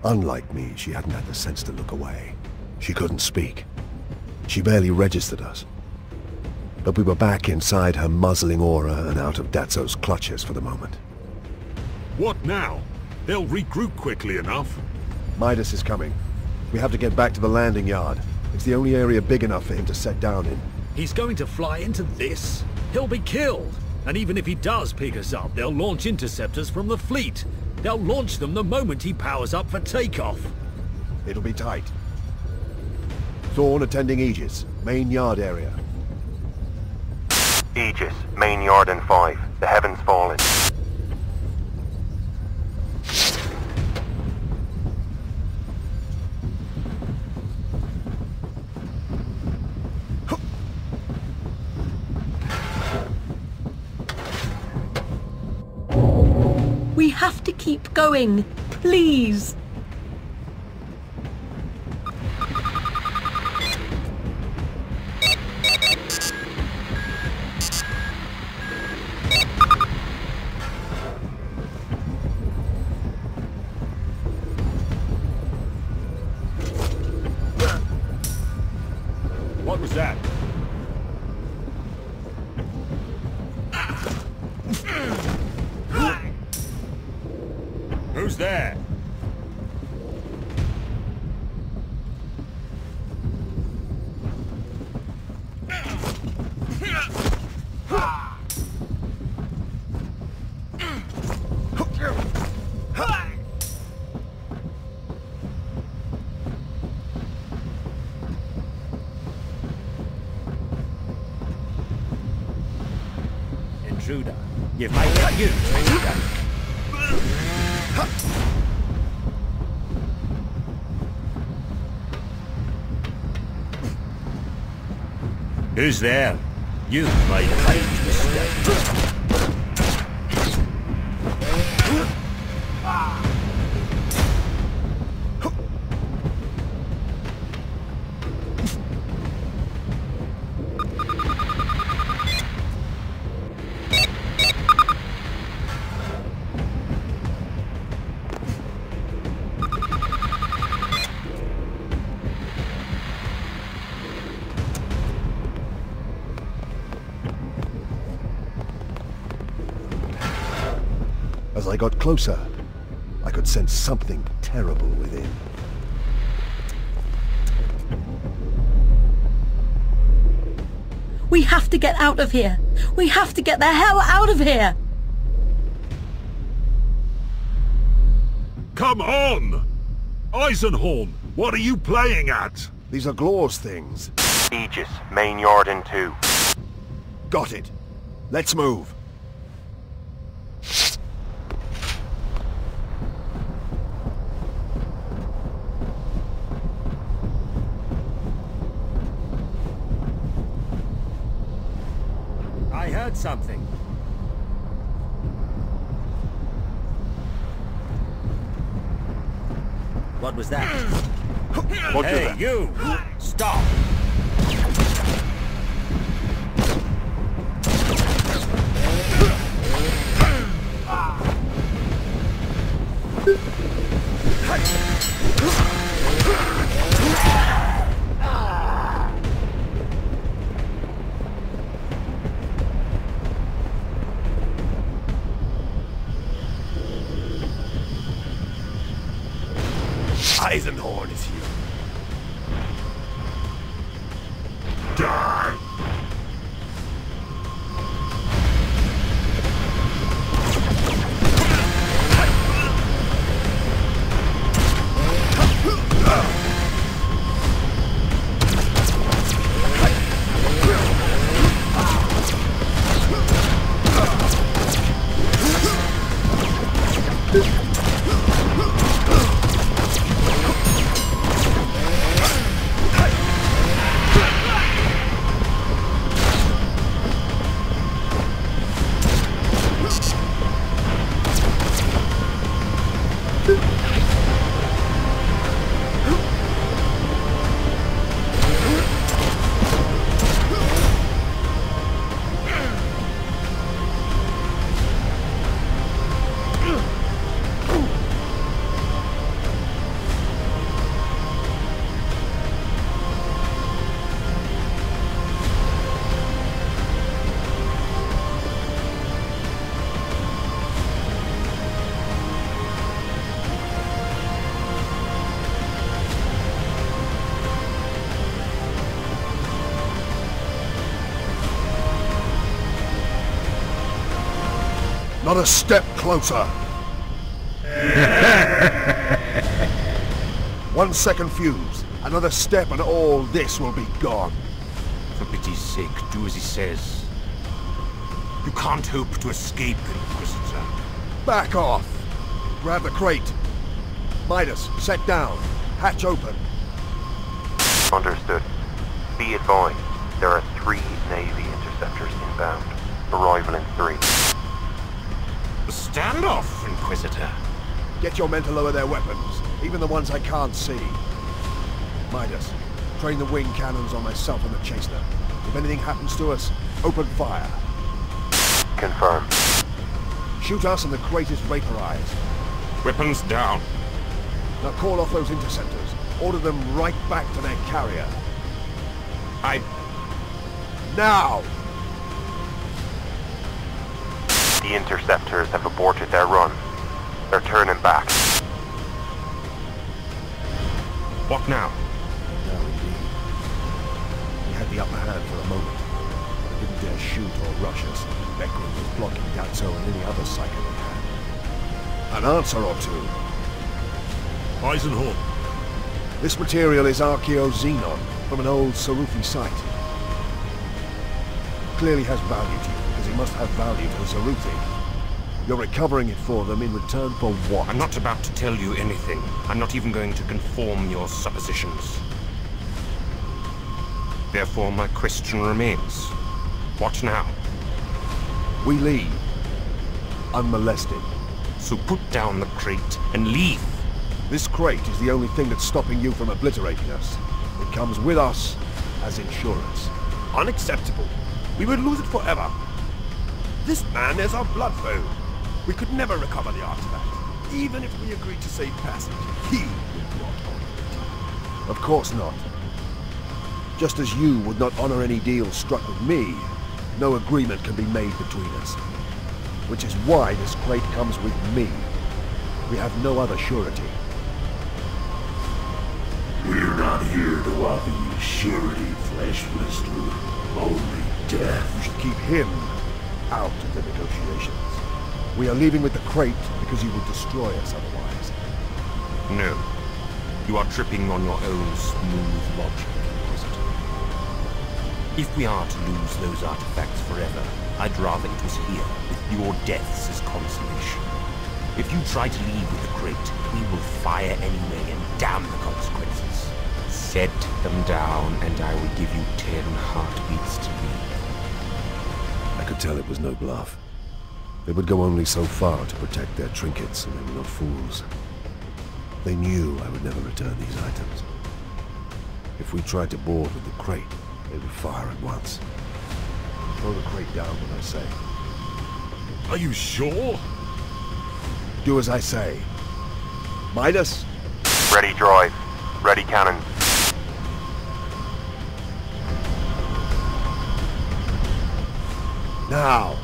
Unlike me, she hadn't had the sense to look away. She couldn't speak. She barely registered us. But we were back inside her muzzling aura and out of Datso's clutches for the moment. What now? They'll regroup quickly enough. Midas is coming. We have to get back to the landing yard. It's the only area big enough for him to set down in. He's going to fly into this? He'll be killed. And even if he does pick us up, they'll launch interceptors from the fleet. They'll launch them the moment he powers up for takeoff. It'll be tight. Thorn attending Aegis, main yard area. Aegis, main yard and 5. The heavens fallen. We have to keep going, please. What was that? Who's there? Intruder. You've made it you, intruder. Who's there? You've made a big mistake. As I got closer, I could sense something terrible within. We have to get out of here. We have to get the hell out of here. Come on! Eisenhorn, what are you playing at? These are Glor's things. Aegis, main yard and 2. Got it. Let's move. I heard something. What was that? Hey, you! Stop! Eisenhorn is here. Die! Not a step closer! 1 second fuse. Another step and all this will be gone. For pity's sake, do as he says. You can't hope to escape, Inquisitor. Back off! Grab the crate. Midas, set down. Hatch open. Understood. Be advised, there are 3 Navy interceptors inbound. Arrival in 3. Stand off, Inquisitor. Get your men to lower their weapons, even the ones I can't see. Midas, train the wing cannons on myself and the chaser. If anything happens to us, open fire. Confirmed. Shoot us and the crate is vaporized. Weapons down. Now call off those interceptors. Order them right back to their carrier. Now! The interceptors have aborted their run. They're turning back. What now? No, indeed. We had the upper hand for a moment. They didn't dare shoot or rush us. Beckman was blocking Datso and any other psycho they had. An answer or two. Eisenhorn. This material is Archeo Xenon from an old Saruthi site. Clearly has value to you, because it must have value to the Saruthi. You're recovering it for them in return for what? I'm not about to tell you anything. I'm not even going to conform your suppositions. Therefore, my question remains. What now? We leave. Unmolested. So put down the crate and leave. This crate is the only thing that's stopping you from obliterating us. It comes with us as insurance. Unacceptable. We would lose it forever. This man is our blood foe. We could never recover the artifact. Even if we agreed to save passage, he would not honor it. Of course not. Just as you would not honor any deal struck with me, no agreement can be made between us. Which is why this crate comes with me. We have no other surety. We're not here to offer you surety, Flesh Blister. Only death. You should keep him out of the negotiations. We are leaving with the crate because you would destroy us otherwise. No. You are tripping on your own smooth logic, Inquisitor. If we are to lose those artifacts forever, I'd rather it was here, with your deaths as consolation. If you try to leave with the crate, we will fire anyway and damn the consequences. Set them down, and I will give you 10 heartbeats to leave. I could tell it was no bluff. They would go only so far to protect their trinkets, and they were not fools. They knew I would never return these items. If we tried to board with the crate, they would fire at once. Throw the crate down when I say. Are you sure? Do as I say. Midas? Ready drive. Ready cannon. Now!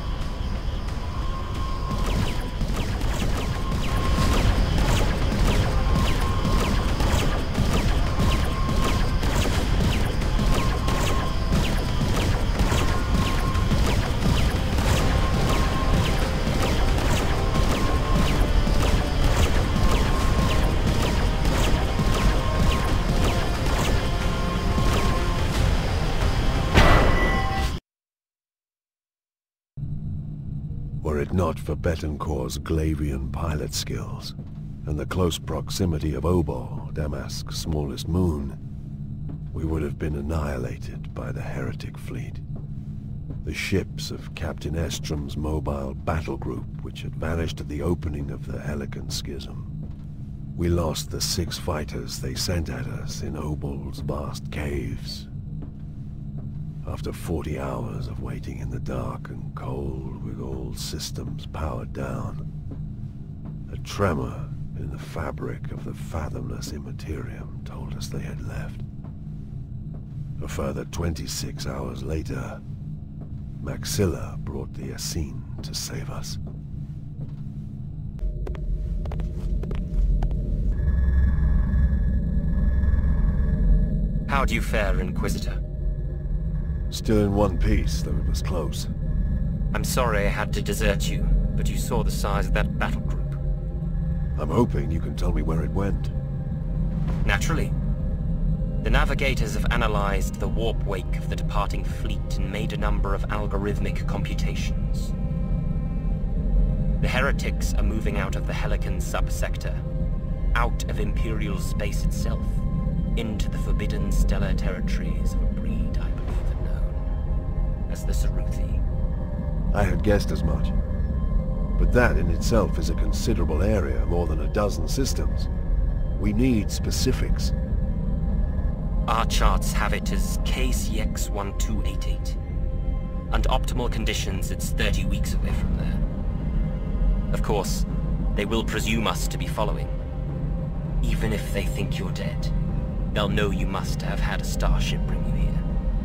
Were it not for Betancourt's Glavian pilot skills, and the close proximity of Obol, Damask's smallest moon, we would have been annihilated by the heretic fleet. The ships of Captain Estrom's mobile battle group, which had vanished at the opening of the Helican Schism. We lost the 6 fighters they sent at us in Obol's vast caves. After 40 hours of waiting in the dark and cold with all systems powered down, a tremor in the fabric of the fathomless Imperium told us they had left. A further 26 hours later, Maxilla brought the Essene to save us. How do you fare, Inquisitor? Still in one piece, though it was close. I'm sorry I had to desert you. but you saw the size of that battle group. I'm hoping you can tell me where it went. Naturally. The navigators have analyzed the warp wake of the departing fleet and made a number of algorithmic computations. The heretics are moving out of the Helican subsector, out of Imperial space itself, into the forbidden stellar territories of a breed I believe are known as the Saruthi. I had guessed as much. But that in itself is a considerable area, more than a dozen systems. We need specifics. Our charts have it as KCX-1288. Under optimal conditions, it's 30 weeks away from there. Of course, they will presume us to be following. Even if they think you're dead, they'll know you must have had a starship bring you here.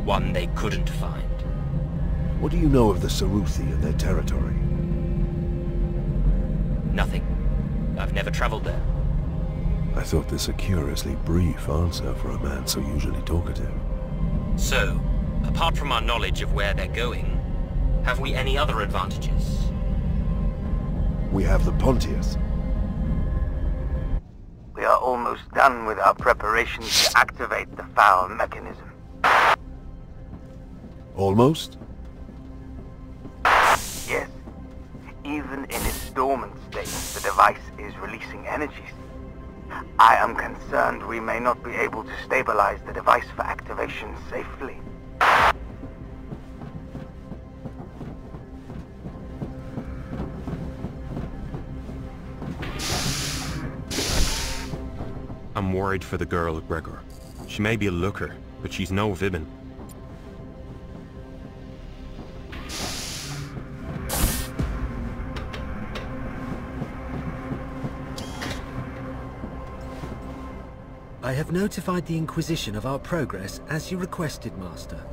One they couldn't find. What do you know of the Saruthi and their territory? Nothing. I've never traveled there. I thought this a curiously brief answer for a man so usually talkative. So, apart from our knowledge of where they're going, have we any other advantages? We have the Pontius. We are almost done with our preparations to activate the foul mechanism. Almost? Yes. Even in its dormant state, the device is releasing energies. I am concerned we may not be able to stabilize the device for activation safely. I'm worried for the girl, Gregor. She may be a looker, but she's no Vibin. I have notified the Inquisition of our progress as you requested, Master.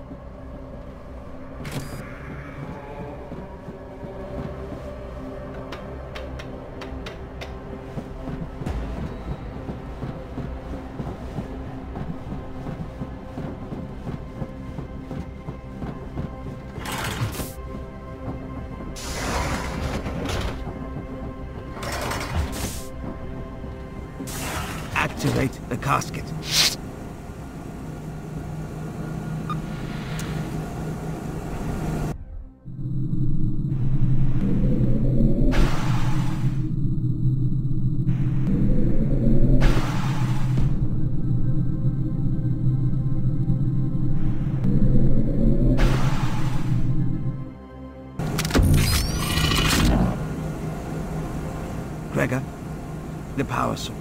Activate the casket. Gregor, the power source.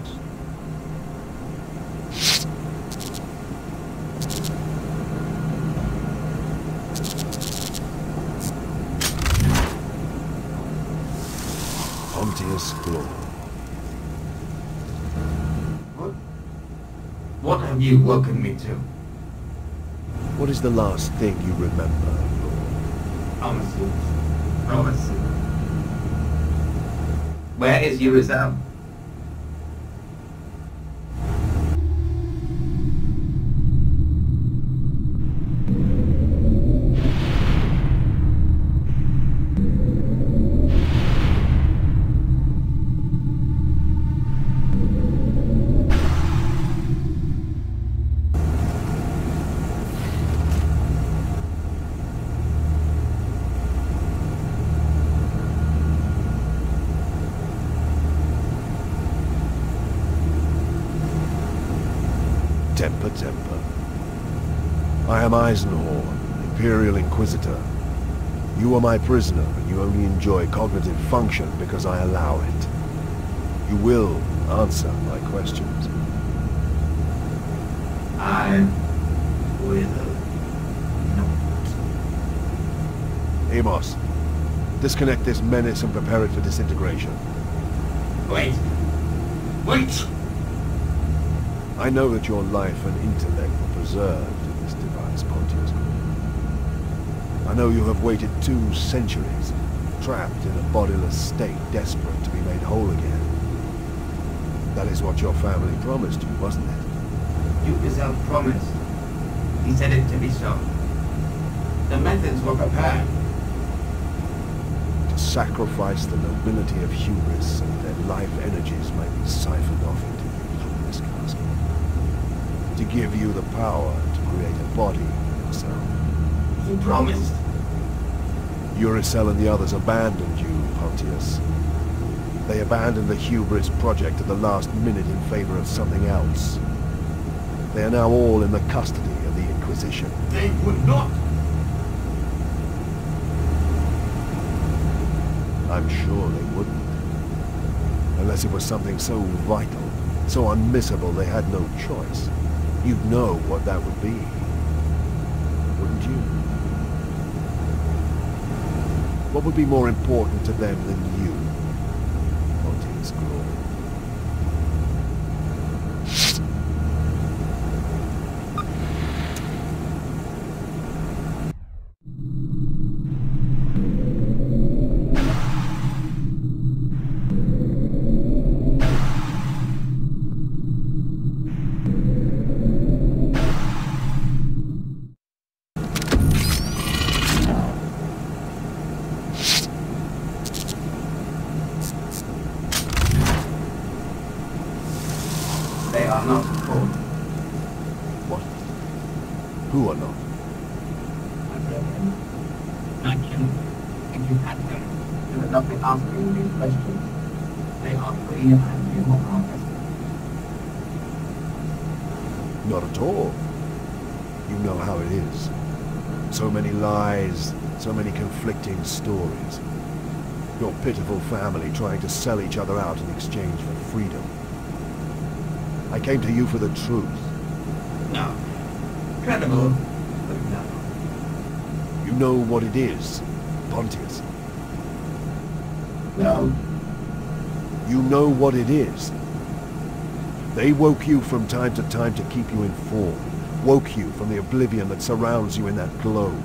What have you woken me to? What is the last thing you remember, Promises. Promises. Where is Urizel? Temper. I am Eisenhorn, Imperial Inquisitor. You are my prisoner, and you only enjoy cognitive function because I allow it. You will answer my questions. I will not. Amos, disconnect this menace and prepare it for disintegration. Wait. Wait! I know that your life and intellect were preserved in this device, Pontius. I know you have waited 2 centuries, trapped in a bodiless state, desperate to be made whole again. That is what your family promised you, wasn't it? Urizel promised. He said it to be so. The methods were prepared. To sacrifice the nobility of hubris so that their life energies might be siphoned off into this casket. To give you the power to create a body yourself. You promised. Uricell and the others abandoned you, Pontius. They abandoned the hubris project at the last minute in favor of something else. They are now all in the custody of the Inquisition. They would not. I'm sure they wouldn't. Unless it was something so vital, so unmissable they had no choice. You'd know what that would be. Wouldn't you? What would be more important to them than you? Pontius Glor. They are not called. What? Who are not? My brethren, not you. If you had them, you would not be asking these questions. They are free of answering more questions. Not at all. You know how it is. So many lies, so many conflicting stories. Your pitiful family trying to sell each other out in exchange for freedom. I came to you for the truth. No. Credible, but no. You know what it is, Pontius. No. You know what it is. They woke you from time to time to keep you informed. Woke you from the oblivion that surrounds you in that globe.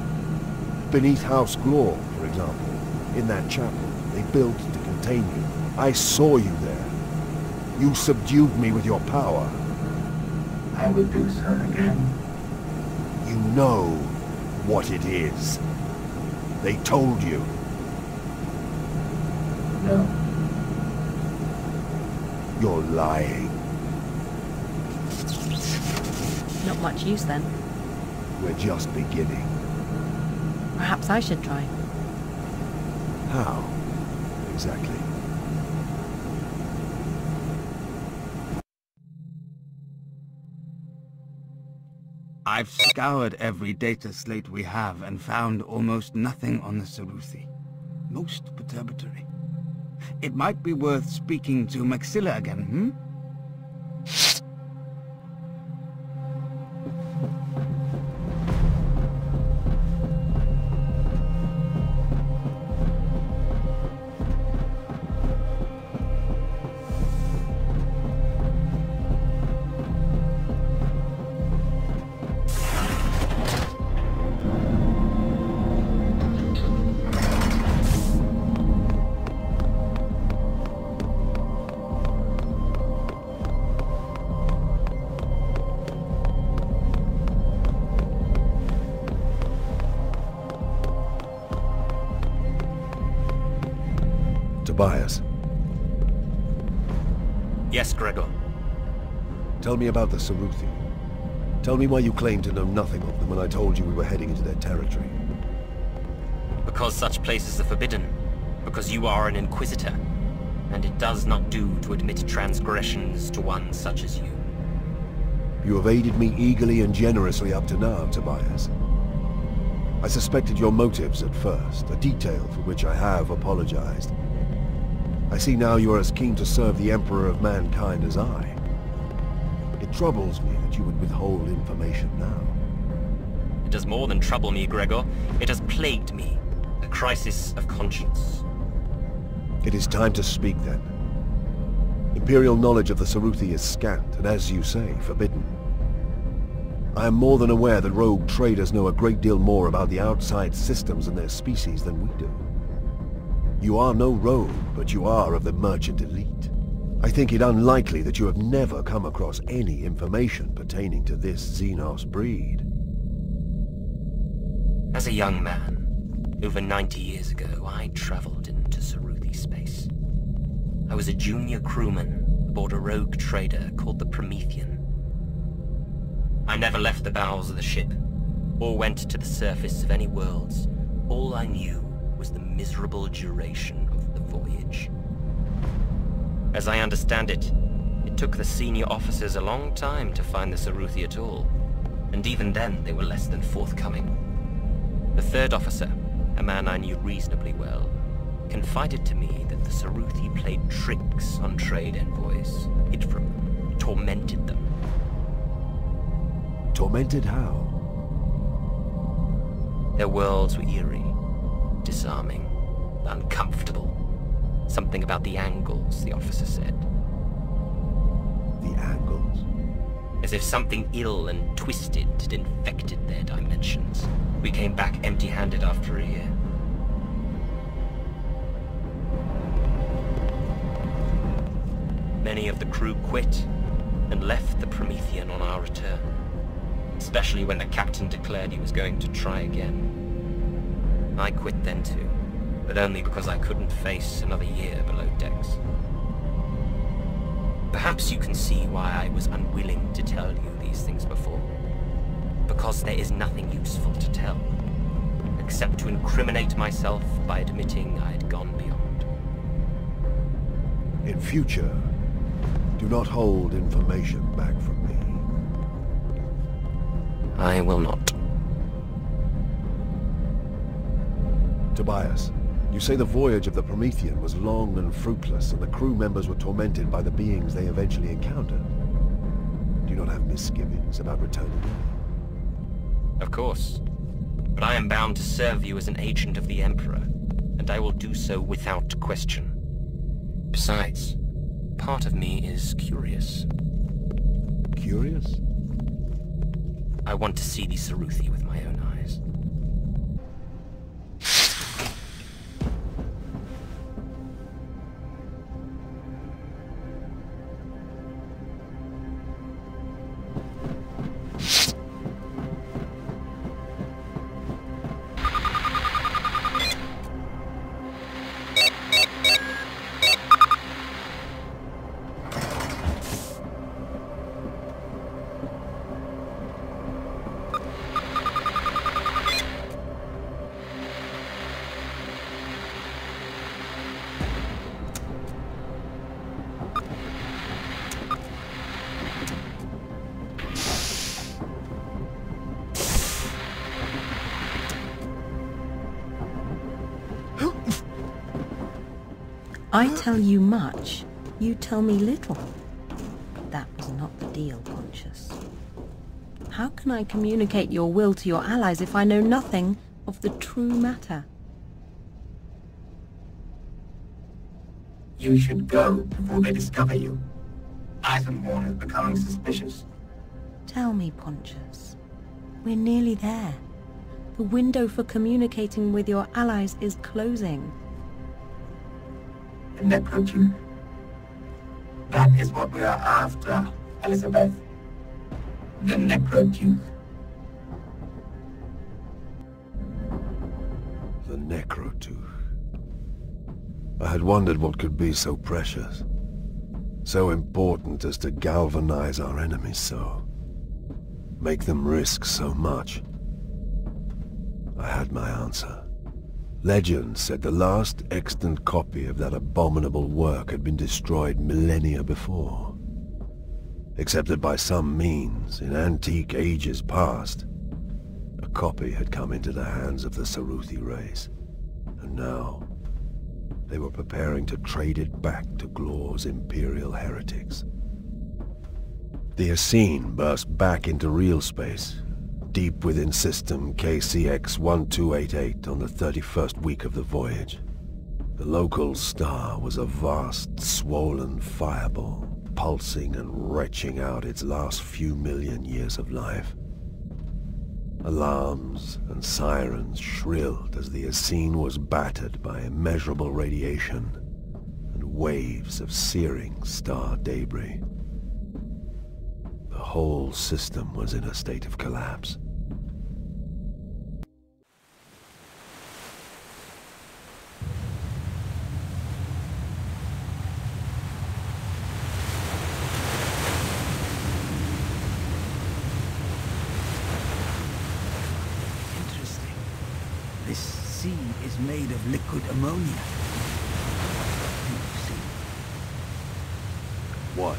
Beneath House Glor, for example, in that chapel they built to contain you. I saw you there. You subdued me with your power. I would do so again. You know what it is. They told you. No. You're lying. Not much use then. We're just beginning. Perhaps I should try. How? Exactly. I've scoured every data slate we have and found almost nothing on the Saruthi. Most perturbatory. It might be worth speaking to Maxilla again, hmm? Tobias. Yes, Gregor. Tell me about the Saruthi. Tell me why you claimed to know nothing of them when I told you we were heading into their territory. Because such places are forbidden. Because you are an Inquisitor. And it does not do to admit transgressions to one such as you. You have aided me eagerly and generously up to now, Tobias. I suspected your motives at first, a detail for which I have apologized. I see now you are as keen to serve the Emperor of Mankind as I. It troubles me that you would withhold information now. It does more than trouble me, Gregor. It has plagued me. A crisis of conscience. It is time to speak, then. Imperial knowledge of the Saruthi is scant, and as you say, forbidden. I am more than aware that rogue traders know a great deal more about the outside systems and their species than we do. You are no rogue, but you are of the merchant elite. I think it unlikely that you have never come across any information pertaining to this Xenos breed. As a young man, over 90 years ago, I traveled into space. I was a junior crewman aboard a rogue trader called the Promethean. I never left the bowels of the ship, or went to the surface of any worlds. All I knew was the miserable duration of the voyage. As I understand it, it took the senior officers a long time to find the Saruthi at all, and even then they were less than forthcoming. The third officer, a man I knew reasonably well, confided to me that the Saruthi played tricks on trade envoys, hid from them, tormented them. Tormented how? Their worlds were eerie, disarming, uncomfortable. Something about the angles, the officer said. The angles? As if something ill and twisted had infected their dimensions. We came back empty-handed after a year. Many of the crew quit and left the Promethean on our return. Especially when the captain declared he was going to try again. I quit then too, but only because I couldn't face another year below decks. Perhaps you can see why I was unwilling to tell you these things before. Because there is nothing useful to tell, except to incriminate myself by admitting I had gone beyond. In future, do not hold information back from me. I will not. Tobias, you say the voyage of the Promethean was long and fruitless, and the crew members were tormented by the beings they eventually encountered. Do you not have misgivings about returning here? Of course. But I am bound to serve you as an agent of the Emperor, and I will do so without question. Besides, part of me is curious. Curious? I want to see the Saruthi with my own eyes. I tell you much, you tell me little. That was not the deal, Pontius. How can I communicate your will to your allies if I know nothing of the true matter? You should go before they discover you. Eisenhorn is becoming suspicious. Tell me, Pontius. We're nearly there. The window for communicating with your allies is closing. The necrotube. That is what we are after, Elizabeth. The necrotube. The necrotube. I had wondered what could be so precious, so important as to galvanize our enemies so, make them risk so much. I had my answer. Legend said the last extant copy of that abominable work had been destroyed millennia before. Except that by some means, in antique ages past, a copy had come into the hands of the Saruthi race, and now they were preparing to trade it back to Glor's Imperial heretics. The Essene burst back into real space, deep within system KCX-1288 on the 31st week of the voyage. The local star was a vast, swollen fireball, pulsing and retching out its last few million years of life. Alarms and sirens shrilled as the Essene was battered by immeasurable radiation and waves of searing star debris. The whole system was in a state of collapse. made of liquid ammonia. What?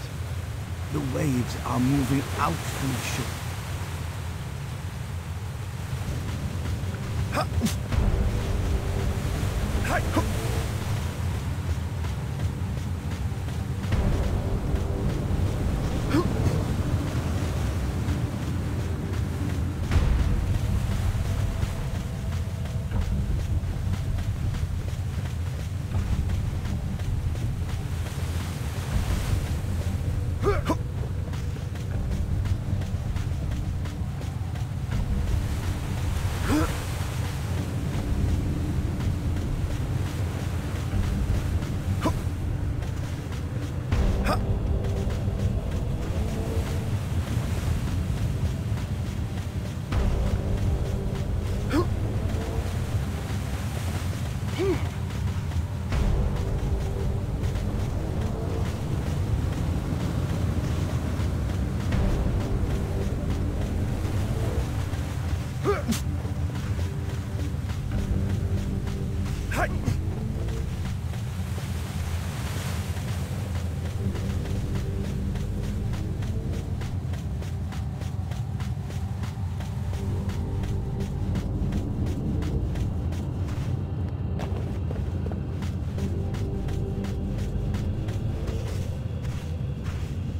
The waves are moving out from the ship.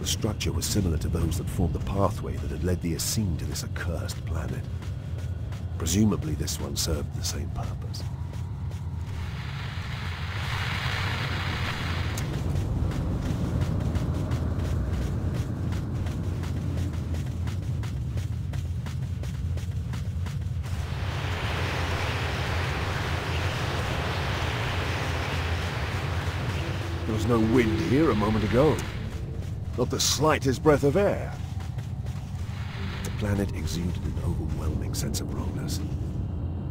The structure was similar to those that formed the pathway that had led the Essene to this accursed planet. Presumably this one served the same purpose. There was no wind here a moment ago. Not the slightest breath of air. The planet exuded an overwhelming sense of wrongness.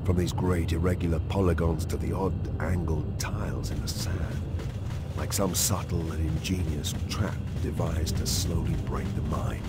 From these great irregular polygons to the odd angled tiles in the sand. Like some subtle and ingenious trap devised to slowly break the mind.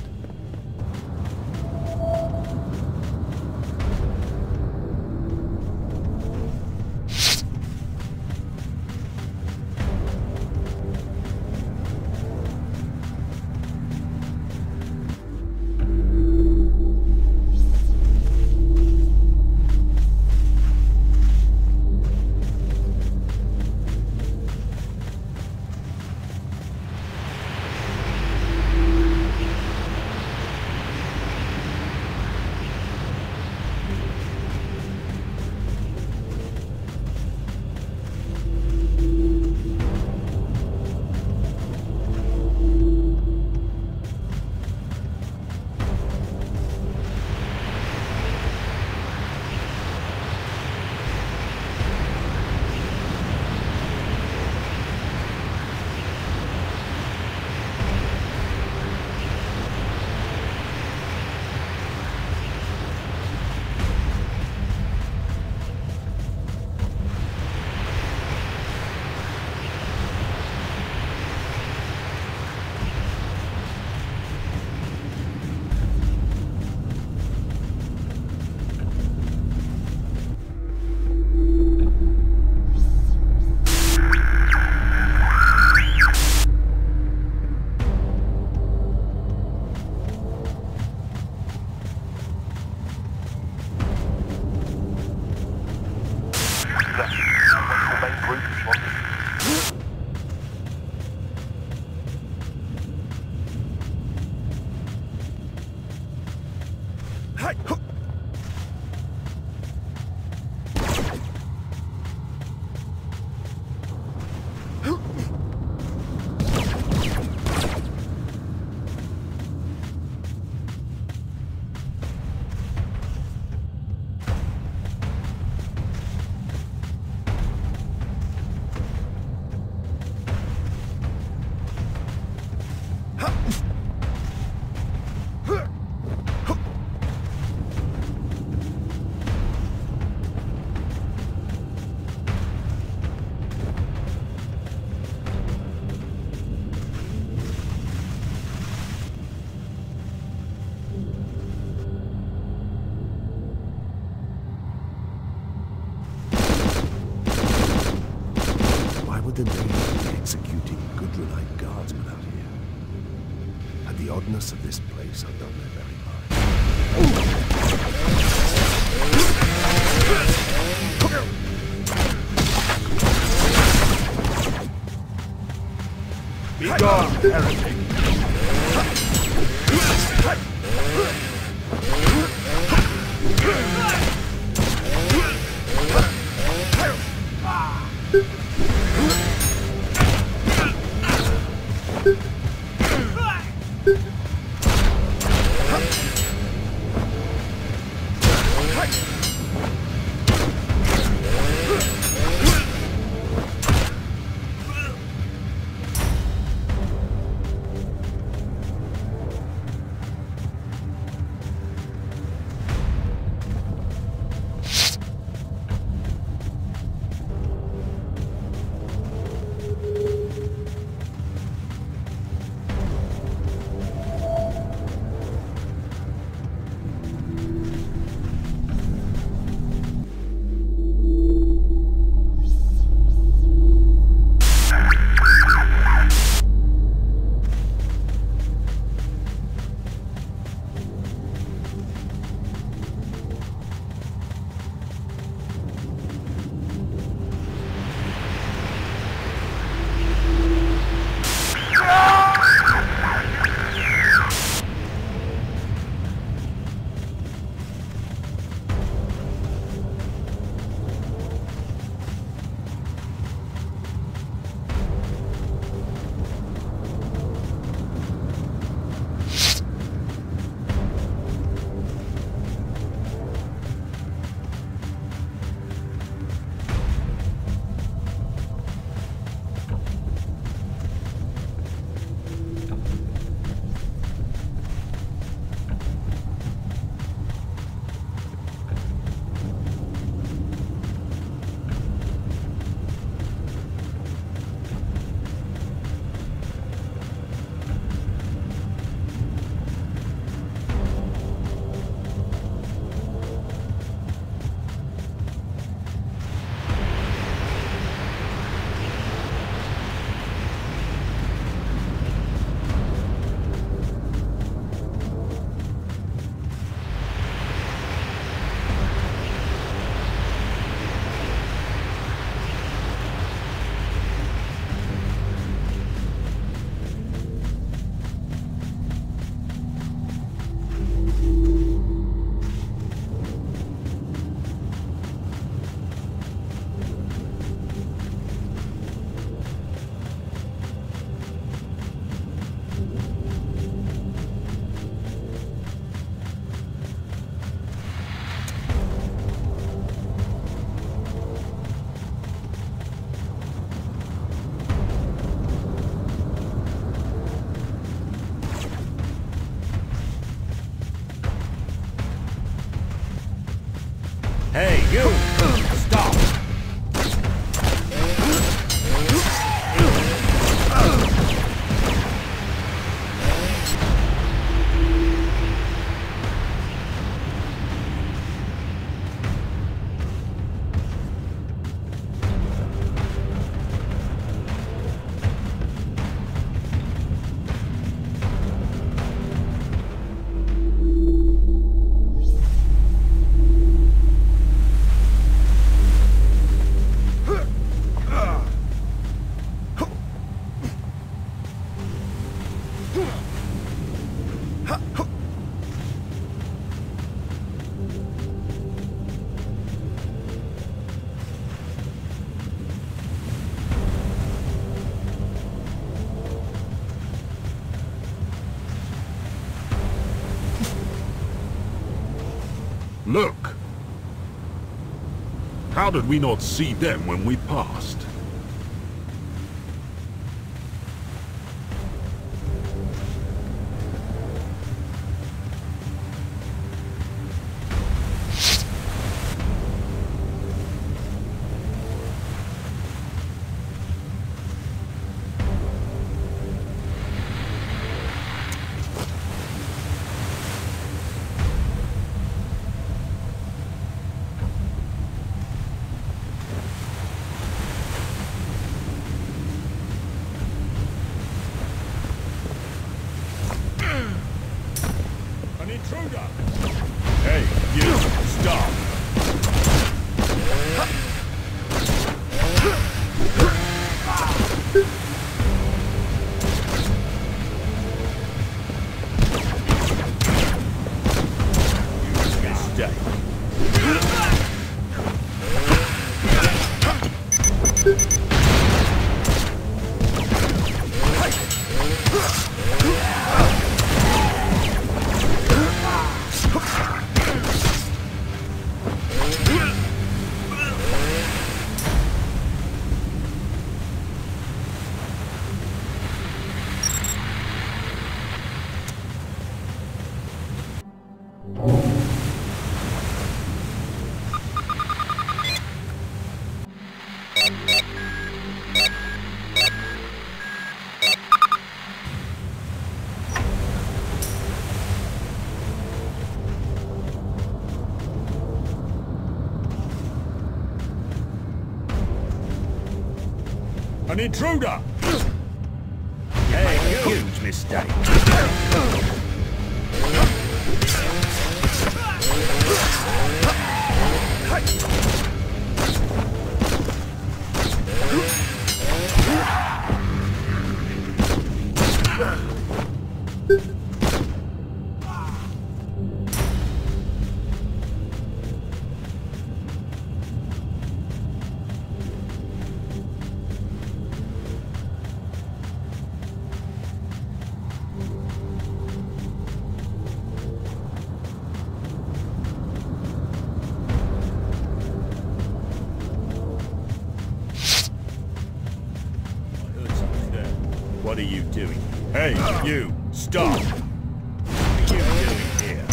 the oddness of this place have done their very best. Be gone, heretic! Hey, you! Stop! Look! How did we not see them when we passed? intruder! Hey, you, stop! An intruder! Hey, huge mistake. What are you doing? Hey, you! Stop! What are you doing here?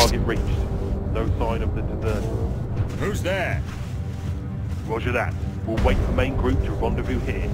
Target reached. No sign of the deserter. Who's there? Roger that. We'll wait for main group to rendezvous here.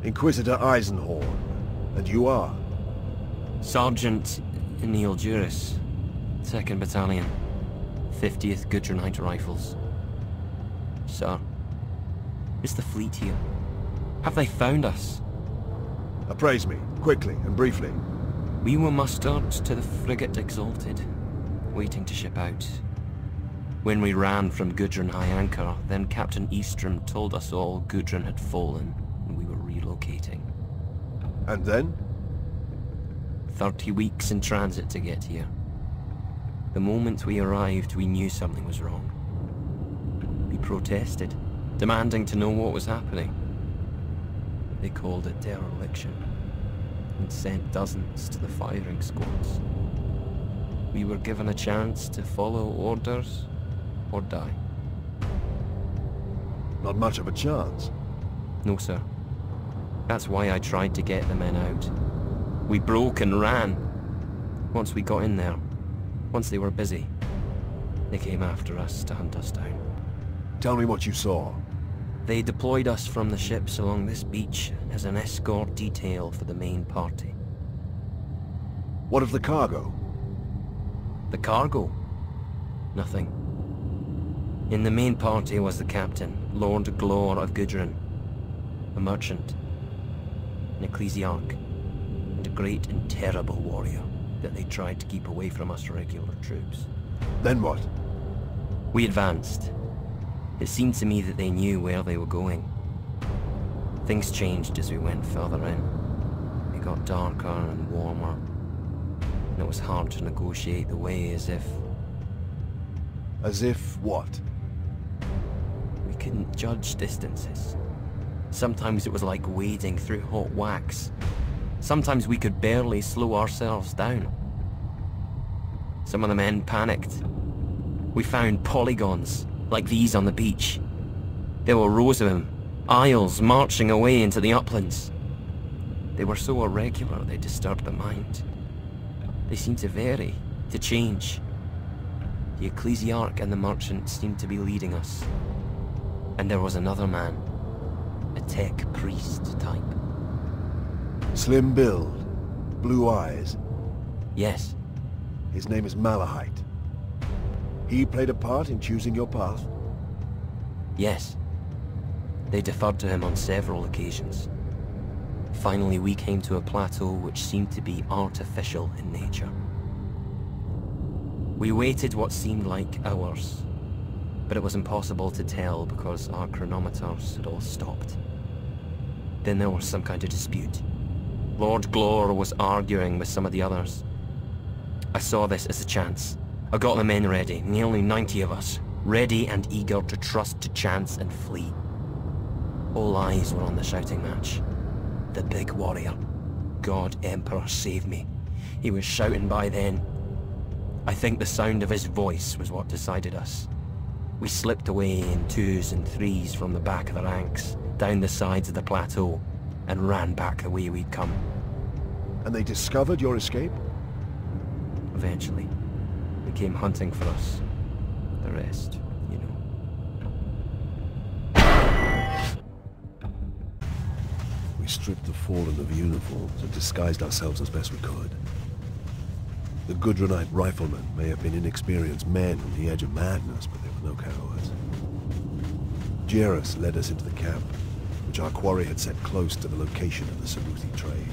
Inquisitor Eisenhorn. And you are? Sergeant Neil Juris, 2nd Battalion, 50th Gudrunite Rifles. Sir, is the fleet here? Have they found us? Appraise me, quickly and briefly. We were mustered to the frigate Exalted, waiting to ship out. When we ran from Gudrun High Anchor, then Captain Eastrom told us all Gudrun had fallen, and we were relocating. And then? 30 weeks in transit to get here. The moment we arrived, we knew something was wrong. We protested, demanding to know what was happening. They called it dereliction, and sent dozens to the firing squads. We were given a chance to follow orders, or die. Not much of a chance. No, sir. That's why I tried to get the men out. We broke and ran. Once we got in there, once they were busy, they came after us to hunt us down. Tell me what you saw. They deployed us from the ships along this beach as an escort detail for the main party. What of the cargo? The cargo? Nothing. In the main party was the captain, Lord Glor of Gudrun, a merchant, an ecclesiarch, and a great and terrible warrior that they tried to keep away from us regular troops. Then what? We advanced. It seemed to me that they knew where they were going. Things changed as we went further in. It got darker and warmer, and it was hard to negotiate the way as if... As if what? We couldn't judge distances. Sometimes it was like wading through hot wax. Sometimes we could barely slow ourselves down. Some of the men panicked. We found polygons, like these on the beach. There were rows of them, aisles marching away into the uplands. They were so irregular they disturbed the mind. They seemed to vary, to change. The ecclesiarch and the merchant seemed to be leading us. And there was another man, a tech priest type. Slim build, blue eyes. Yes. His name is Malahite. He played a part in choosing your path? Yes. They deferred to him on several occasions. Finally, we came to a plateau which seemed to be artificial in nature. We waited what seemed like hours, but it was impossible to tell because our chronometers had all stopped. Then there was some kind of dispute. Lord Glor was arguing with some of the others. I saw this as a chance. I got the men ready, nearly 90 of us, ready and eager to trust to chance and flee. All eyes were on the shouting match. The big warrior. God Emperor save me. He was shouting by then. I think the sound of his voice was what decided us. We slipped away in 2s and 3s from the back of the ranks, down the sides of the plateau, and ran back the way we'd come. And they discovered your escape? Eventually. They came hunting for us. The rest, you know. We stripped the fallen of uniforms and disguised ourselves as best we could. The Gudrunite riflemen may have been inexperienced men on the edge of madness, but they were no cowards. Jerus led us into the camp, which our quarry had set close to the location of the Saruthi trade.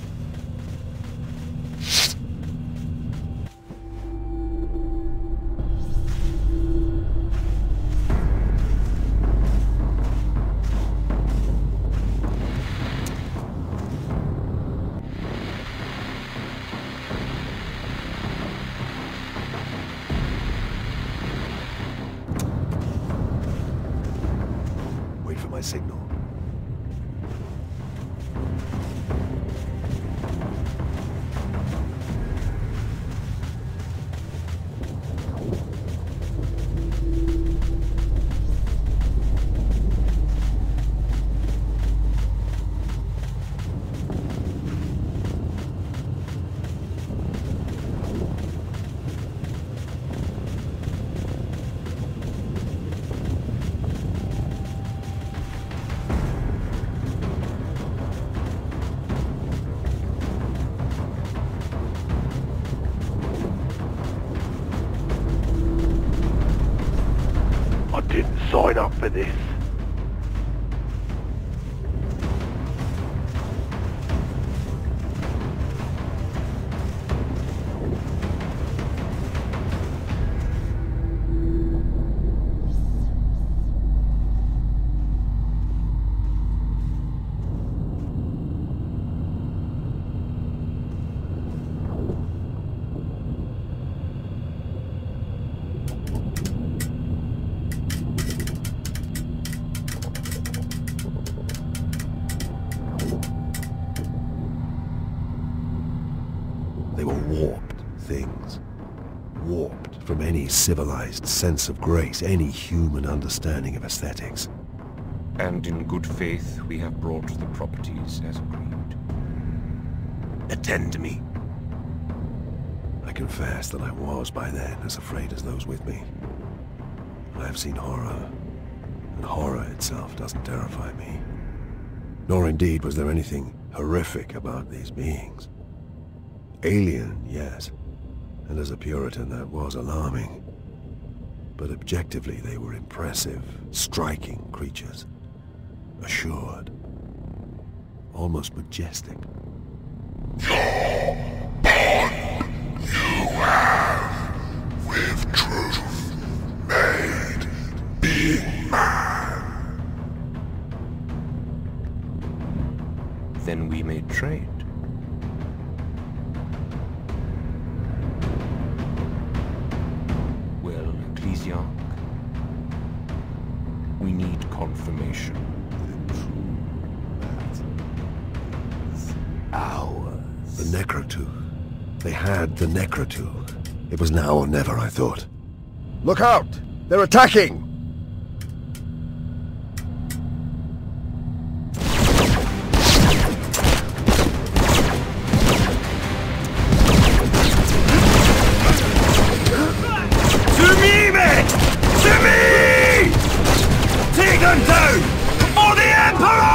My signal. sign up for this. They were warped things. Warped from any civilized sense of grace, any human understanding of aesthetics. And in good faith, we have brought the properties as agreed. Attend to me. I confess that I was by then as afraid as those with me. I have seen horror, and horror itself doesn't terrify me. Nor indeed was there anything horrific about these beings. Alien, yes, and as a Puritan that was alarming. But objectively they were impressive, striking creatures. Assured. Almost majestic. Your bond you have with truth made being man. Then we may trade. Well, Ecclesiarch, we need confirmation. The Necrotooth. They had the Necrotooth. It was now or never, I thought. Look out! They're attacking! To me, men! To me! Take them down! For the Emperor!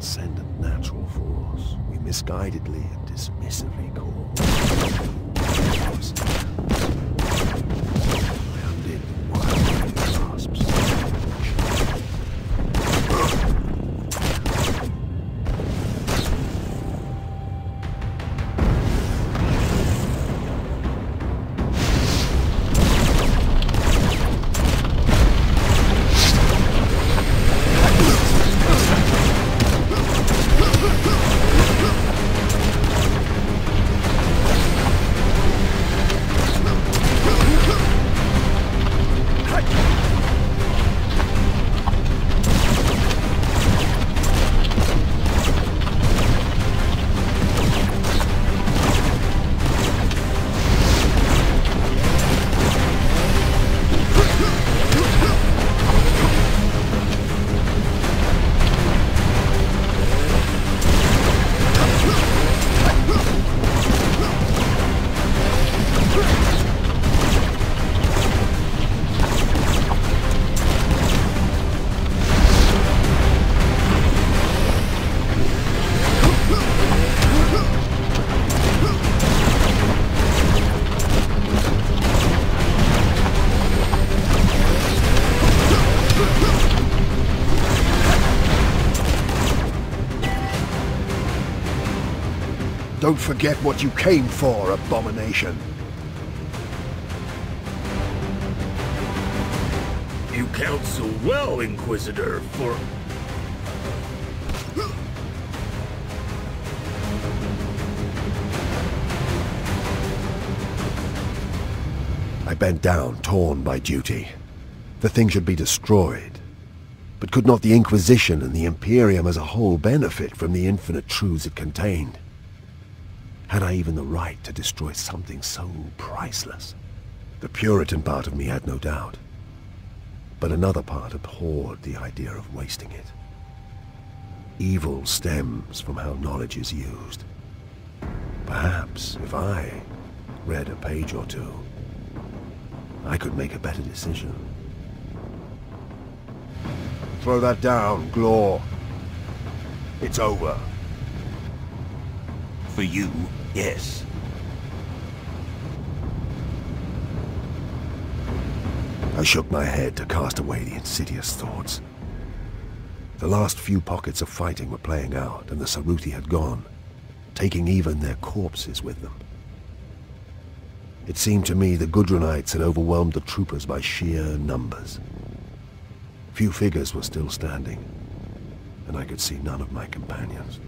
transcendent natural force we misguidedly and dismissively call chaos. I undid the wild grasps. Don't forget what you came for, abomination. You counsel well, Inquisitor, for... I bent down, torn by duty. The thing should be destroyed. But could not the Inquisition and the Imperium as a whole benefit from the infinite truths it contained? Had I even the right to destroy something so priceless? The Puritan part of me had no doubt. But another part abhorred the idea of wasting it. Evil stems from how knowledge is used. Perhaps if I read a page or two, I could make a better decision. Throw that down, Glor. It's over. For you, yes. I shook my head to cast away the insidious thoughts. The last few pockets of fighting were playing out, and the Saruthi had gone, taking even their corpses with them. It seemed to me the Gudrunites had overwhelmed the troopers by sheer numbers. Few figures were still standing, and I could see none of my companions.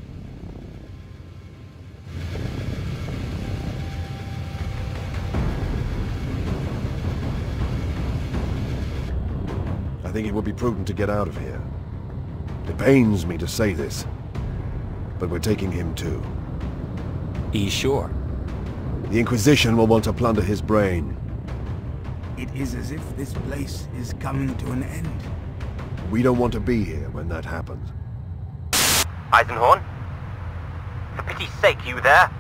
I think it would be prudent to get out of here. It pains me to say this, but we're taking him too. He's sure? The Inquisition will want to plunder his brain. It is as if this place is coming to an end. We don't want to be here when that happens. Eisenhorn? For pity's sake, you there?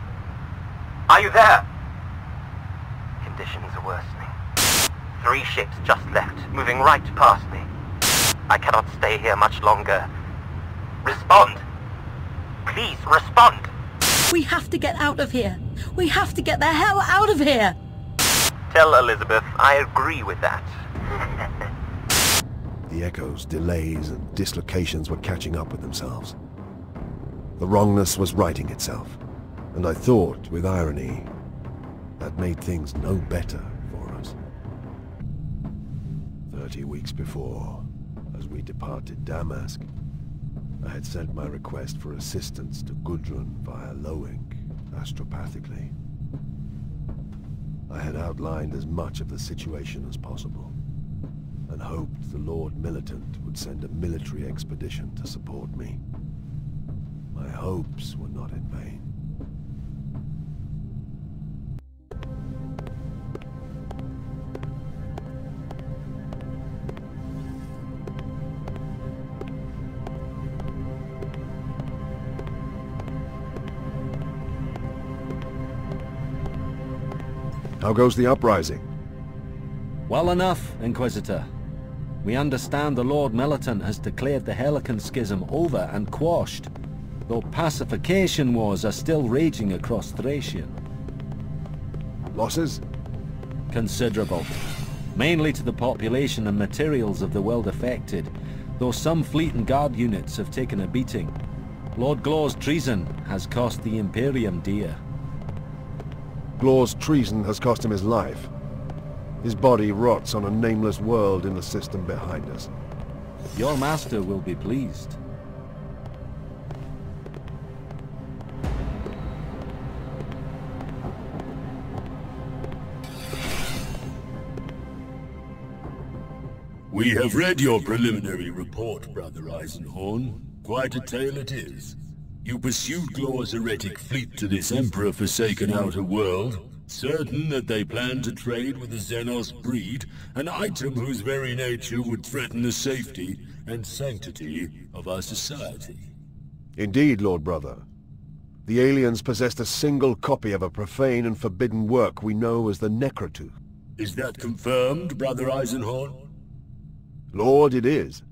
Are you there? Conditions are worsening. 3 ships just left, moving right past me. I cannot stay here much longer. Respond! Please, respond! We have to get out of here! We have to get the hell out of here! Tell Elizabeth I agree with that. The echoes, delays, and dislocations were catching up with themselves. The wrongness was righting itself, and I thought, with irony, that made things no better for us. 30 weeks before, as we departed Damask, I had sent my request for assistance to Gudrun via Loink, astropathically. I had outlined as much of the situation as possible, and hoped the Lord Militant would send a military expedition to support me. My hopes were not in vain. How goes the uprising? Well enough, Inquisitor. We understand the Lord Militant has declared the Helican Schism over and quashed. though pacification wars are still raging across Thracia. Losses? Considerable. Mainly to the population and materials of the world affected, though some fleet and guard units have taken a beating. Lord Glor's treason has cost the Imperium dear. Glor's treason has cost him his life. His body rots on a nameless world in the system behind us. Your master will be pleased. We have read your preliminary report, Brother Eisenhorn. Quite a tale it is. You pursued Glor's heretic fleet to this Emperor-forsaken outer world, certain that they planned to trade with the Xenos breed, an item whose very nature would threaten the safety and sanctity of our society. Indeed, Lord Brother. The aliens possessed a single copy of a profane and forbidden work we know as the Necrotooth. Is that confirmed, Brother Eisenhorn? Lord, it is.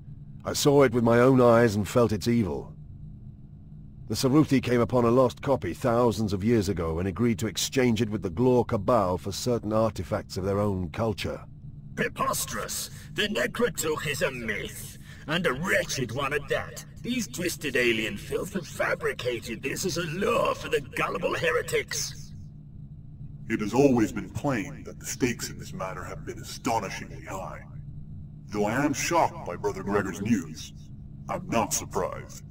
I saw it with my own eyes and felt its evil. The Saruthi came upon a lost copy thousands of years ago and agreed to exchange it with the Glor Cabal for certain artifacts of their own culture. Preposterous! The Necrotooth is a myth, and a wretched one at that. These twisted alien filth have fabricated this as a lure for the gullible heretics. It has always been plain that the stakes in this matter have been astonishingly high. Though I am shocked by Brother Gregor's news, I'm not surprised.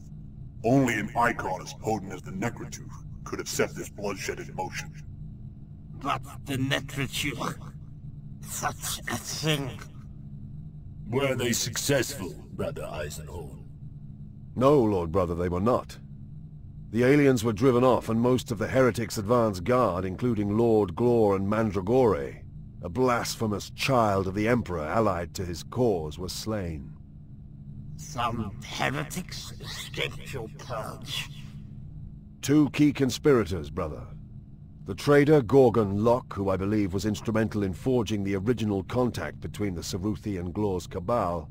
Only an icon as potent as the Necrotooth could have set this bloodshed in motion. But the Necrotooth... such a thing... Were they successful, Brother Eisenhorn? No, Lord Brother, they were not. The aliens were driven off and most of the heretics' advance guard, including Lord Glor and Mandragore, a blasphemous child of the Emperor allied to his cause, was slain. Some heretics escaped your purge. 2 key conspirators, brother. The traitor Gorgon Locke, who I believe was instrumental in forging the original contact between the Saruthi and Glor's Cabal,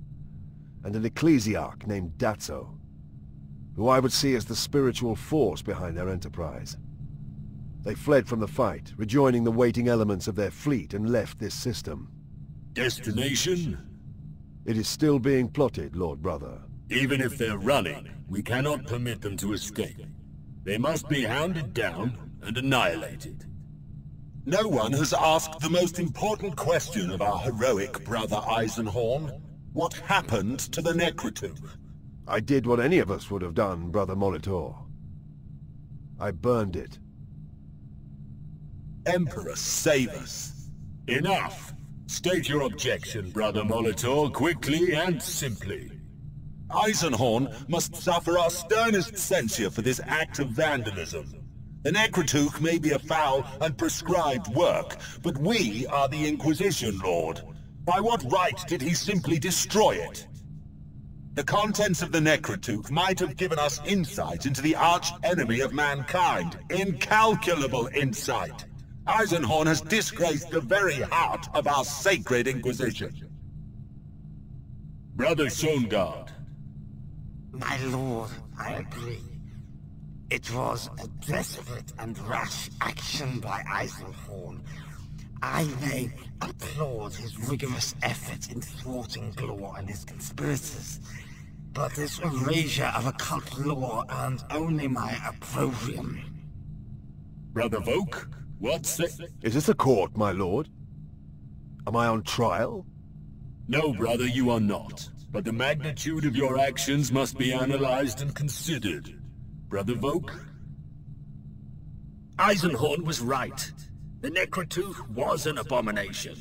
and an ecclesiarch named Datso, who I would see as the spiritual force behind their enterprise. They fled from the fight, rejoining the waiting elements of their fleet, and left this system. Destination? It is still being plotted, Lord Brother. Even if they're running, we cannot permit them to escape. They must be hounded down and annihilated. No one has asked the most important question of our heroic Brother Eisenhorn. What happened to the Necrotooth? I did what any of us would have done, Brother Molitor. I burned it. Emperor, save us. Enough! State your objection, Brother Molitor, quickly and simply. Eisenhorn must suffer our sternest censure for this act of vandalism. The Necrotooth may be a foul and prescribed work, but we are the Inquisition, Lord. By what right did he simply destroy it? The contents of the Necrotooth might have given us insight into the arch-enemy of mankind. Incalculable insight. Eisenhorn has disgraced the very heart of our sacred Inquisition. Brother Schoengard. My lord, I agree. It was a desperate and rash action by Eisenhorn. I may applaud his rigorous effort in thwarting Glor and his conspirators, but this erasure of occult law earned only my opprobrium. Brother Voke, what's it? Is this a court, my lord? Am I on trial? No, brother, you are not. But the magnitude of your actions must be analyzed and considered. Brother Voke? Eisenhorn was right. The Necrotooth was an abomination.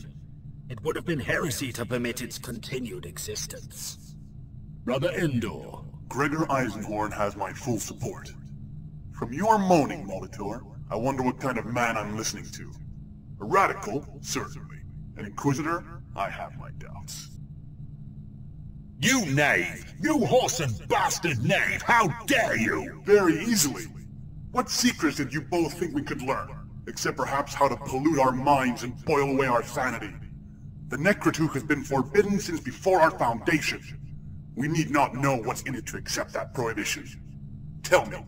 It would have been heresy to permit its continued existence. Brother Endor. Gregor Eisenhorn has my full support. From your moaning, Molitor, I wonder what kind of man I'm listening to. A radical, certainly. An Inquisitor, I have my doubts. You knave! You horse and bastard knave! How dare you! Very easily. What secrets did you both think we could learn? Except perhaps how to pollute our minds and boil away our sanity. The Necrotooth has been forbidden since before our foundation. We need not know what's in it to accept that prohibition. Tell me,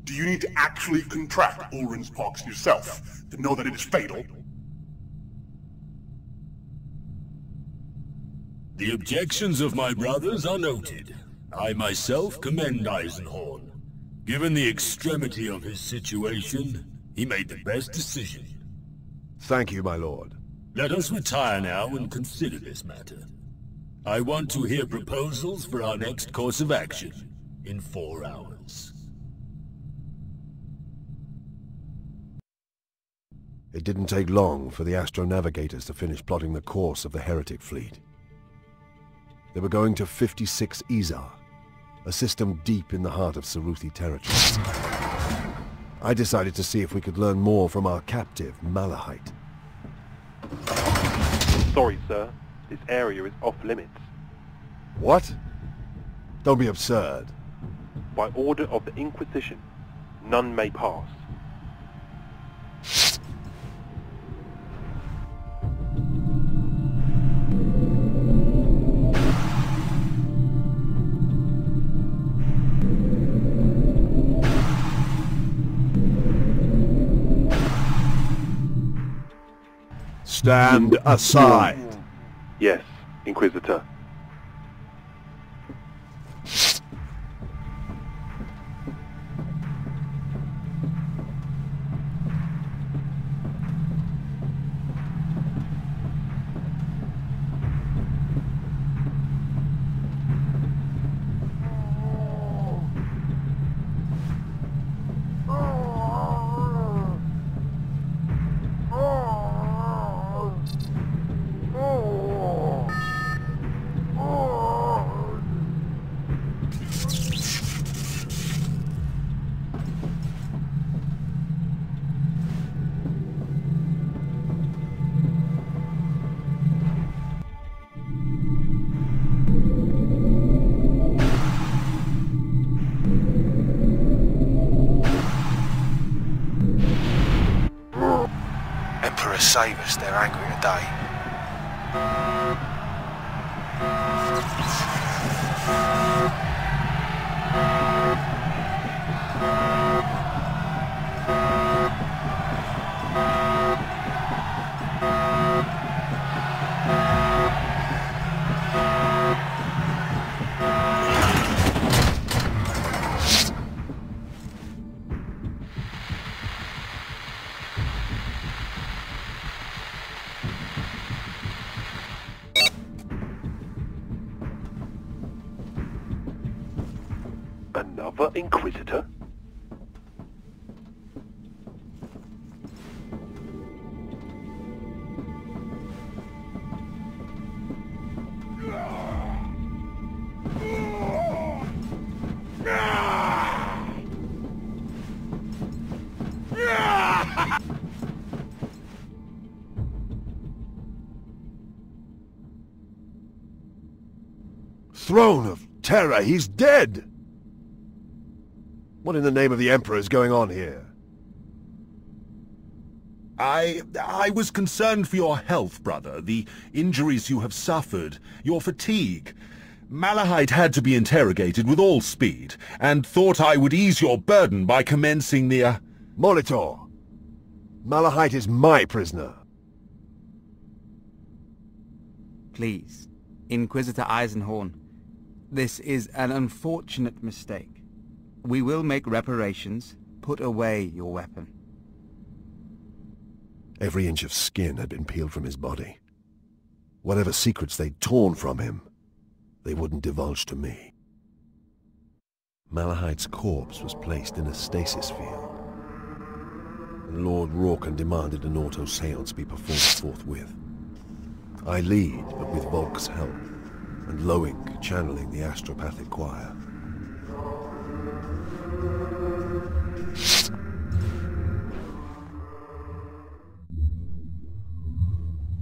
Do you need to actually contract Ulrin's pox yourself to know that it is fatal? The objections of my brothers are noted. I myself commend Eisenhorn. Given the extremity of his situation, he made the best decision. Thank you, my lord. Let us retire now and consider this matter. I want to hear proposals for our next course of action in 4 hours. It didn't take long for the astronavigators to finish plotting the course of the heretic fleet. They were going to 56 Izar, a system deep in the heart of Saruthi territory. I decided to see if we could learn more from our captive, Malahite. Sorry, sir. This area is off limits. What? Don't be absurd. By order of the Inquisition, none may pass. Stand aside. Yes, Inquisitor. Save us, they're angry today. Another Inquisitor? Throne of Terror, he's dead! What in the name of the Emperor is going on here? I was concerned for your health, brother. The injuries you have suffered, your fatigue. Malahite had to be interrogated with all speed, and thought I would ease your burden by commencing the, Monitor! Malahite is my prisoner. Please, Inquisitor Eisenhorn, this is an unfortunate mistake. We will make reparations. Put away your weapon. Every inch of skin had been peeled from his body. Whatever secrets they'd torn from him, they wouldn't divulge to me. Malahite's corpse was placed in a stasis field. And Lord Rorken demanded an auto seance be performed forthwith. I lead, but with Volk's help, and Loink channeling the astropathic choir.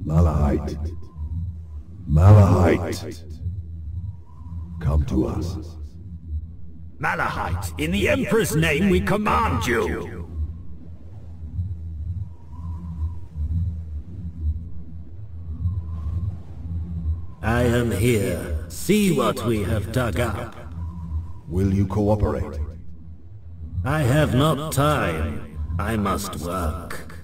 Malahite. Malahite. Come to us. Malahite, in the Emperor's name we command you! I am here. See what we have dug up. Will you cooperate? I have not time. I must work.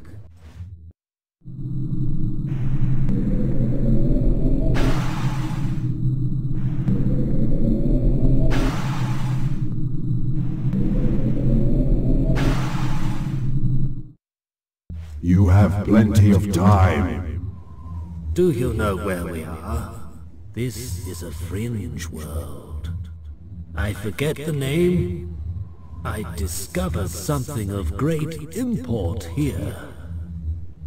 You have plenty of time. Do you know where we are? This is a fringe world. I forget the name. I discovered something of great import here.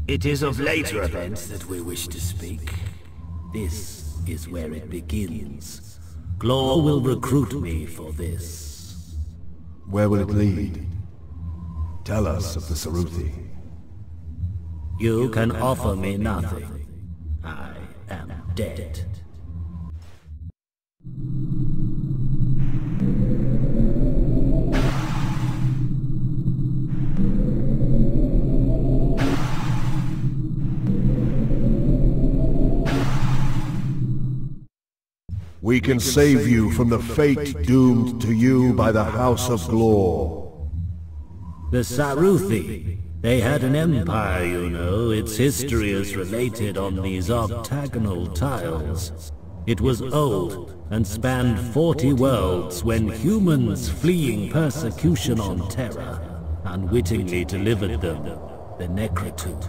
It is of later events that we wish to speak. This is where it begins. Glor will recruit me for this. Where will it lead? Tell us of the Saruthi. You can offer me nothing. I am dead. We can save you from the fate doomed to you by the House of Glor. The Saruthi. They had an empire, you know. Its history is related on these octagonal tiles. It was old and spanned 40 worlds when humans fleeing persecution on Terra unwittingly delivered them the Necrotooth.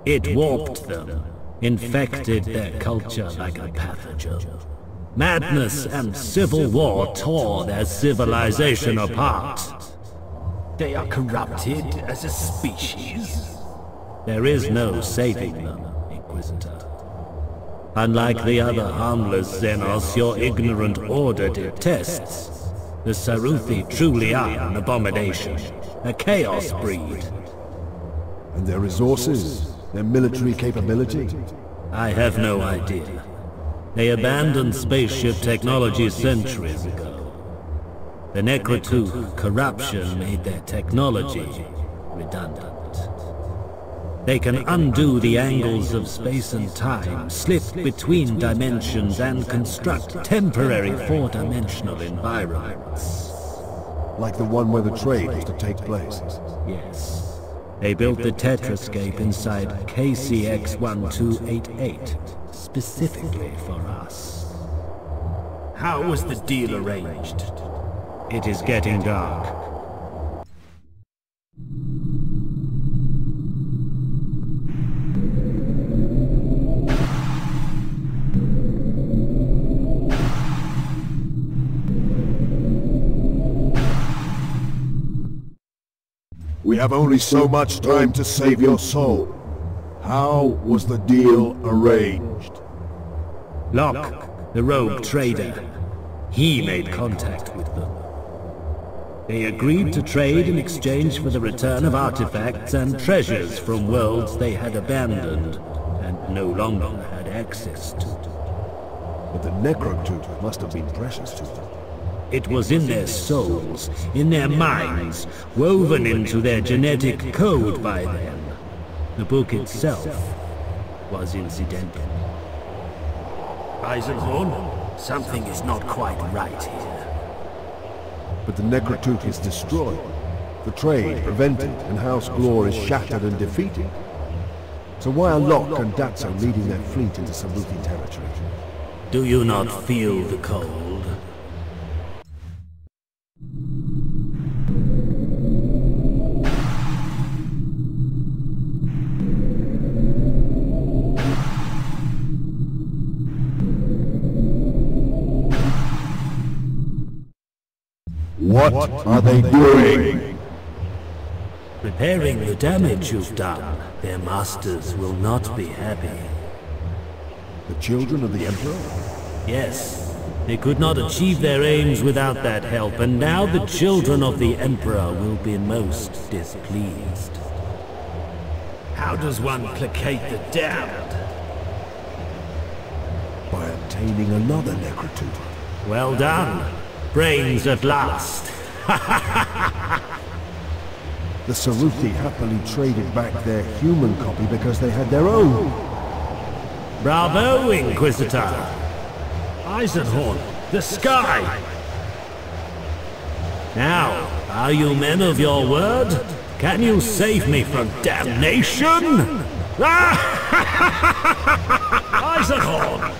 It warped them, infected their culture like a pathogen. Madness and civil war tore their civilization apart. They are corrupted as a species? There is no saving them, Inquisitor. Unlike the other harmless Xenos your ignorant order detests, the Saruthi truly are an abomination, a chaos breed. And their resources, their military capability? I have no idea. They abandoned spaceship technology centuries ago. The Necrotooth corruption made their technology redundant. They can undo the angles of space and time, slip between dimensions, and construct temporary four-dimensional environments. Like the one where the trade was to take place? Yes. They built the Tetrascape inside KCX-1288, specifically for us. How was the deal arranged? It is getting dark. We have only so much time to save your soul. How was the deal arranged? Locke, the rogue trader, he made contact with them. They agreed to trade in exchange for the return of artifacts and treasures from worlds they had abandoned and no longer had access to. But the Necrotooth must have been precious to them. It was in their souls, in their minds, woven into their genetic code by them. The book itself was incidental. Eisenhorn, something is not quite right here. But the Necrotooth is destroyed. The trade prevented, and House Glor is shattered and defeated. So why are Locke and Datso leading their fleet into Saruthi territory? Do you not feel the cold? What are they doing? Repairing the damage you've done. Their masters will not be happy. The children of the Emperor? Yes. They could not achieve their aims without that help, and now the children of the Emperor will be most displeased. How does one placate the damned? By obtaining another Necrotooth. Well done. Brains at last. The Saruthi happily traded back their human copy because they had their own. Bravo, Inquisitor. Eisenhorn, the sky. Now, Are you men of your word? Can you save me from damnation? Eisenhorn!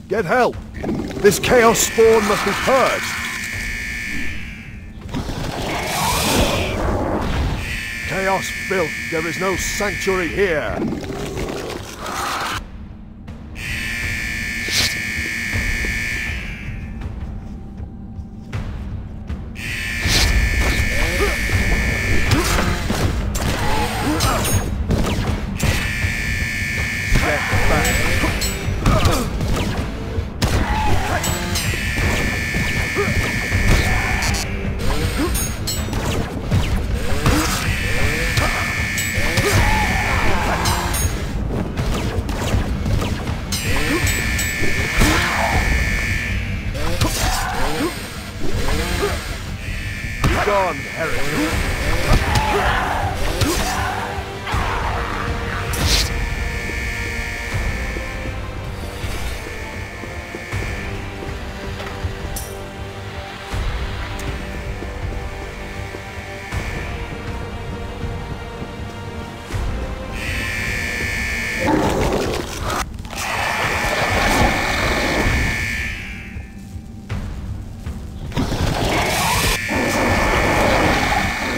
Get help! This chaos spawn must be purged! Chaos filth, there is no sanctuary here! Gone, heretic!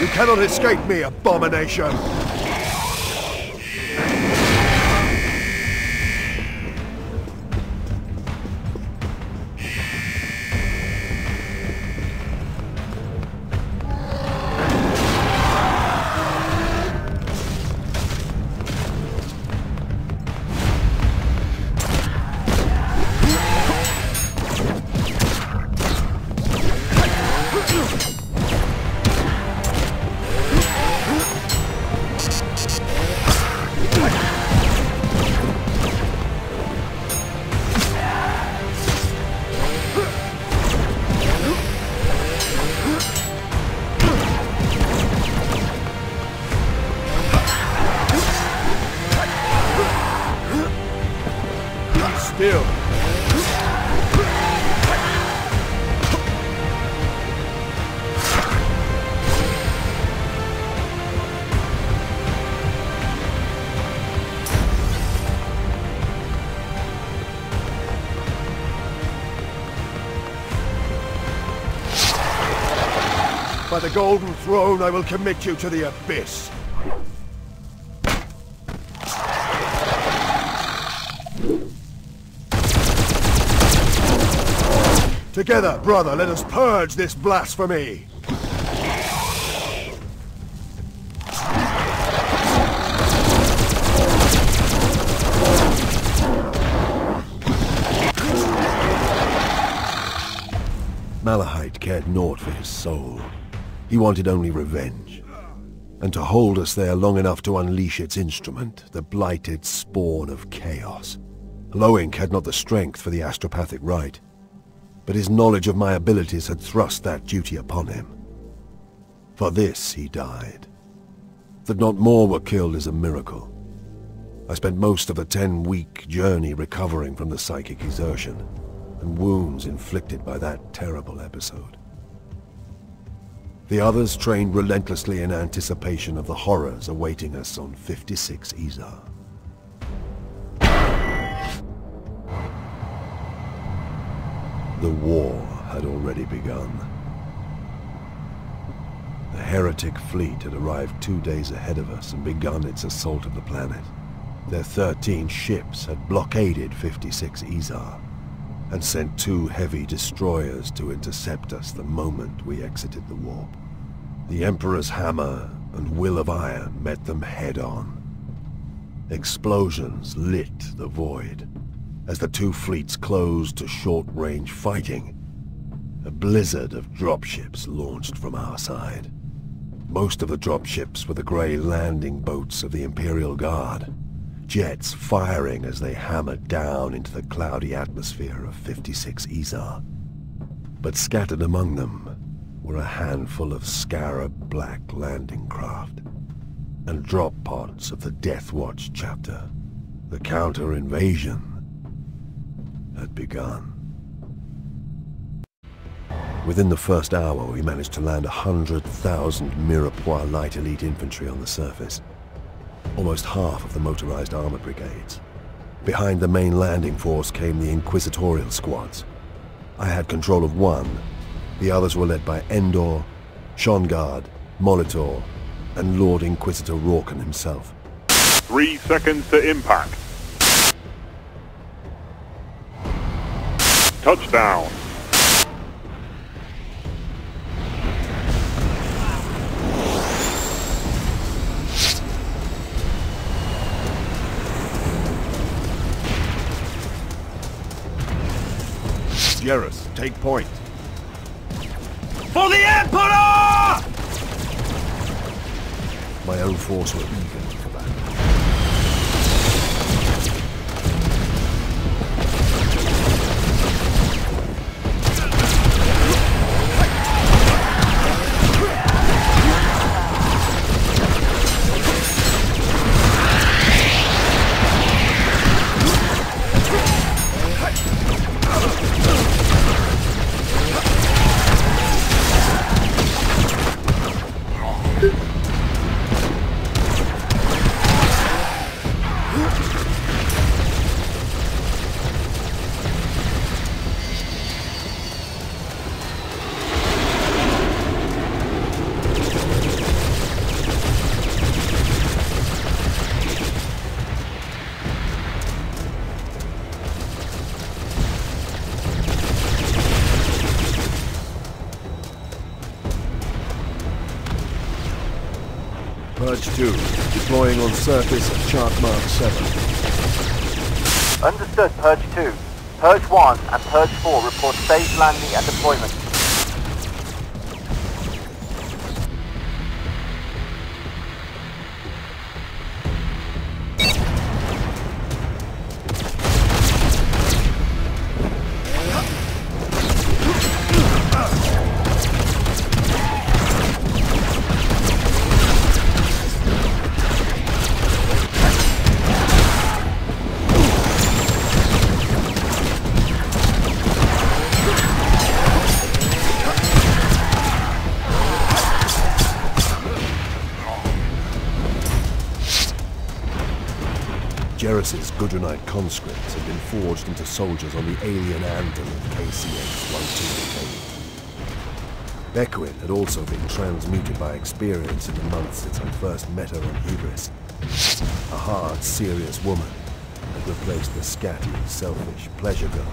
You cannot escape me, abomination! Still. By the Golden Throne, I will commit you to the abyss. Together, brother, let us purge this blasphemy! Malahite cared naught for his soul. He wanted only revenge. And to hold us there long enough to unleash its instrument, the blighted spawn of chaos. Loink had not the strength for the astropathic rite, but his knowledge of my abilities had thrust that duty upon him. For this he died. That not more were killed is a miracle. I spent most of the 10-week journey recovering from the psychic exertion and wounds inflicted by that terrible episode. The others trained relentlessly in anticipation of the horrors awaiting us on 56 Izar. The war had already begun. The heretic fleet had arrived 2 days ahead of us and begun its assault of the planet. Their 13 ships had blockaded 56 Izar and sent 2 heavy destroyers to intercept us the moment we exited the warp. The Emperor's hammer and will of iron met them head-on. Explosions lit the void as the 2 fleets closed to short-range fighting. A blizzard of dropships launched from our side. Most of the dropships were the grey landing boats of the Imperial Guard, jets firing as they hammered down into the cloudy atmosphere of 56 Izar. But scattered among them were a handful of scarab black landing craft and drop pods of the Death Watch chapter. The counter-invasion had begun. Within the first hour, we managed to land 100,000 Mirepoix light elite infantry on the surface, almost half of the motorized armored brigades. Behind the main landing force came the Inquisitorial squads. I had control of one. The others were led by Endor, Shongard, Molitor, and Lord Inquisitor Rorken himself. 3 seconds to impact. Touchdown. Jerus, take point. For the Emperor! My own force were eager for that. Purge 2, deploying on surface at chart mark 7. Understood, Purge 2. Purge 1 and Purge 4 report safe landing and deployment. Jerus's Gudrunite conscripts had been forged into soldiers on the alien anvil of KCH-1288. Beckwith had also been transmuted by experience in the months since I first met her on Hubris. A hard, serious woman had replaced the scatty, selfish pleasure girl.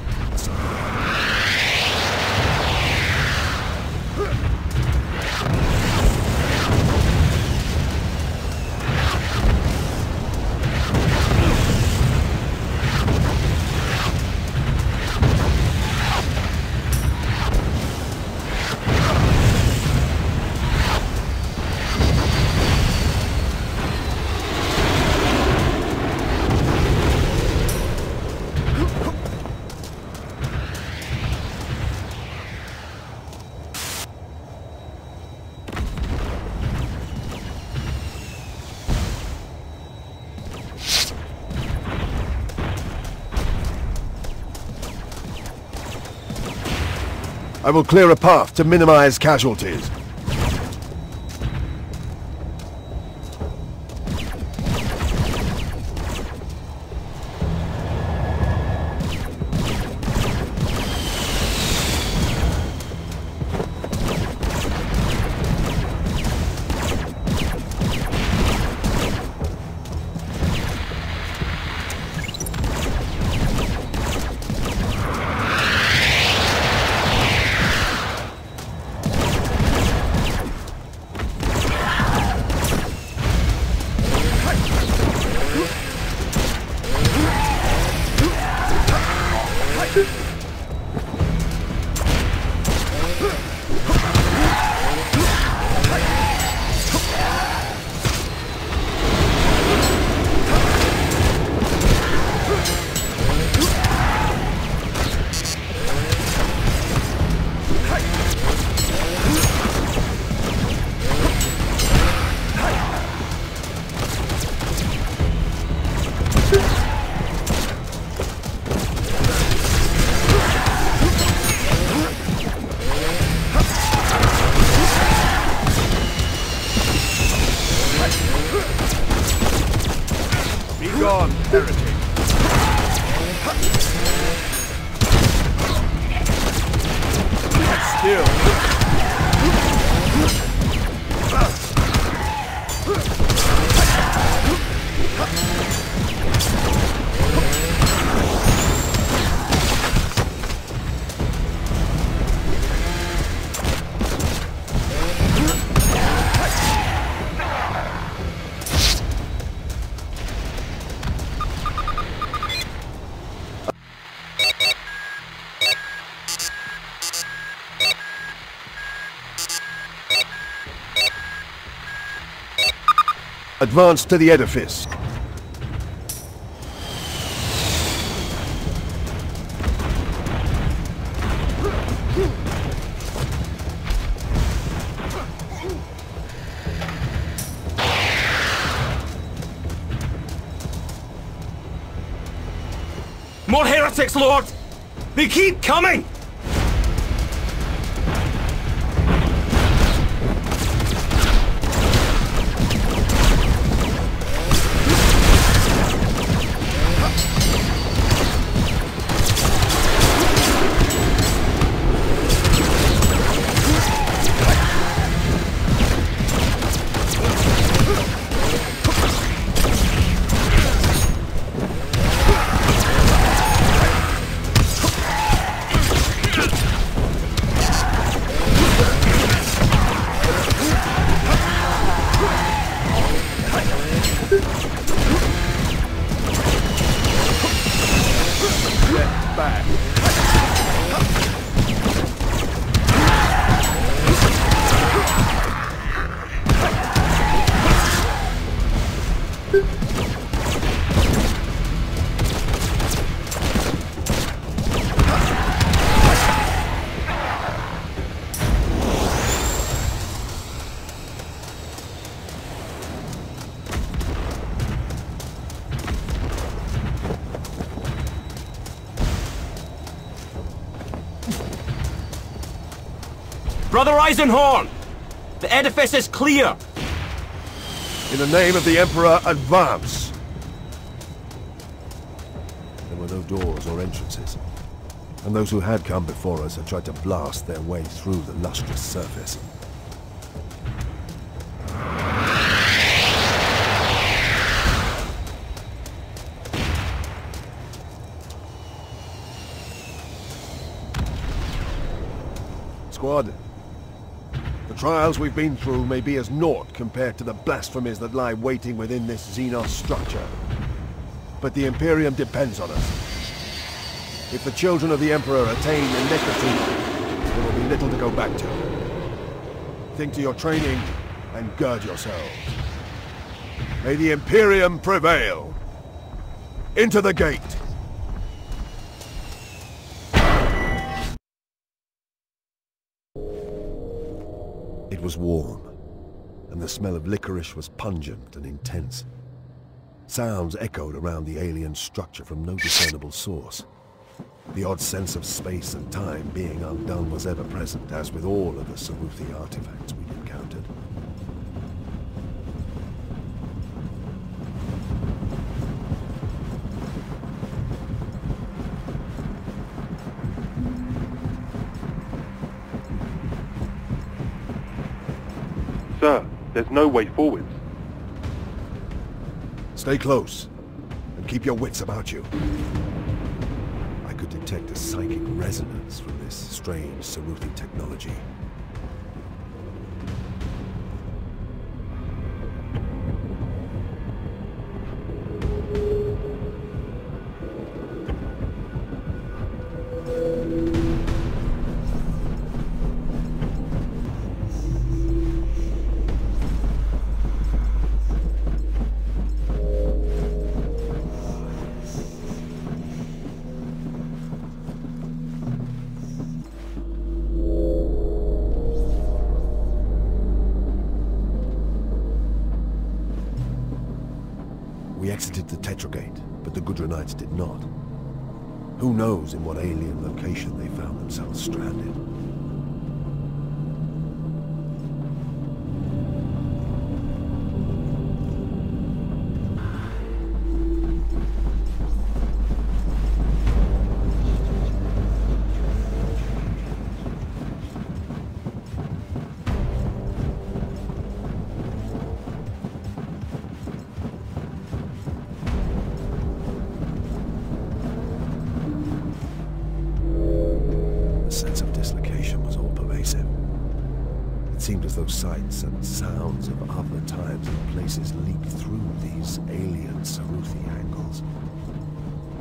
I will clear a path to minimize casualties. Be gone, heretic. Still. Advance to the edifice. More heretics, Lord! They keep coming! Brother Eisenhorn! The edifice is clear! In the name of the Emperor, advance! There were no doors or entrances, and those who had come before us had tried to blast their way through the lustrous surface. Squad, the trials we've been through may be as naught compared to the blasphemies that lie waiting within this Xenos structure. But the Imperium depends on us. If the children of the Emperor attain the necrophagy, there will be little to go back to. Think to your training and gird yourselves. May the Imperium prevail! Into the gate! It was warm, and the smell of licorice was pungent and intense. Sounds echoed around the alien structure from no discernible source. The odd sense of space and time being undone was ever present, as with all of the Saruthi artifacts we'd encountered. Sir, there's no way forwards. Stay close, and keep your wits about you. I could detect a psychic resonance from this strange Saruthi technology. detected the Tetragate, but the Gudrunites did not. Who knows in what alien location they found themselves stranded. Those sights and sounds of other times and places leaked through these alien Saruthi angles.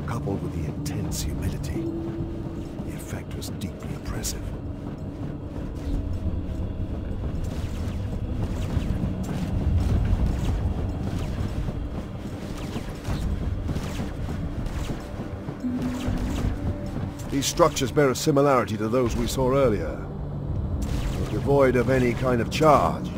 Coupled with the intense humidity, the effect was deeply oppressive. These structures bear a similarity to those we saw earlier. Devoid of any kind of charge.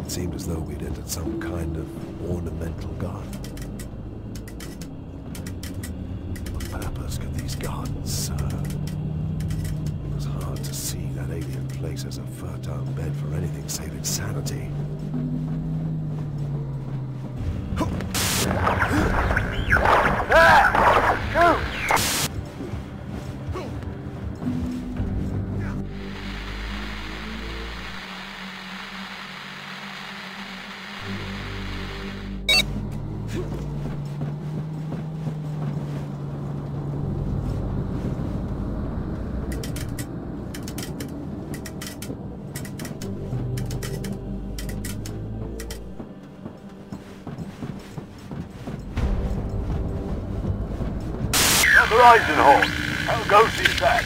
It seemed as though we'd entered some kind of ornamental garden. As a fertile bed for anything save insanity. Eisenhorn, how goes the attack?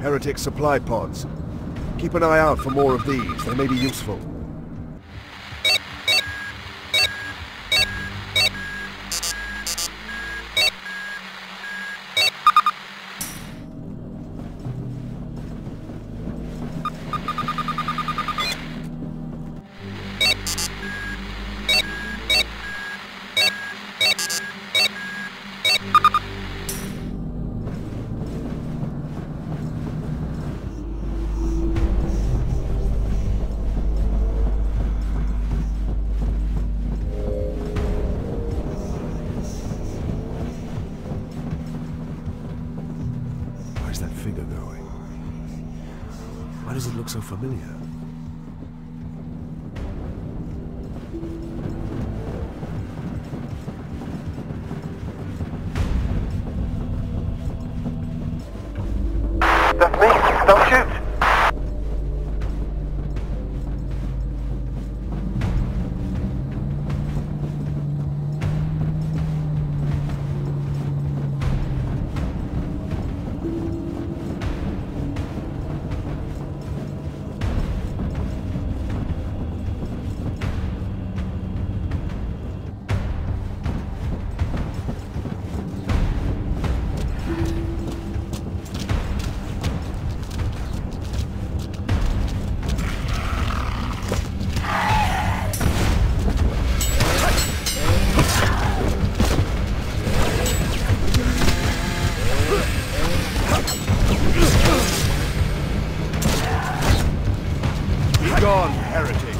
Heretic supply pods. Keep an eye out for more of these. They may be useful. So familiar. That's me. Don't shoot. gone, heretic!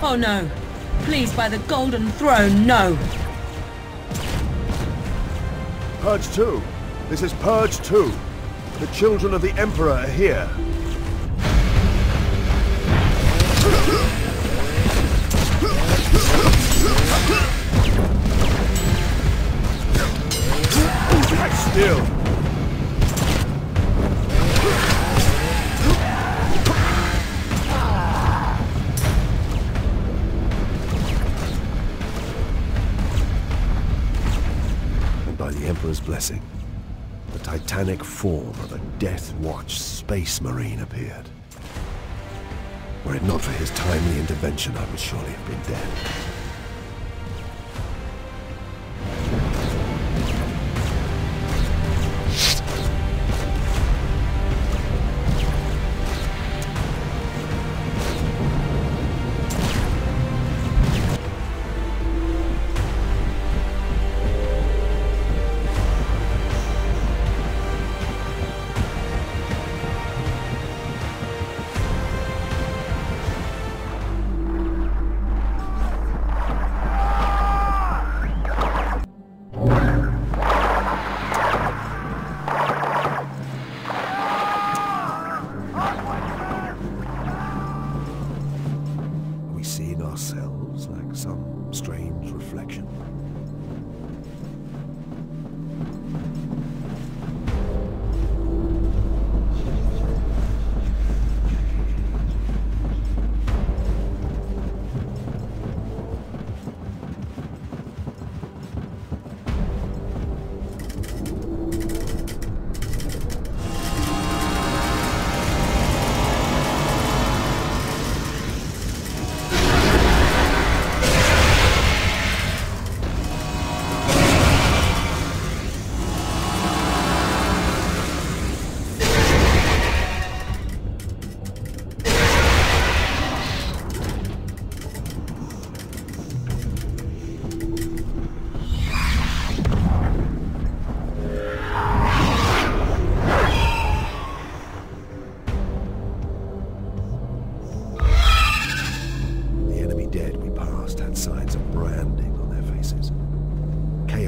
Oh no! Please, by the Golden Throne, no! Purge 2! This is Purge 2! The children of the Emperor are here! Still! By the Emperor's blessing, the titanic form of a Death Watch space marine appeared. Were it not for his timely intervention, I would surely have been dead.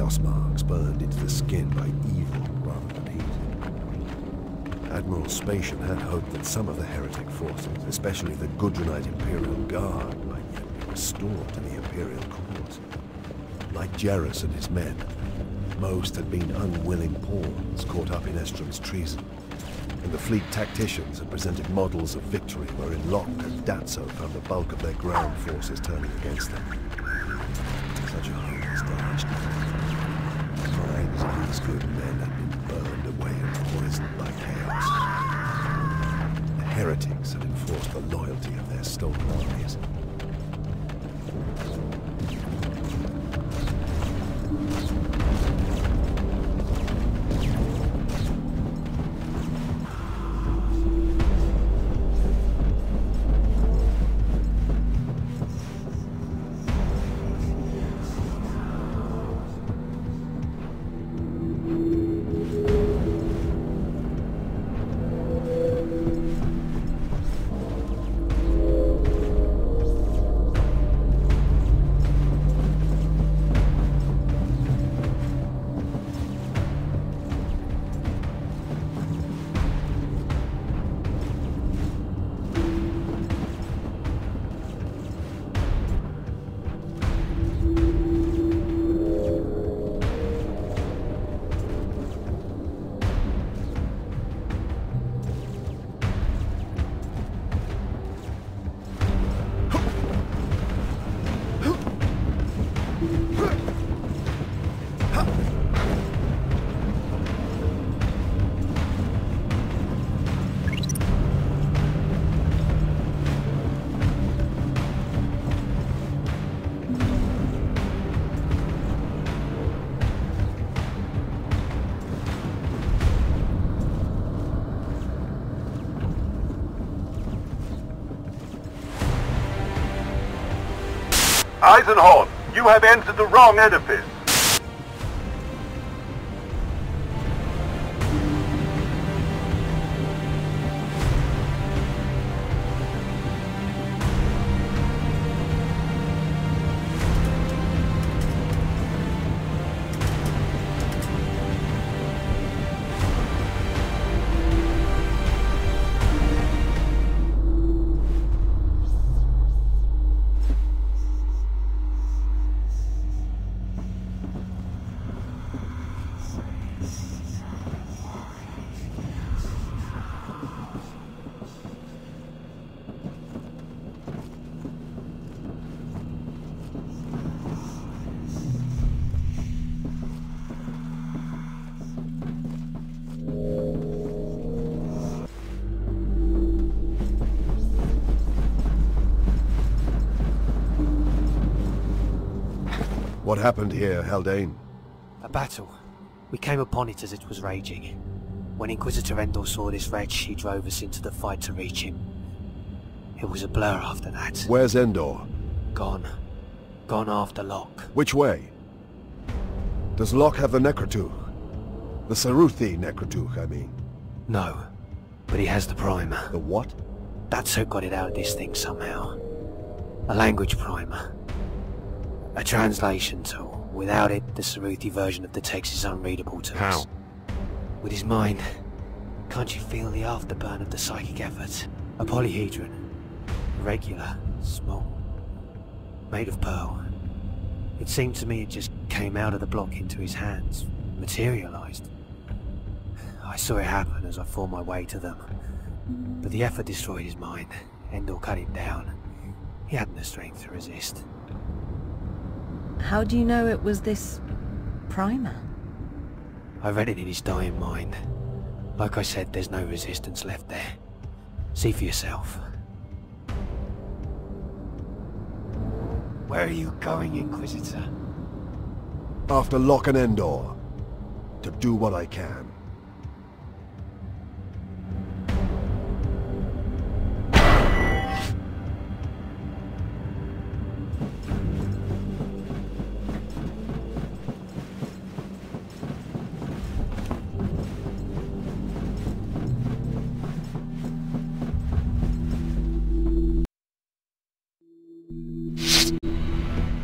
chaos marks burned into the skin by evil rather than heat. Admiral Spatian had hoped that some of the heretic forces, especially the Gudrunite Imperial Guard, might yet be restored to the Imperial cause. Like Jarrus and his men, most had been unwilling pawns caught up in Estrom's treason, and the fleet tacticians had presented models of victory wherein Locke and Datso found the bulk of their ground forces turning against them. Such a hopeless dodge. The minds of these good men had been burned away and poisoned by chaos. The heretics had enforced the loyalty of their stolen armies. Eisenhorn, you have entered the wrong edifice. What happened here, Haldane? A battle. We came upon it as it was raging. When Inquisitor Endor saw this wretch, he drove us into the fight to reach him. It was a blur after that. Where's Endor? Gone. Gone after Locke. Which way? Does Locke have the Necrotuch? The Saruthi Necrotuch, I mean. No. But he has the primer. The what? That's who got it out of this thing somehow. A language primer. A translation tool. Without it, the Saruthi version of the text is unreadable to us. How? With his mind. Can't you feel the afterburn of the psychic effort? A polyhedron. Irregular. Small. Made of pearl. It seemed to me it just came out of the block into his hands. Materialized. I saw it happen as I fought my way to them. But the effort destroyed his mind. Endor cut him down. He hadn't the strength to resist. How do you know it was this primer? I read it in his dying mind. Like I said, there's no resistance left there. See for yourself. Where are you going, Inquisitor? After Locke and Endor. To do what I can.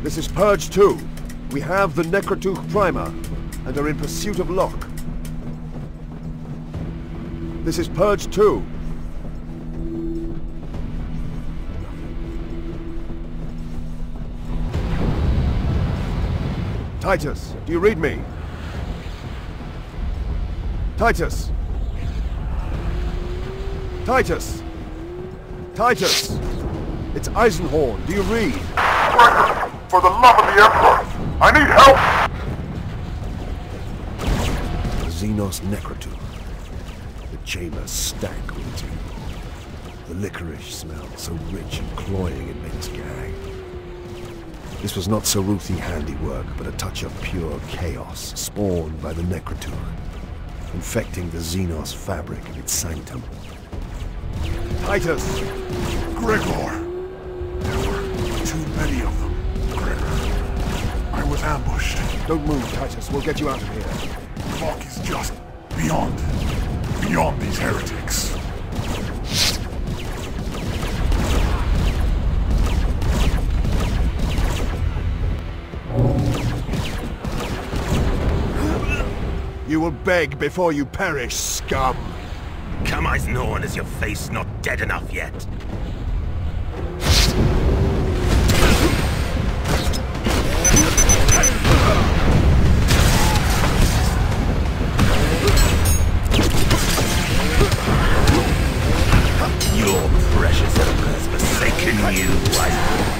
This is Purge 2. We have the Necrotooth Primer, and are in pursuit of Locke. This is Purge 2. Titus, do you read me? Titus! Titus! Titus! It's Eisenhorn, do you read? Gregor, for the love of the Emperor, I need help! The Xenos Necrotooth. The chamber stank with its people. The licorice smell, so rich and cloying it made us gag. This was not Saruthi handiwork, but a touch of pure chaos spawned by the Necrotooth, infecting the Xenos fabric of its sanctum. Titus! Gregor! There were too many of them, Gregor. I was ambushed. Don't move, Titus. We'll get you out of here. Locke is just beyond these heretics. You will beg before you perish, scum! Come, Eisenhorn, is your face not dead enough yet? Your precious Emperor has forsaken you, Eisenhorn.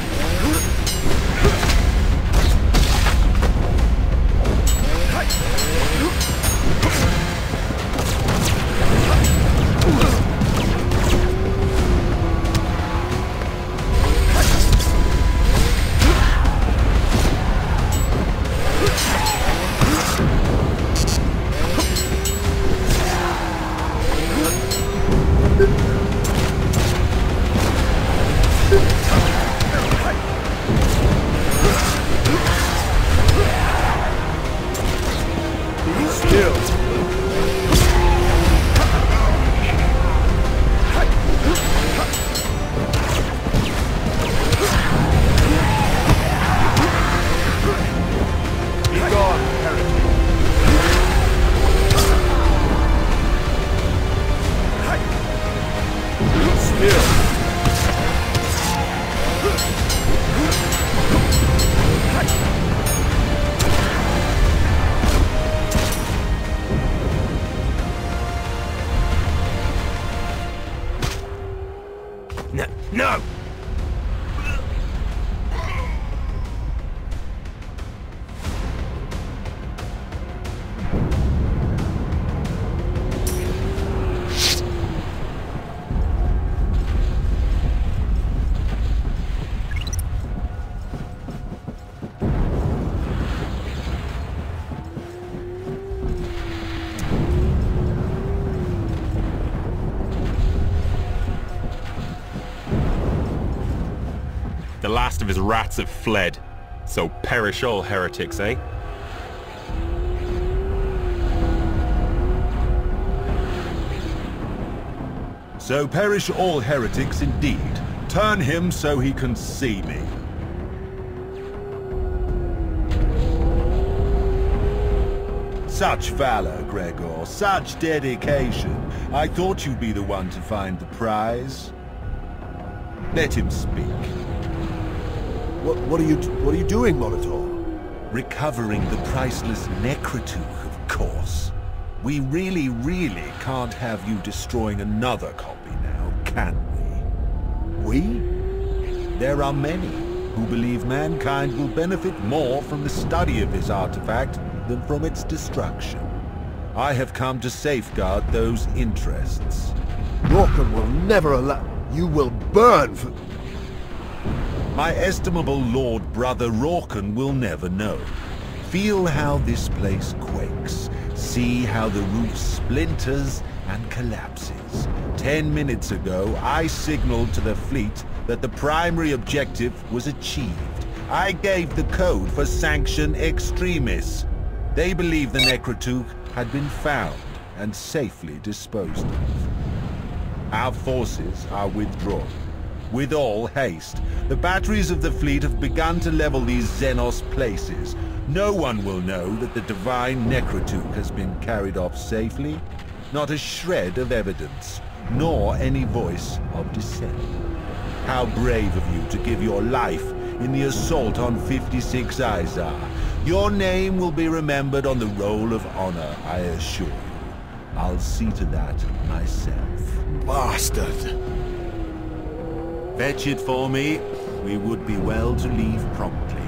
No! The last of his rats have fled. So perish all heretics, eh? So perish all heretics indeed. Turn him so he can see me. Such valor, Gregor, such dedication. I thought you'd be the one to find the prize. Let him speak. What are you doing, Molitor? Recovering the priceless Necrotooth, of course. We really can't have you destroying another copy now, can we? We? There are many who believe mankind will benefit more from the study of this artifact than from its destruction. I have come to safeguard those interests. Rorken will never allow... You will burn for... My estimable Lord Brother Rorken will never know. Feel how this place quakes. See how the roof splinters and collapses. 10 minutes ago, I signaled to the fleet that the primary objective was achieved. I gave the code for Sanction Extremis. They believe the Necrotooth had been found and safely disposed of. Our forces are withdrawn. With all haste. The batteries of the fleet have begun to level these Xenos places. No one will know that the divine Necrotuk has been carried off safely. Not a shred of evidence, nor any voice of dissent. How brave of you to give your life in the assault on 56 Izar. Your name will be remembered on the roll of honor, I assure you. I'll see to that myself. Bastard! Fetch it for me. We would be well to leave promptly.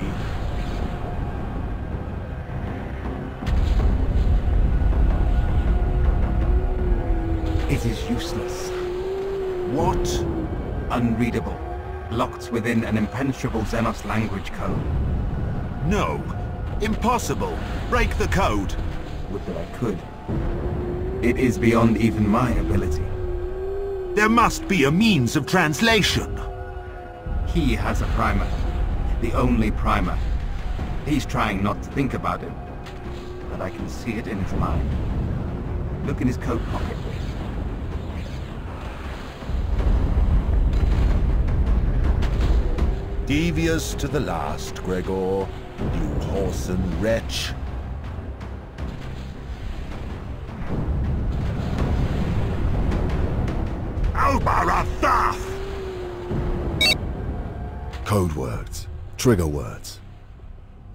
It is useless. What? Unreadable. Locked within an impenetrable Xenos language code. No. Impossible. Break the code. Would that I could. It is beyond even my ability. There must be a means of translation. He has a primer. The only primer. He's trying not to think about it. But I can see it in his mind. Look in his coat pocket. Devious to the last, Gregor. You whoreson wretch. Albarathaf! Code words. Trigger words.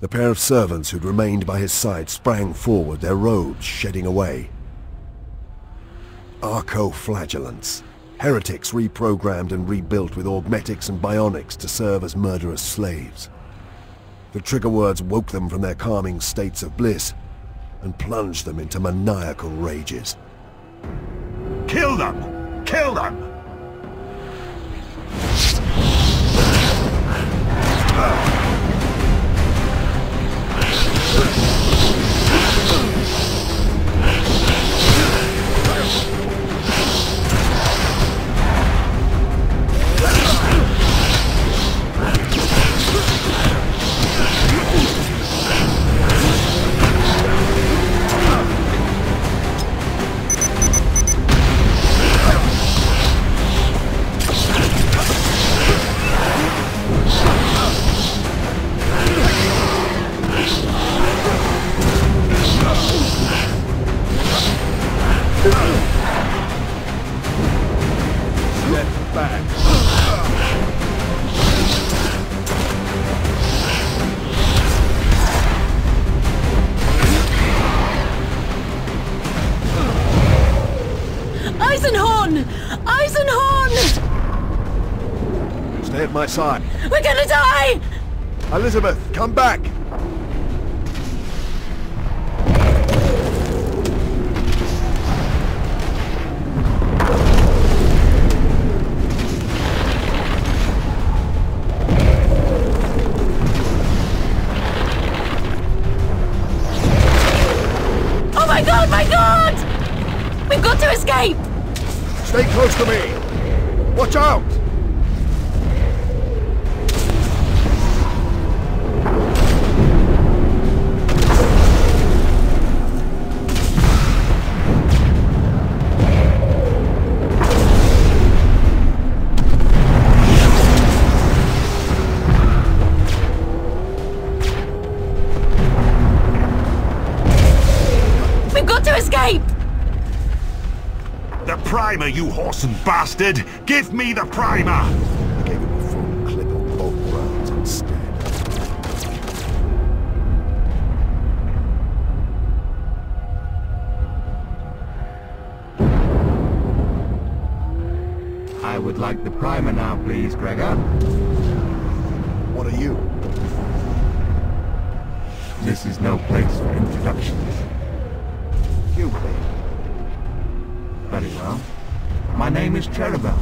The pair of servants who'd remained by his side sprang forward, their robes shedding away. Arco-flagellants. Heretics reprogrammed and rebuilt with augmetics and bionics to serve as murderous slaves. The trigger words woke them from their calming states of bliss and plunged them into maniacal rages. Kill them! Kill them! Eisenhorn! Eisenhorn! Stay at my side. We're gonna die! Elizabeth, come back! Oh my god, my god! We've got to escape! Stay close to me! Watch out! We've got to escape! The primer, you whoreson bastard! Give me the primer! I gave him a full clip of both rounds instead. I would like the primer now, please, Gregor. What are you? This is no place for introductions. You, please. Very well. My name is Cherubel.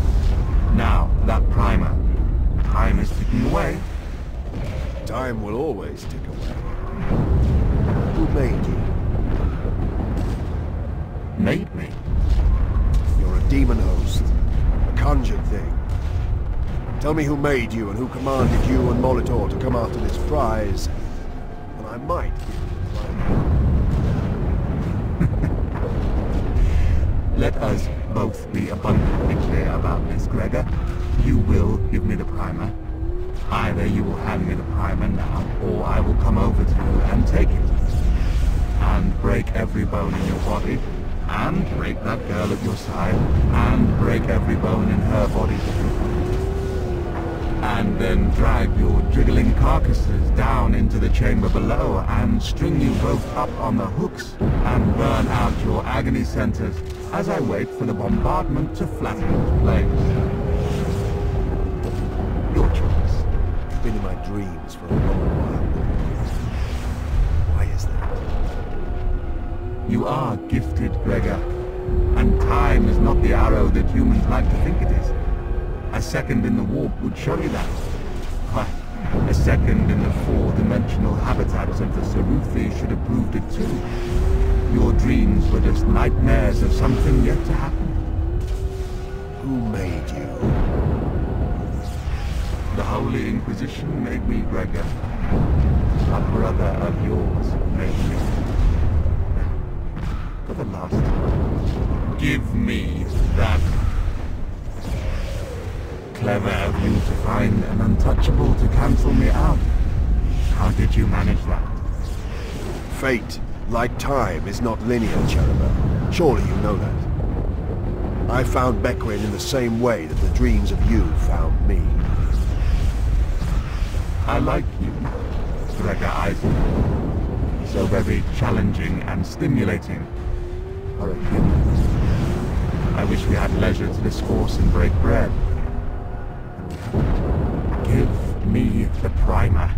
Now, that primer. Time is ticking away. Time will always tick away. Who made you? Made me? You're a demon host. A conjured thing. Tell me who made you and who commanded you and Molitor to come after this prize. And I might give you the prize. Let us both be abundantly clear about this, Gregor. you will give me the primer. Either you will hand me the primer now, or I will come over to you and take it. And break every bone in your body, and break that girl at your side, and break every bone in her body too. And then drag your jiggling carcasses down into the chamber below, and string you both up on the hooks, and burn out your agony centers as I wait for the bombardment to flatten its blades. Your choice. It's been in my dreams for a long while. Why is that? You are gifted, Gregor, and time is not the arrow that humans like to think it is. A second in the warp would show you that. Why, a second in the four-dimensional habitats of the Saruthi should have proved it too. Your dreams were just nightmares of something yet to happen. Who made you? The Holy Inquisition made me, Gregor. A brother of yours made me. For the last time, give me that. Clever of you to find an untouchable to cancel me out. How did you manage that? Fate, like time, is not linear, Cherubel. Surely you know that. I found Beckwin in the same way that the dreams of you found me. I like you, Gregor Eisenhorn. So very challenging and stimulating for a human. I wish we had leisure to discourse and break bread. Give me the primer.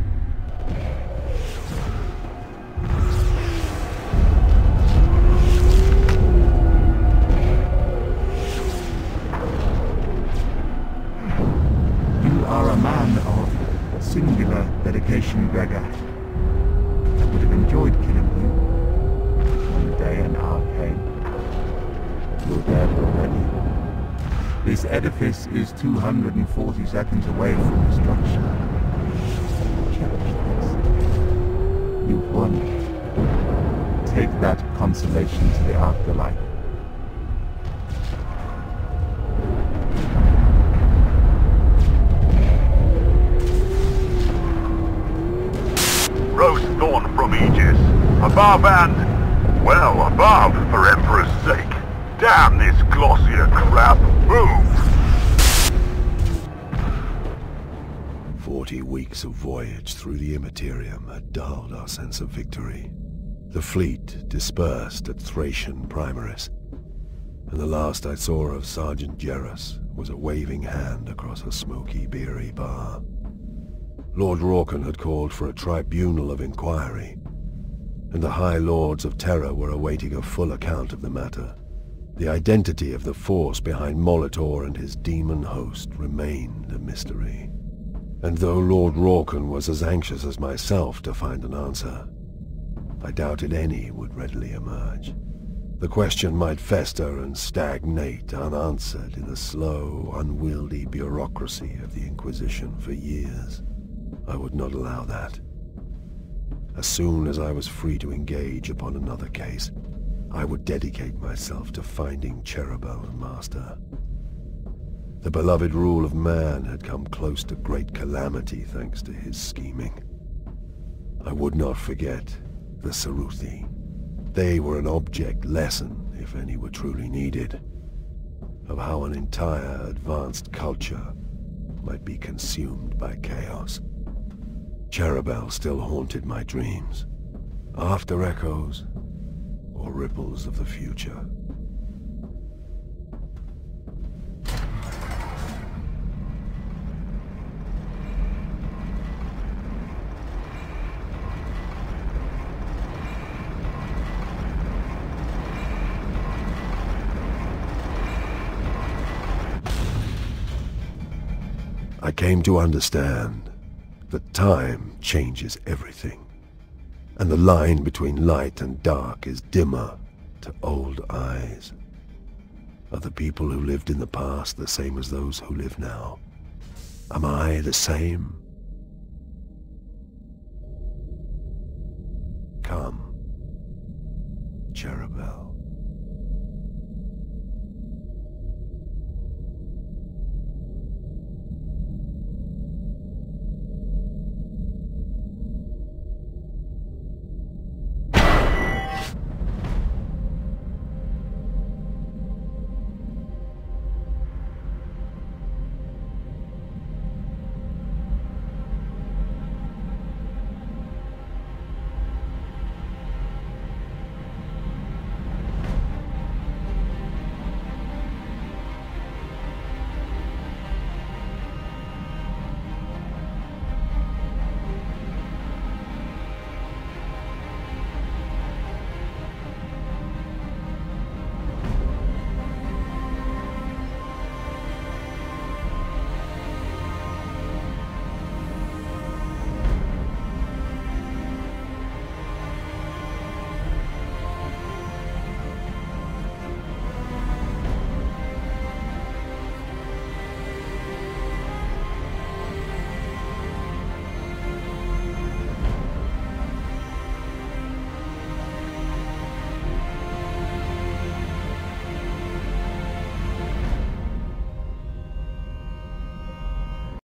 You are a man of singular dedication, Gregor. I would have enjoyed killing you on the day an hour came. You're dead already. This edifice is 240 seconds away from destruction. Cherish this. You've won. Take that consolation to the afterlife. Roast Thorn from Aegis. Above and... well, above, for Emperor's sake. Damn this glossier crap! Move! 40 weeks of voyage through the Imperium had dulled our sense of victory. The fleet dispersed at Thracian Primaris, and the last I saw of Sergeant Jerus was a waving hand across a smoky, beery bar. Lord Rorken had called for a tribunal of inquiry, and the High Lords of Terra were awaiting a full account of the matter. The identity of the force behind Molitor and his demon host remained a mystery. And though Lord Rorken was as anxious as myself to find an answer, I doubted any would readily emerge. The question might fester and stagnate unanswered in the slow, unwieldy bureaucracy of the Inquisition for years. I would not allow that. As soon as I was free to engage upon another case, I would dedicate myself to finding Cherubel's master. The beloved rule of man had come close to great calamity thanks to his scheming. I would not forget the Saruthi. They were an object lesson, if any were truly needed, of how an entire advanced culture might be consumed by chaos. Cherubel still haunted my dreams, after echoes or ripples of the future. I came to understand that time changes everything, and the line between light and dark is dimmer to old eyes. Are the people who lived in the past the same as those who live now? Am I the same? Come, Cherubel.